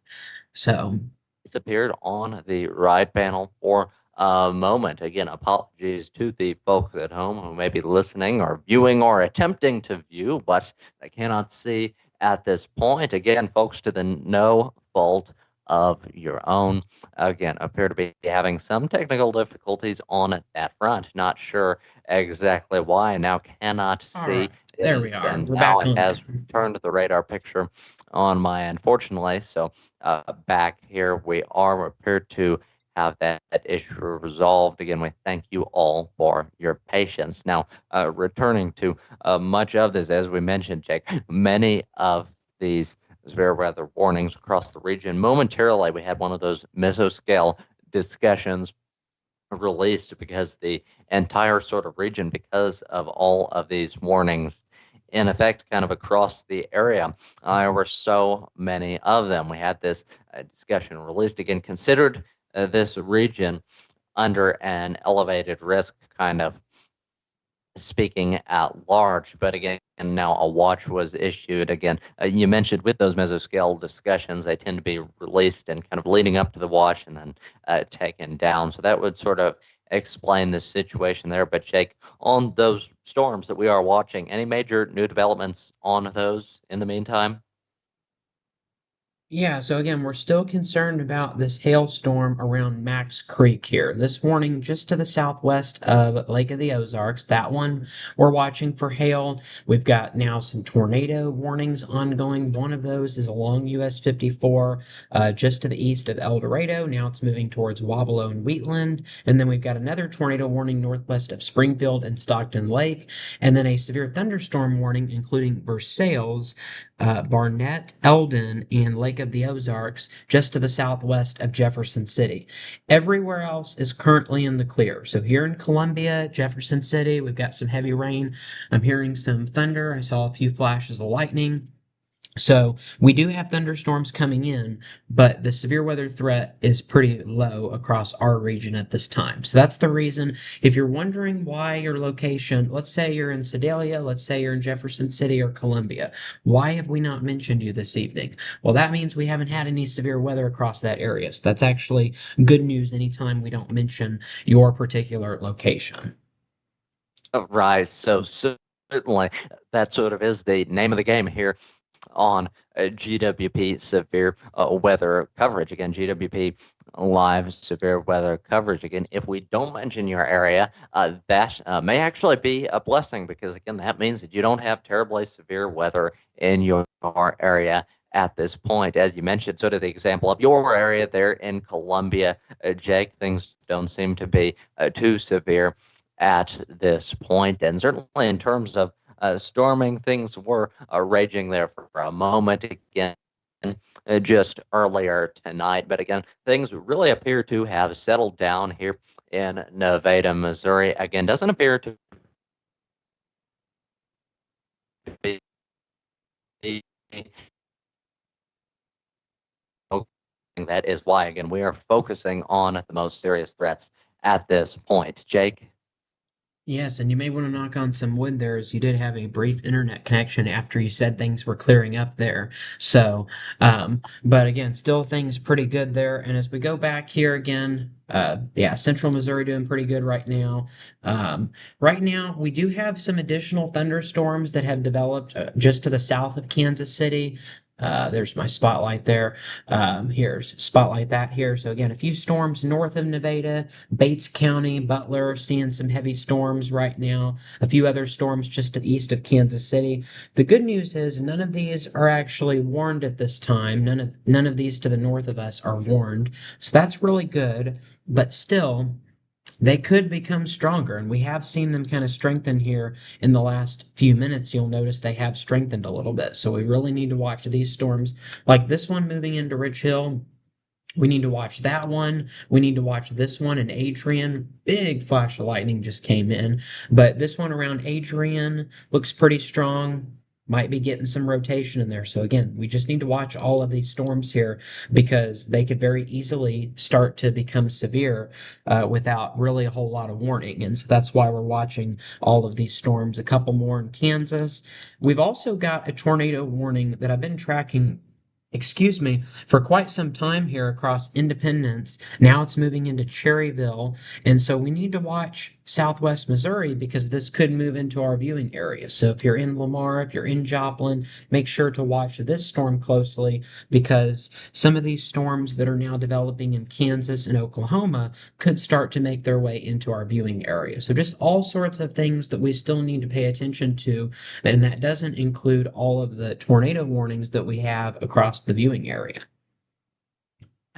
So, Disappeared on the right panel for a moment. Again, apologies to the folks at home who may be listening or viewing or attempting to view, but they cannot see at this point. Again, folks, to the no fault of your own. Again, appear to be having some technical difficulties on that front. Not sure exactly why. Now cannot all right, see there we this, are. and We're now back it on has again. turned the radar picture on my end, fortunately. So back here. We are prepared to have that issue resolved. Again, we thank you all for your patience. Now, returning to much of this, as we mentioned, Jake, many of these severe weather warnings across the region. Momentarily, we had one of those mesoscale discussions released because the entire sort of region, because of all of these warnings in effect kind of across the area. There were so many of them. We had this discussion released again, considered this region under an elevated risk kind of speaking at large. But again, and now a watch was issued. Again, you mentioned with those mesoscale discussions, they tend to be released and kind of leading up to the watch and then taken down. So that would sort of explain the situation there. But Jake, on those storms that we are watching, any major new developments on those in the meantime? Yeah, so again, we're still concerned about this hailstorm around Max Creek here. This warning just to the southwest of Lake of the Ozarks. That one we're watching for hail. We've got now some tornado warnings ongoing. One of those is along US 54, just to the east of El Dorado. Now it's moving towards Wabalo and Wheatland. And then we've got another tornado warning northwest of Springfield and Stockton Lake. And then a severe thunderstorm warning, including Versailles, Barnett, Eldon, and Lake of the Ozarks, just to the southwest of Jefferson City. Everywhere else is currently in the clear. So here in Columbia, Jefferson City, we've got some heavy rain. I'm hearing some thunder. I saw a few flashes of lightning. So we do have thunderstorms coming in, but the severe weather threat is pretty low across our region at this time. So that's the reason. If you're wondering why your location, let's say you're in Sedalia, let's say you're in Jefferson City or Columbia, why have we not mentioned you this evening? Well, that means we haven't had any severe weather across that area. So that's actually good news anytime we don't mention your particular location. Right. So certainly that sort of is the name of the game here on GWP severe weather coverage. Again, GWP live severe weather coverage. Again, if we don't mention your area, that may actually be a blessing because, again, that means that you don't have terribly severe weather in your area at this point. As you mentioned, sort of the example of your area there in Columbia, Jake, things don't seem to be too severe at this point. And certainly in terms of storming, things were raging there for a moment again. Just earlier tonight, but again, things really appear to have settled down here in Nevada, Missouri. Again, doesn't appear to be that is why, again, we are focusing on the most serious threats at this point. Jake? Yes, and you may want to knock on some wood there, as you did have a brief internet connection after you said things were clearing up there. So, but again, still things pretty good there. And as we go back here again, yeah, Central Missouri doing pretty good right now. Right now, we do have some additional thunderstorms that have developed just to the south of Kansas City. There's my spotlight there. Here's spotlight that here. So again, a few storms north of Nevada, Bates County, Butler, seeing some heavy storms right now. A few other storms just to the east of Kansas City. The good news is none of these are actually warned at this time. None of these to the north of us are warned. So that's really good. But still, they could become stronger, and we have seen them kind of strengthen here in the last few minutes. You'll notice they have strengthened a little bit. So we really need to watch these storms like this one moving into Rich Hill. We need to watch that one. We need to watch this one in Adrian. Big flash of lightning just came in. But this one around Adrian looks pretty strong. Might be getting some rotation in there. So again, we just need to watch all of these storms here because they could very easily start to become severe without really a whole lot of warning. And so that's why we're watching all of these storms. A couple more in Kansas. We've also got a tornado warning that I've been tracking, excuse me, for quite some time here across Independence. Now it's moving into Cherryville. And so we need to watch Southwest Missouri because this could move into our viewing area. So if you're in Lamar, if you're in Joplin, make sure to watch this storm closely because some of these storms that are now developing in Kansas and Oklahoma could start to make their way into our viewing area. So just all sorts of things that we still need to pay attention to. And that doesn't include all of the tornado warnings that we have across the viewing area.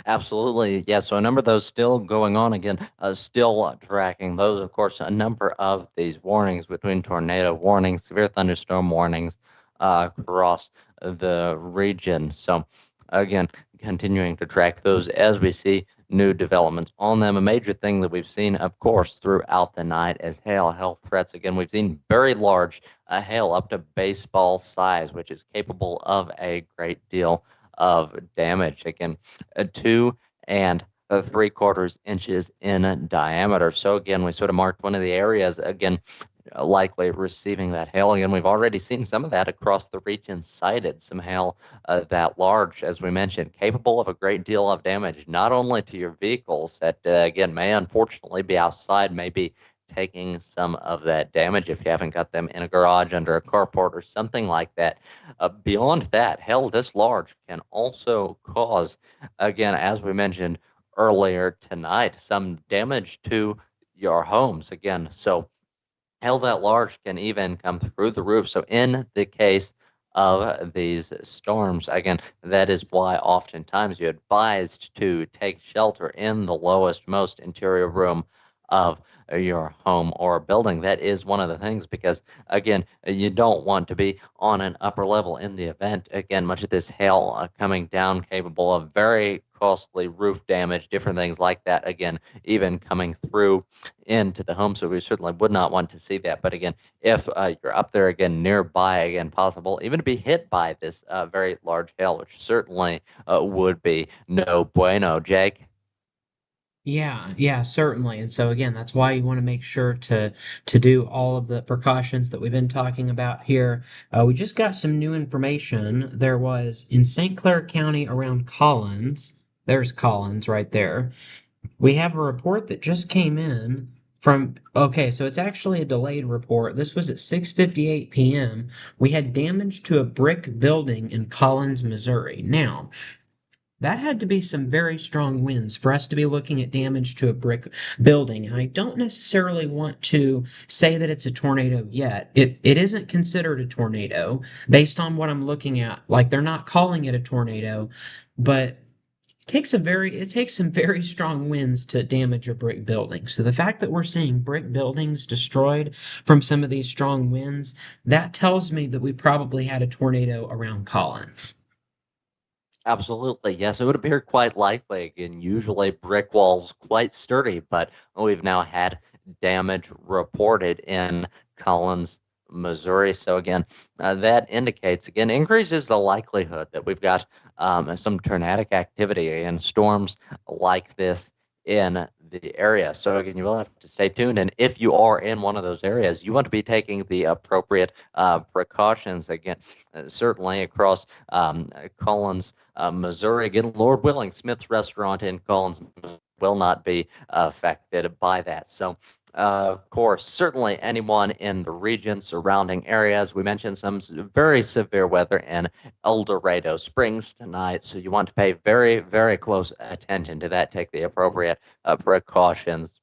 Absolutely. Yeah. So a number of those still going on again, still tracking those, of course, a number of these warnings between tornado warnings, severe thunderstorm warnings across the region. So again, continuing to track those as we see new developments on them. A major thing that we've seen, of course, throughout the night is hail threats. Again, we've seen very large hail up to baseball size, which is capable of a great deal of damage. Again, 2 3/4 inches in diameter. So again, we sort of marked one of the areas again likely receiving that hail. Again, we've already seen some of that across the region cited, some hail that large, as we mentioned, capable of a great deal of damage, not only to your vehicles that, again, may unfortunately be outside, may be taking some of that damage if you haven't got them in a garage, under a carport, or something like that. Beyond that, hail this large can also cause, again, as we mentioned earlier tonight, some damage to your homes. Again, so hail that large can even come through the roof. So in the case of these storms, again, that is why oftentimes you're advised to take shelter in the lowest, most interior room of your home or building. That is one of the things because, again, you don't want to be on an upper level in the event. Again, much of this hail coming down capable of very costly roof damage, different things like that. Again, even coming through into the home. So we certainly would not want to see that. But again, if you're up there again, nearby, again, possible even to be hit by this very large hail, which certainly would be no bueno. Jake? Yeah, yeah, certainly. And so again, that's why you want to make sure to do all of the precautions that we've been talking about here. We just got some new information. There was in St. Clair County around Collins. There's Collins right there. We have a report that just came in from, okay, so it's actually a delayed report. This was at 6:58 p.m. We had damage to a brick building in Collins, Missouri. Now, that had to be some very strong winds for us to be looking at damage to a brick building. And I don't necessarily want to say that it's a tornado yet. It isn't considered a tornado based on what I'm looking at. Like they're not calling it a tornado, but it takes some very strong winds to damage a brick building. So the fact that we're seeing brick buildings destroyed from some of these strong winds, that tells me that we probably had a tornado around Collins. Absolutely, yes. It would appear quite likely. Again, usually brick walls quite sturdy, but we've now had damage reported in Collins, Missouri. So again, that indicates again increases the likelihood that we've got some tornadic activity and storms like this in the area. So again, you will have to stay tuned. And if you are in one of those areas, you want to be taking the appropriate precautions. Again, certainly across Collins, Missouri. Again, Lord willing, Smith's Restaurant in Collins will not be affected by that. So of course, certainly anyone in the region surrounding areas. We mentioned some very severe weather in El Dorado Springs tonight, so you want to pay very, very close attention to that. Take the appropriate precautions,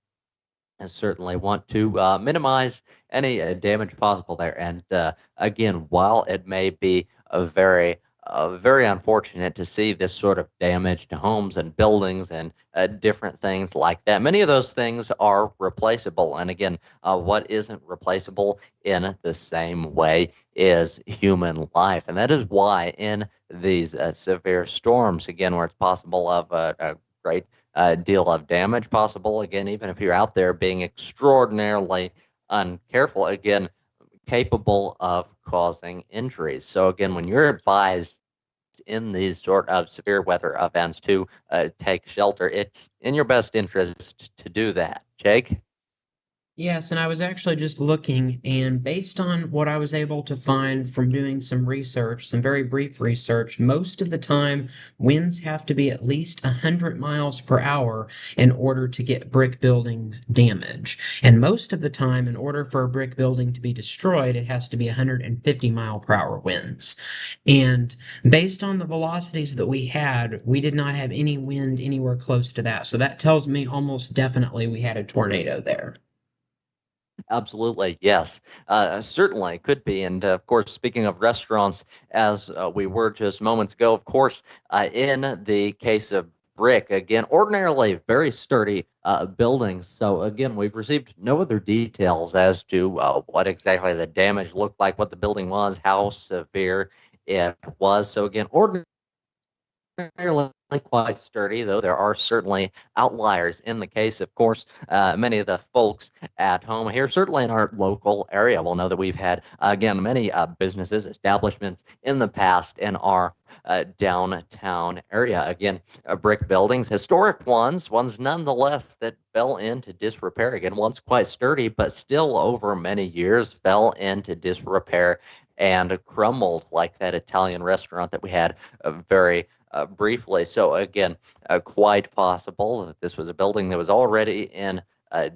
and certainly want to minimize any damage possible there. And again, while it may be very unfortunate to see this sort of damage to homes and buildings and different things like that. Many of those things are replaceable. And again, what isn't replaceable in the same way is human life. And that is why in these severe storms, again, where it's possible of a great deal of damage possible, again, even if you're out there being extraordinarily uncareful, again, capable of causing injuries. So again, when you're advised in these sort of severe weather events to take shelter, it's in your best interest to do that. Jake? Yes, and I was actually just looking, and based on what I was able to find from doing some research, some very brief research, most of the time winds have to be at least 100 miles per hour in order to get brick building damage. And most of the time, in order for a brick building to be destroyed, it has to be 150 mile per hour winds. And based on the velocities that we had, we did not have any wind anywhere close to that. So that tells me almost definitely we had a tornado there. Absolutely, yes. Certainly could be. And of course, speaking of restaurants, as we were just moments ago, of course, in the case of brick, again, ordinarily very sturdy buildings. So again, we've received no other details as to what exactly the damage looked like, what the building was, how severe it was. So again, fairly quite sturdy, though there are certainly outliers in the case. Of course, many of the folks at home here, certainly in our local area, will know that we've had, again, many businesses, establishments in the past in our downtown area. Again, brick buildings, historic ones nonetheless that fell into disrepair. Again, once quite sturdy, but still over many years fell into disrepair and crumbled, like that Italian restaurant that we had very briefly. So again, quite possible that this was a building that was already in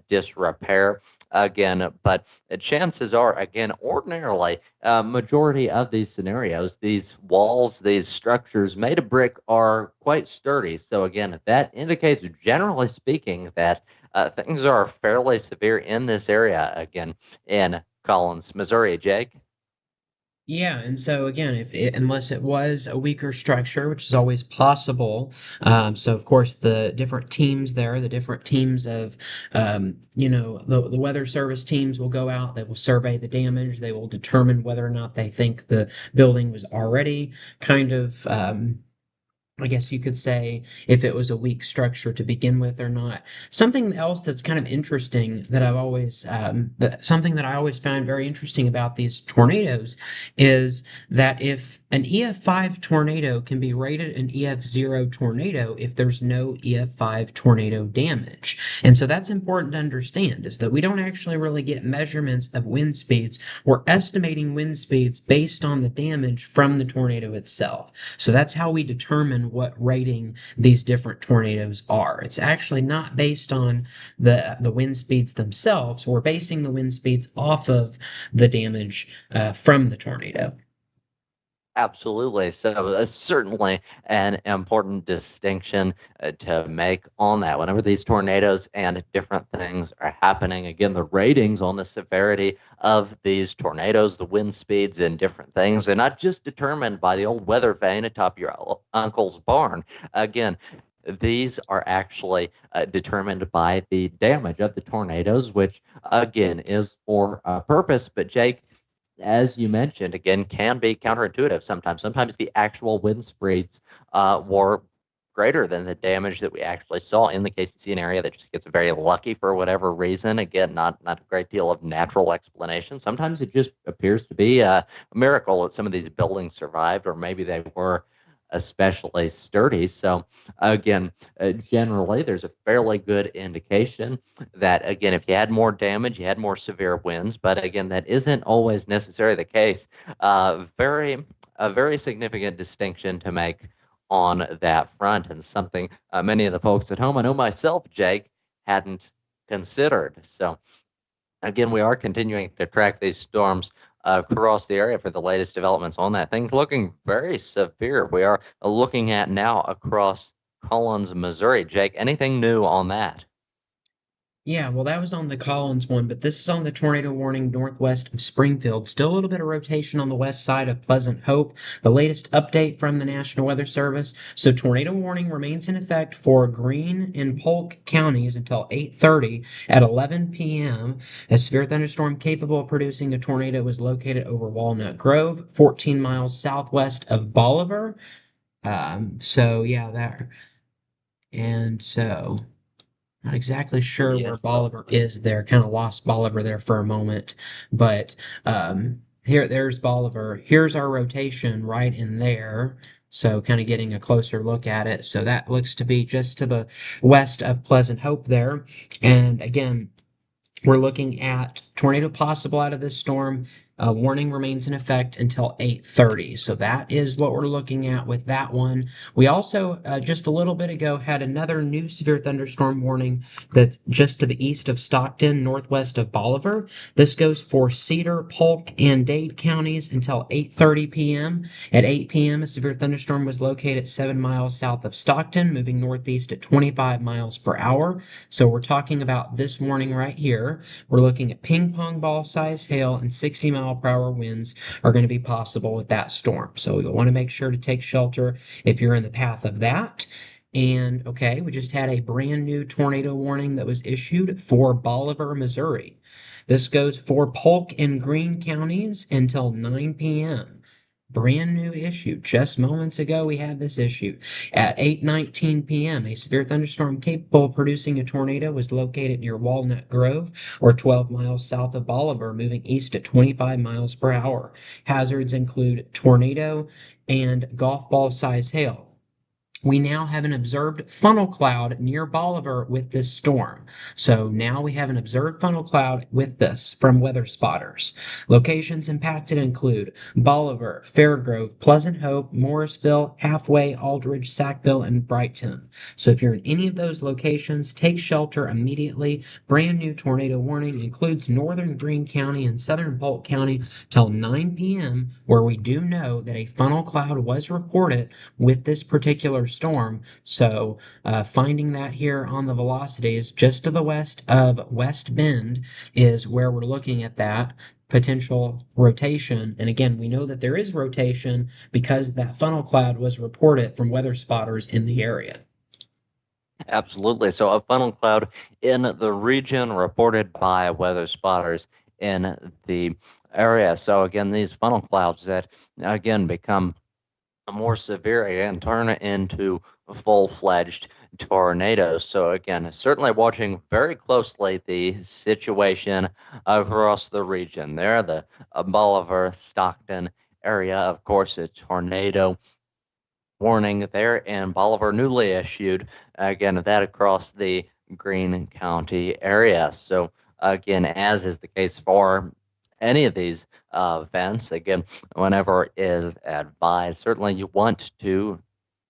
disrepair again, but chances are, again, ordinarily, majority of these scenarios, these walls, these structures made of brick are quite sturdy. So again, that indicates, generally speaking, that things are fairly severe in this area, again, in Collins, Missouri. Jake? Yeah, and so again, if it, unless it was a weaker structure, which is always possible, so of course the different teams there, the different teams of, the weather service teams will go out, they will survey the damage, they will determine whether or not they think the building was already kind of I guess you could say if it was a weak structure to begin with or not. Something else that's kind of interesting that something that I always found very interesting about these tornadoes is that if an EF5 tornado can be rated an EF0 tornado if there's no EF5 tornado damage. And so that's important to understand is that we don't actually really get measurements of wind speeds. We're estimating wind speeds based on the damage from the tornado itself. So that's how we determine what rating these different tornadoes are. It's actually not based on the wind speeds themselves. We're basing the wind speeds off of the damage from the tornado. Absolutely. So certainly an important distinction to make on that. Whenever these tornadoes and different things are happening, again, the ratings on the severity of these tornadoes, the wind speeds, and different things, they're not just determined by the old weather vane atop your uncle's barn. Again, these are actually determined by the damage of the tornadoes, which again is for a purpose. But Jake, as you mentioned, again, can be counterintuitive sometimes. Sometimes the actual wind speeds were greater than the damage that we actually saw in the case you see an area that just gets very lucky for whatever reason. Again, not a great deal of natural explanation. Sometimes it just appears to be a miracle that some of these buildings survived, or maybe they were especially sturdy. So, again, generally, there's a fairly good indication that, again, if you had more damage, you had more severe winds. But again, that isn't always necessarily the case. Very a very significant distinction to make on that front, and something many of the folks at home, I know myself, Jake, hadn't considered. So, again, we are continuing to track these storms across the area for the latest developments on that. Things looking very severe. We are looking at now across Collins, Missouri. Jake, anything new on that? Yeah, well, that was on the Collins one, but this is on the tornado warning northwest of Springfield. Still a little bit of rotation on the west side of Pleasant Hope. The latest update from the National Weather Service. So tornado warning remains in effect for Greene and Polk counties until 8:30 at 11 p.m. A severe thunderstorm capable of producing a tornado was located over Walnut Grove, 14 miles southwest of Bolivar. So yeah, there. And so. Not exactly sure where Yes. Bolivar is there. Kind of lost Bolivar there for a moment. But there's Bolivar. Here's our rotation right in there. So kind of getting a closer look at it. So that looks to be just to the west of Pleasant Hope there. And again, we're looking at tornado possible out of this storm. Warning remains in effect until 8:30. So that is what we're looking at with that one. We also just a little bit ago had another new severe thunderstorm warning that's just to the east of Stockton, northwest of Bolivar. This goes for Cedar, Polk, and Dade counties until 8:30 p.m. At 8 p.m., a severe thunderstorm was located 7 miles south of Stockton, moving northeast at 25 miles per hour. So we're talking about this warning right here. We're looking at ping pong ball size hail and 60-mile-per-hour winds are going to be possible with that storm. So you'll want to make sure to take shelter if you're in the path of that. And okay, we just had a brand new tornado warning that was issued for Bolivar, Missouri. This goes for Polk and Greene counties until 9 p.m. Brand new issue. Just moments ago, we had this issue. At 8:19 p.m., a severe thunderstorm capable of producing a tornado was located near Walnut Grove, or 12 miles south of Bolivar, moving east at 25 miles per hour. Hazards include tornado and golf ball size hail. We now have an observed funnel cloud near Bolivar with this storm. So now we have an observed funnel cloud with this from weather spotters. Locations impacted include Bolivar, Fairgrove, Pleasant Hope, Morrisville, Halfway, Aldridge, Sackville, and Brighton. So if you're in any of those locations, take shelter immediately. Brand new tornado warning includes northern Greene County and southern Polk County till 9 p.m., where we do know that a funnel cloud was reported with this particular storm. So finding that here on the velocities just to the west of West Bend is where we're looking at that potential rotation. And again, we know that there is rotation because that funnel cloud was reported from weather spotters in the area. Absolutely. So, a funnel cloud in the region reported by weather spotters in the area. So, again, these funnel clouds that again become more severe and turn into full-fledged tornadoes. So again, certainly watching very closely the situation across the region there, the Bolivar, Stockton area. Of course, a tornado warning there in Bolivar newly issued. Again, that across the Greene County area. So again, as is the case for any of these events, again, whenever is advised, certainly you want to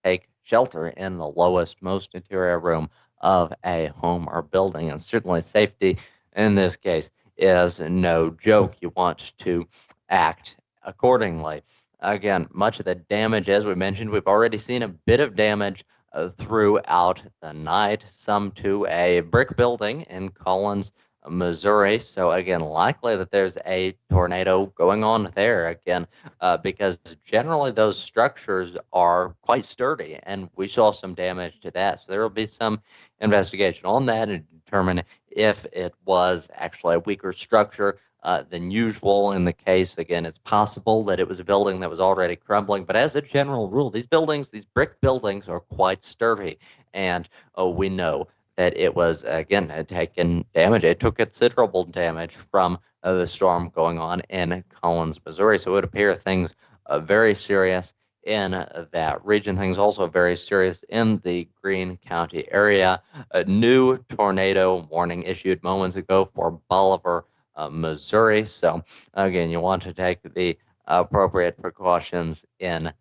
take shelter in the lowest, most interior room of a home or building. And certainly safety in this case is no joke. You want to act accordingly. Again, much of the damage, as we mentioned, we've already seen a bit of damage throughout the night, some to a brick building in Collins, Missouri. So, again, likely that there's a tornado going on there again, because generally those structures are quite sturdy, and we saw some damage to that. So, there will be some investigation on that and determine if it was actually a weaker structure than usual. In the case, again, it's possible that it was a building that was already crumbling. But as a general rule, these buildings, these brick buildings, are quite sturdy. And we know that it was, again, taken damage. It took considerable damage from the storm going on in Collins, Missouri. So it would appear things very serious in that region. Things also very serious in the Greene County area. A new tornado warning issued moments ago for Bolivar, Missouri. So again, you want to take the appropriate precautions in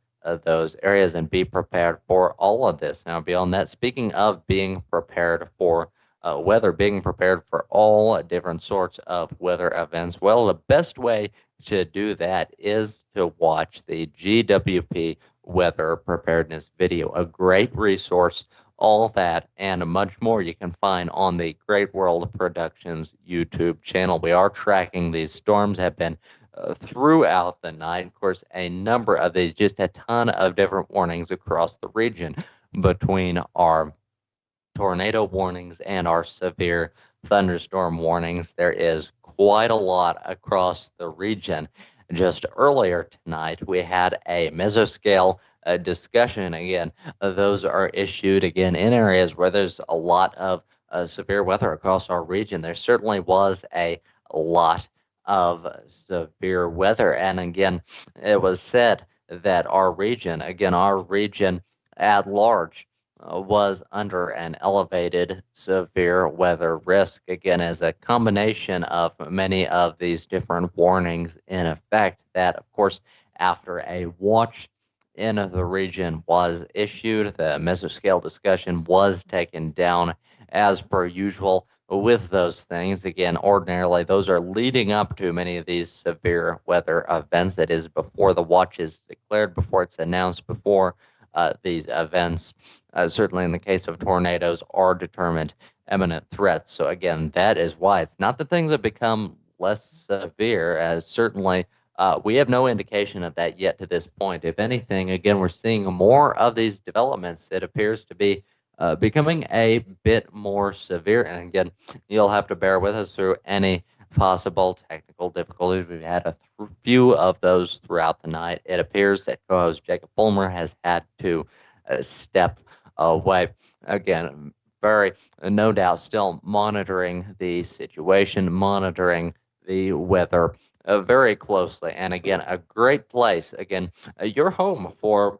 those areas and be prepared for all of this. Now, beyond that, speaking of being prepared for weather, being prepared for all different sorts of weather events, well, the best way to do that is to watch the GWP weather preparedness video, a great resource. All that and much more you can find on the Great World Productions YouTube channel. We are tracking these storms, have been throughout the night. Of course, a number of these, just a ton of different warnings across the region between our tornado warnings and our severe thunderstorm warnings. There is quite a lot across the region. Just earlier tonight, we had a mesoscale discussion. Again, those are issued again in areas where there's a lot of severe weather across our region. There certainly was a lot of severe weather. And again, it was said that our region, at large, was under an elevated severe weather risk, again, as a combination of many of these different warnings in effect that, of course, after a watch in the region was issued, the mesoscale discussion was taken down as per usual with those things. Again, ordinarily, those are leading up to many of these severe weather events. That is, before the watch is declared, before it's announced, before these events, certainly in the case of tornadoes, are determined imminent threats. So again, that is why it's not that things have become less severe, as certainly we have no indication of that yet to this point. If anything, again, we're seeing more of these developments. It appears to be becoming a bit more severe. And again, you'll have to bear with us through any possible technical difficulties. We've had a few of those throughout the night. It appears that co-host Jacob Fulmer has had to step away. Again, very, no doubt, still monitoring the situation, monitoring the weather very closely. And again, a great place. Again, your home for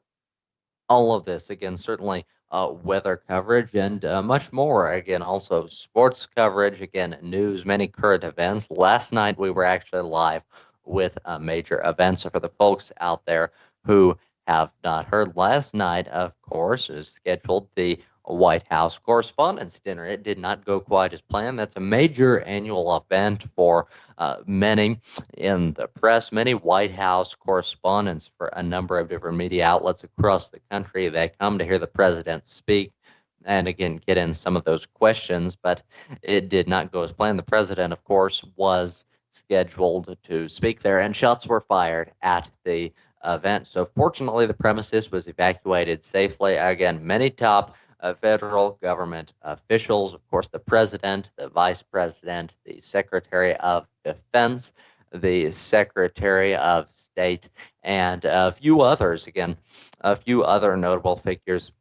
all of this. Again, certainly weather coverage and much more. Again, also sports coverage. Again, news, many current events. Last night we were actually live with major events. So for the folks out there who have not heard, last night, of course, is scheduled the White House Correspondents' Dinner. It did not go quite as planned. That's a major annual event for many in the press, many White House correspondents for a number of different media outlets across the country. They come to hear the president speak and again get in some of those questions, but it did not go as planned. The president, of course, was scheduled to speak there, and shots were fired at the event. So fortunately, the premises was evacuated safely. Again, many top federal government officials, of course, the president, the vice president, the secretary of defense, the secretary of state, and a few others. Again, a few other notable figures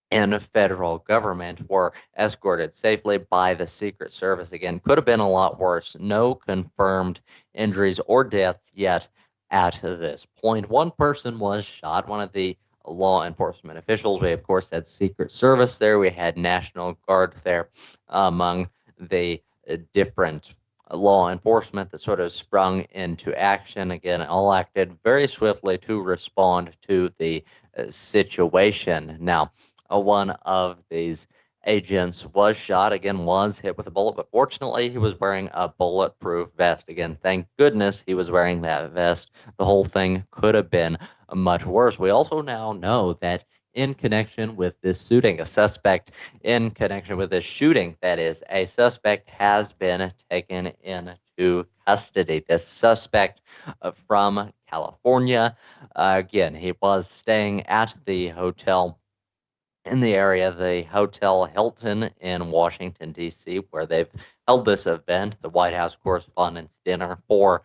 in federal government were escorted safely by the Secret Service. Again, could have been a lot worse. No confirmed injuries or deaths yet at this point. One person was shot, one of the law enforcement officials. We, of course, had Secret Service there. We had National Guard there, among the different law enforcement that sort of sprung into action. Again, all acted very swiftly to respond to the situation. Now, one of these agents was shot, again, was hit with a bullet, but fortunately he was wearing a bulletproof vest. Again, thank goodness he was wearing that vest. The whole thing could have been much worse. We also now know that in connection with this shooting, a suspect in connection with this shooting, that is, a suspect has been taken into custody. This suspect from California, again, he was staying at the hotel in the area, the Hotel Hilton in Washington, D.C., where they've held this event, the White House Correspondents' Dinner, for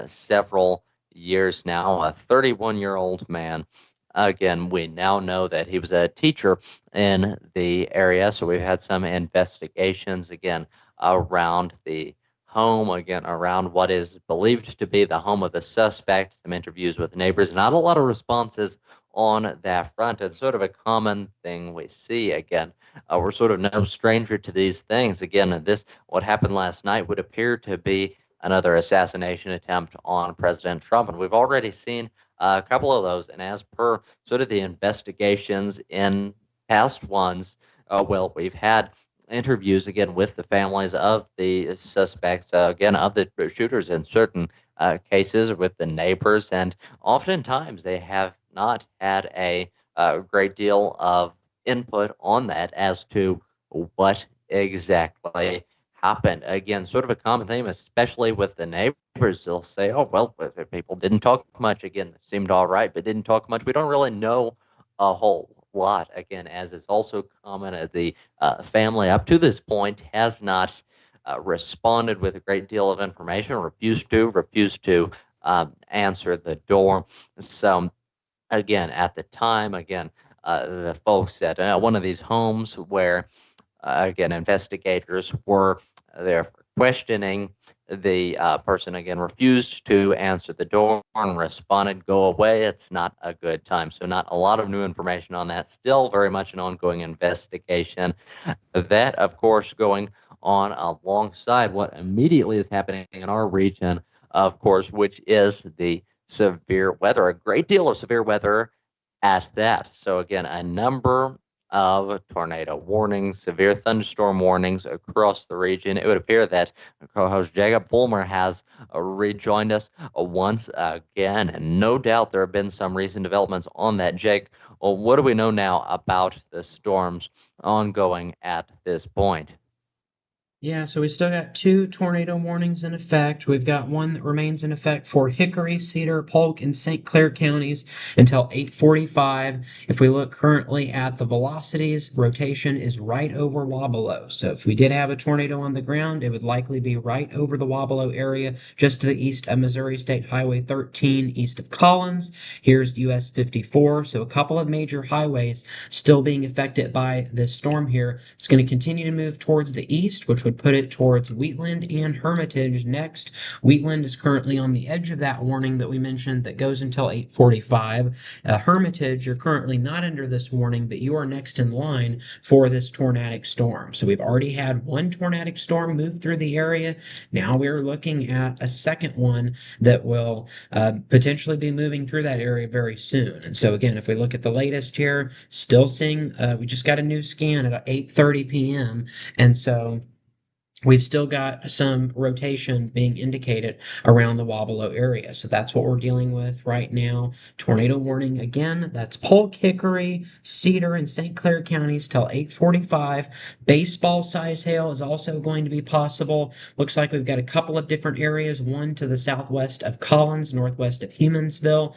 several years now. A 31-year-old man. Again, we now know that he was a teacher in the area, so we've had some investigations, again, around the home, again, around what is believed to be the home of the suspect, some interviews with neighbors, not a lot of responses on that front. And sort of a common thing we see again. We're sort of no stranger to these things. Again, what happened last night would appear to be another assassination attempt on President Trump, and we've already seen a couple of those. And as per sort of the investigations in past ones, well, we've had interviews again with the families of the suspects, again of the shooters in certain cases with the neighbors, and oftentimes they have not had a great deal of input on that as to what exactly happened. Again, sort of a common theme, especially with the neighbors. They'll say, "Oh, well, people didn't talk much. Again, it seemed all right, but didn't talk much." We don't really know a whole lot. Again, as is also common, the family up to this point has not responded with a great deal of information, refused to answer the door. So again, at the time, the folks at one of these homes where, again, investigators were there questioning the person, again, refused to answer the door and responded, "Go away. It's not a good time." So, not a lot of new information on that. Still very much an ongoing investigation. That, of course, going on alongside what immediately is happening in our region, of course, which is the severe weather, a great deal of severe weather at that. So, again, a number of tornado warnings, severe thunderstorm warnings across the region. It would appear that co-host Jacob Fulmer has rejoined us once again, and no doubt there have been some recent developments on that. Jake, well, what do we know now about the storms ongoing at this point? Yeah, so we still got two tornado warnings in effect. We've got one that remains in effect for Hickory, Cedar, Polk, and St. Clair counties until 8:45. If we look currently at the velocities, rotation is right over Wabalo. So if we did have a tornado on the ground, it would likely be right over the Wabalo area, just to the east of Missouri State Highway 13, east of Collins. Here's US 54. So a couple of major highways still being affected by this storm here. It's going to continue to move towards the east, which would put it towards Wheatland and Hermitage next. Wheatland is currently on the edge of that warning that we mentioned that goes until 8:45. Hermitage, you're currently not under this warning, but you are next in line for this tornadic storm. So we've already had one tornadic storm move through the area. Now we're looking at a second one that will potentially be moving through that area very soon. And so again, if we look at the latest here, still seeing we just got a new scan at 8:30 p.m. And so we've still got some rotation being indicated around the Wabalo area. So that's what we're dealing with right now. Tornado warning again. That's Polk, Hickory, Cedar, and St. Clair counties till 8:45. Baseball size hail is also going to be possible. Looks like we've got a couple of different areas. One to the southwest of Collins, northwest of Humansville.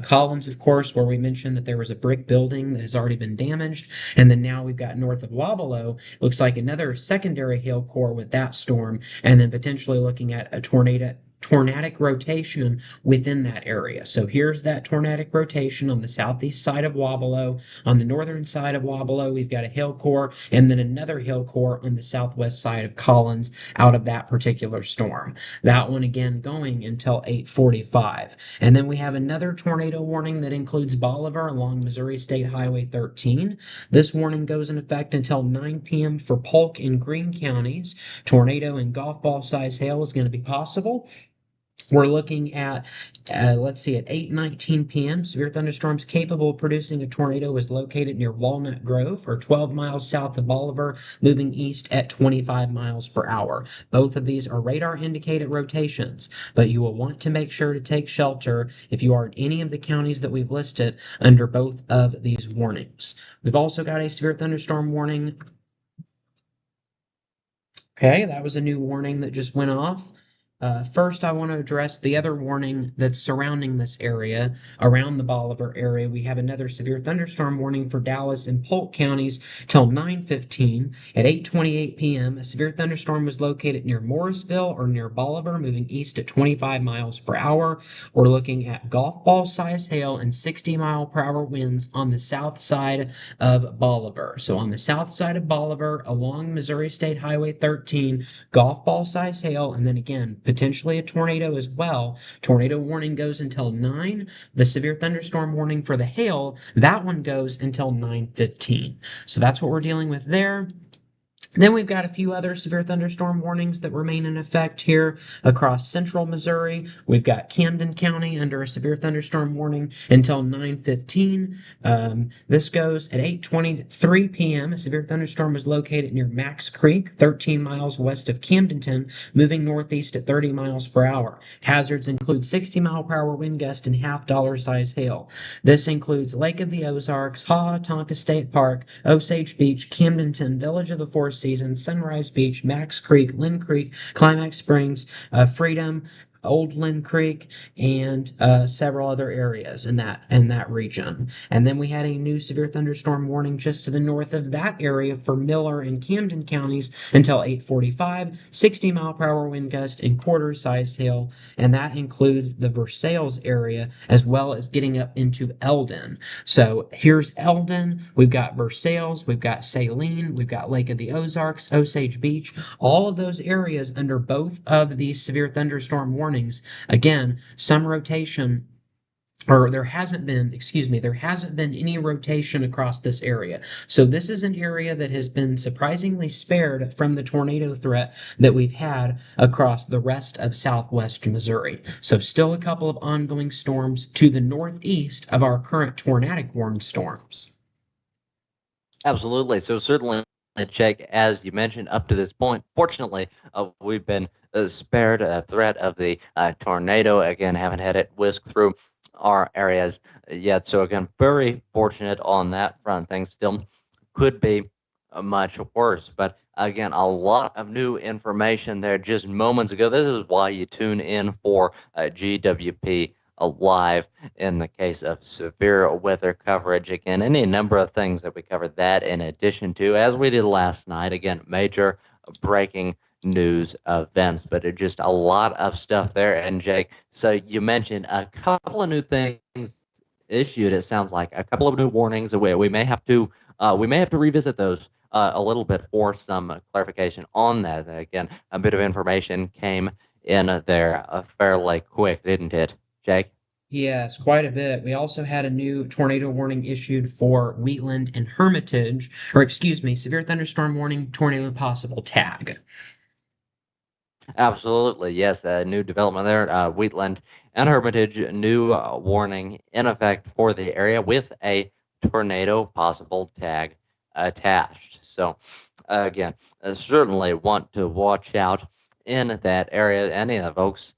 Collins, of course, where we mentioned that there was a brick building that has already been damaged. And then now we've got north of Wabalo. Looks like another secondary hail core with that storm, and then potentially looking at a tornadic rotation within that area. So here's that tornadic rotation on the southeast side of Wabalo. On the northern side of Wabalo, we've got a hail core, and then another hail core on the southwest side of Collins out of that particular storm. That one again going until 8:45. And then we have another tornado warning that includes Bolivar along Missouri State Highway 13. This warning goes in effect until 9 p.m. for Polk and Greene counties. Tornado and golf ball size hail is going to be possible. We're looking at, let's see, at 8:19 p.m. Severe thunderstorms capable of producing a tornado is located near Walnut Grove, or 12 miles south of Bolivar, moving east at 25 miles per hour. Both of these are radar indicated rotations, but you will want to make sure to take shelter if you are in any of the counties that we've listed under both of these warnings. We've also got a severe thunderstorm warning. Okay, that was a new warning that just went off. First, I want to address the other warning that's surrounding this area. Around the Bolivar area, we have another severe thunderstorm warning for Dallas and Polk counties till 9:15. At 8:28 p.m., a severe thunderstorm was located near Morrisville or near Bolivar, moving east at 25 miles per hour. We're looking at golf ball size hail and 60-mile-per-hour winds on the south side of Bolivar. So on the south side of Bolivar, along Missouri State Highway 13, golf ball size hail, and then again, potentially a tornado as well. Tornado warning goes until 9. The severe thunderstorm warning for the hail, that one goes until 9:15. So that's what we're dealing with there. Then we've got a few other severe thunderstorm warnings that remain in effect here across central Missouri. We've got Camden County under a severe thunderstorm warning until 9:15. This goes at 8:23 p.m. A severe thunderstorm was located near Max Creek, 13 miles west of Camdenton, moving northeast at 30 miles per hour. Hazards include 60-mile-per-hour wind gust and half-dollar size hail. This includes Lake of the Ozarks, Ha-Ha-Tonka State Park, Osage Beach, Camdenton, Village of the Four Seasons, Sunrise Beach, Max Creek, Lynn Creek, Climax Springs, Freedom, Old Lynn Creek, and several other areas in that region. And then we had a new severe thunderstorm warning just to the north of that area for Miller and Camden counties until 8:45, 60-mile-per-hour wind gust and quarter-size hail, and that includes the Versailles area as well as getting up into Eldon. So here's Eldon, we've got Versailles, we've got Saline, we've got Lake of the Ozarks, Osage Beach, all of those areas under both of these severe thunderstorm warnings. Again, some rotation, or there hasn't been any rotation across this area. So this is an area that has been surprisingly spared from the tornado threat that we've had across the rest of southwest Missouri. So still a couple of ongoing storms to the northeast of our current tornadic warned storms. Absolutely. So certainly, Jake, as you mentioned, up to this point, fortunately, we've been spared a threat of the tornado. Again, haven't had it whisk through our areas yet. So again, very fortunate on that front. Things still could be much worse. But again, a lot of new information there just moments ago. This is why you tune in for GWP live in the case of severe weather coverage. Again, any number of things that we covered that in addition to, as we did last night, again, major breaking news events, but it just a lot of stuff there. And Jake, so you mentioned a couple of new things issued. It sounds like a couple of new warnings that we may have to revisit those a little bit for some clarification on that. Again, a bit of information came in there fairly quick, didn't it, Jake? Yes, quite a bit. We also had a new tornado warning issued for Wheatland and Hermitage, or excuse me, severe thunderstorm warning, tornado possible tag. Absolutely, yes. A new development there. Wheatland and Hermitage, new warning in effect for the area with a tornado possible tag attached. So, again, certainly want to watch out in that area. Any of the folks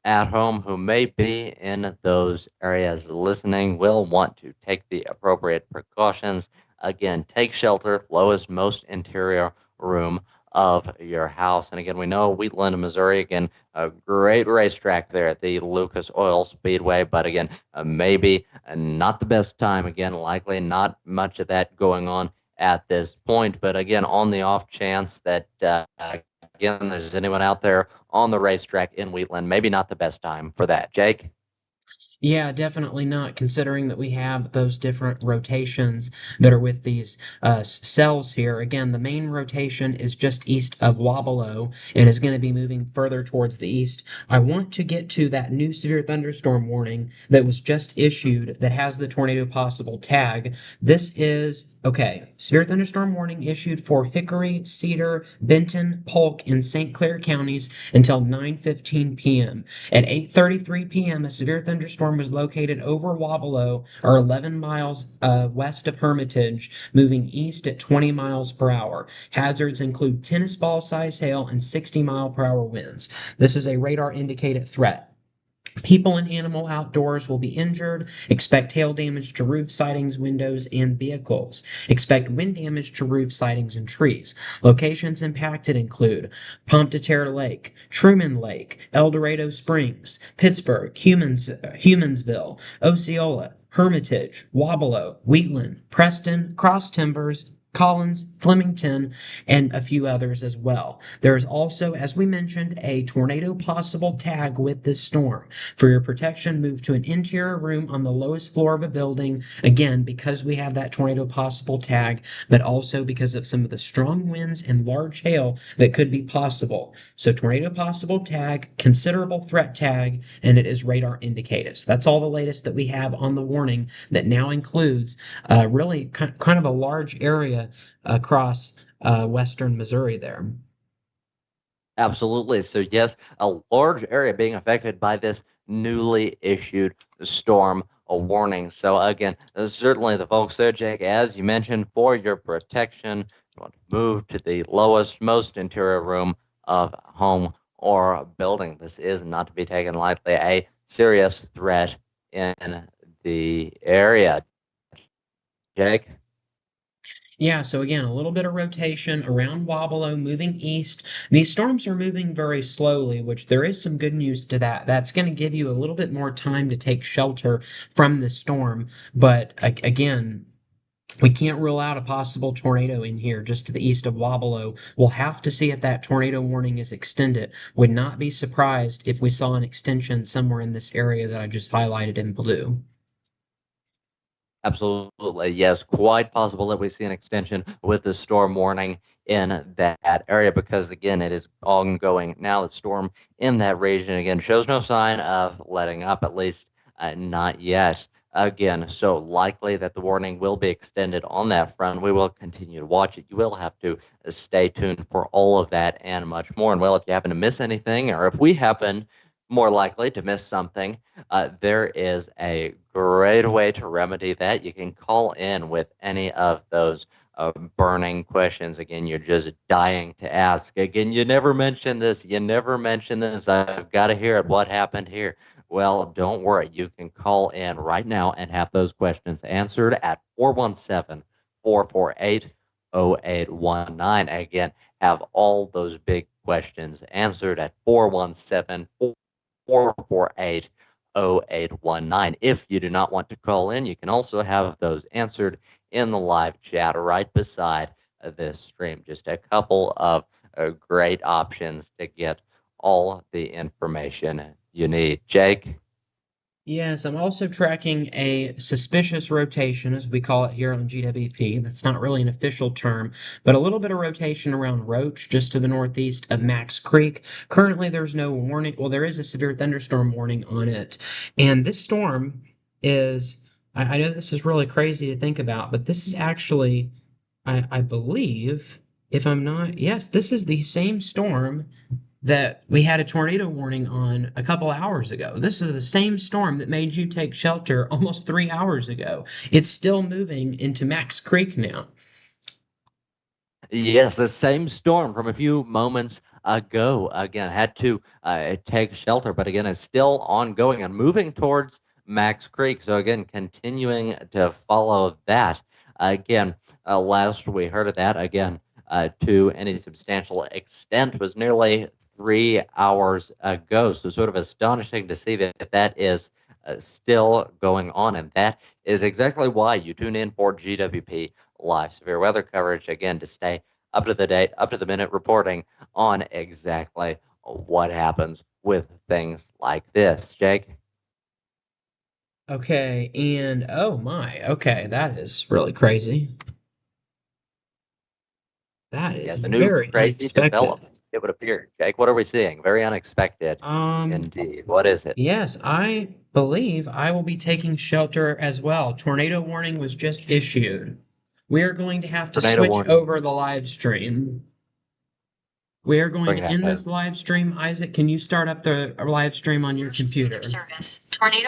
at home who may be in those areas listening will want to take the appropriate precautions. Again, take shelter, lowest, most interior room of your house. And again, we know Wheatland, Missouri, again, a great racetrack there at the Lucas Oil Speedway. But again, maybe not the best time. Again, likely not much of that going on at this point. But again, on the off chance that again, there's anyone out there on the racetrack in Wheatland, maybe not the best time for that. Jake? Yeah, definitely not, considering that we have those different rotations that are with these cells here. Again, the main rotation is just east of Wabalo and is going to be moving further towards the east. I want to get to that new severe thunderstorm warning that was just issued that has the tornado possible tag. This is, okay, severe thunderstorm warning issued for Hickory, Cedar, Benton, Polk, and St. Clair counties until 9:15 p.m. At 8:33 p.m., a severe thunderstorm was located over Wabalo, or 11 miles west of Hermitage, moving east at 20 miles per hour. Hazards include tennis ball size hail and 60-mile-per-hour winds. This is a radar indicated threat. People and animal outdoors will be injured. Expect hail damage to roof sidings, windows, and vehicles. Expect wind damage to roof sidings and trees. Locations impacted include Pomptomac Lake, Truman Lake, El Dorado Springs, Pittsburgh, Humansville, Osceola, Hermitage, Wabalo, Wheatland, Preston, Cross Timbers, Collins, Flemington, and a few others as well. There's also, as we mentioned, a tornado possible tag with this storm. For your protection, move to an interior room on the lowest floor of a building. Again, because we have that tornado possible tag, but also because of some of the strong winds and large hail that could be possible. So, tornado possible tag, considerable threat tag, and it is radar indicated. So that's all the latest that we have on the warning that now includes really kind of a large area across western Missouri there. Absolutely. So, yes, a large area being affected by this newly issued storm a warning. So, again, certainly the folks there, Jake, as you mentioned, for your protection, you want to move to the lowest, most interior room of home or building. This is not to be taken lightly, a serious threat in the area. Jake? Yeah, so again, a little bit of rotation around Wabalo, moving east. These storms are moving very slowly, which there is some good news to that. That's going to give you a little bit more time to take shelter from the storm. But again, we can't rule out a possible tornado in here just to the east of Wabalo. We'll have to see if that tornado warning is extended. Would not be surprised if we saw an extension somewhere in this area that I just highlighted in blue. Absolutely, yes. Quite possible that we see an extension with the storm warning in that area because, again, it is ongoing. Now, the storm in that region, again, shows no sign of letting up, at least not yet. Again, so likely that the warning will be extended on that front. We will continue to watch it. You will have to stay tuned for all of that and much more. And, well, if you happen to miss anything, or if we happen more likely to miss something, there is a great way to remedy that. You can call in with any of those burning questions. Again, you're just dying to ask. Again, you never mentioned this. You never mentioned this. I've got to hear it. What happened here? Well, don't worry. You can call in right now and have those questions answered at 417 448 0819. Again, have all those big questions answered at 417 448 0819. If you do not want to call in, you can also have those answered in the live chat right beside this stream. Just a couple of great options to get all the information you need. Jake? Yes, I'm also tracking a suspicious rotation, as we call it here on GWP. That's not really an official term, but a little bit of rotation around Roach, just to the northeast of Max Creek. Currently, there's no warning. Well, there is a severe thunderstorm warning on it. And this storm is, I know this is really crazy to think about, but this is actually, I believe, if I'm not, yes, this is the same storm that we had a tornado warning on a couple hours ago. This is the same storm that made you take shelter almost 3 hours ago. It's still moving into Max Creek now. Yes, the same storm from a few moments ago. Again, had to take shelter, but again, it's still ongoing and moving towards Max Creek. So again, continuing to follow that. Again, last we heard of that again to any substantial extent was nearly 3 hours ago. So sort of astonishing to see that that is still going on, and that is exactly why you tune in for GWP live severe weather coverage again to stay up to the date, up to the minute reporting on exactly what happens with things like this. Jake? Okay, and oh my, okay, that is really crazy. That is Yes, a new very crazy unexpected. development, it would appear. Jake, what are we seeing? Very unexpected Um, indeed. What is it? yes, I believe I will be taking shelter as well. Tornado warning was just issued. We are going to have to Tornado switch warning. over the live stream. We are going Bring to that end home. this live stream. Isaac, can you start up the live stream on your computer? Service. Tornado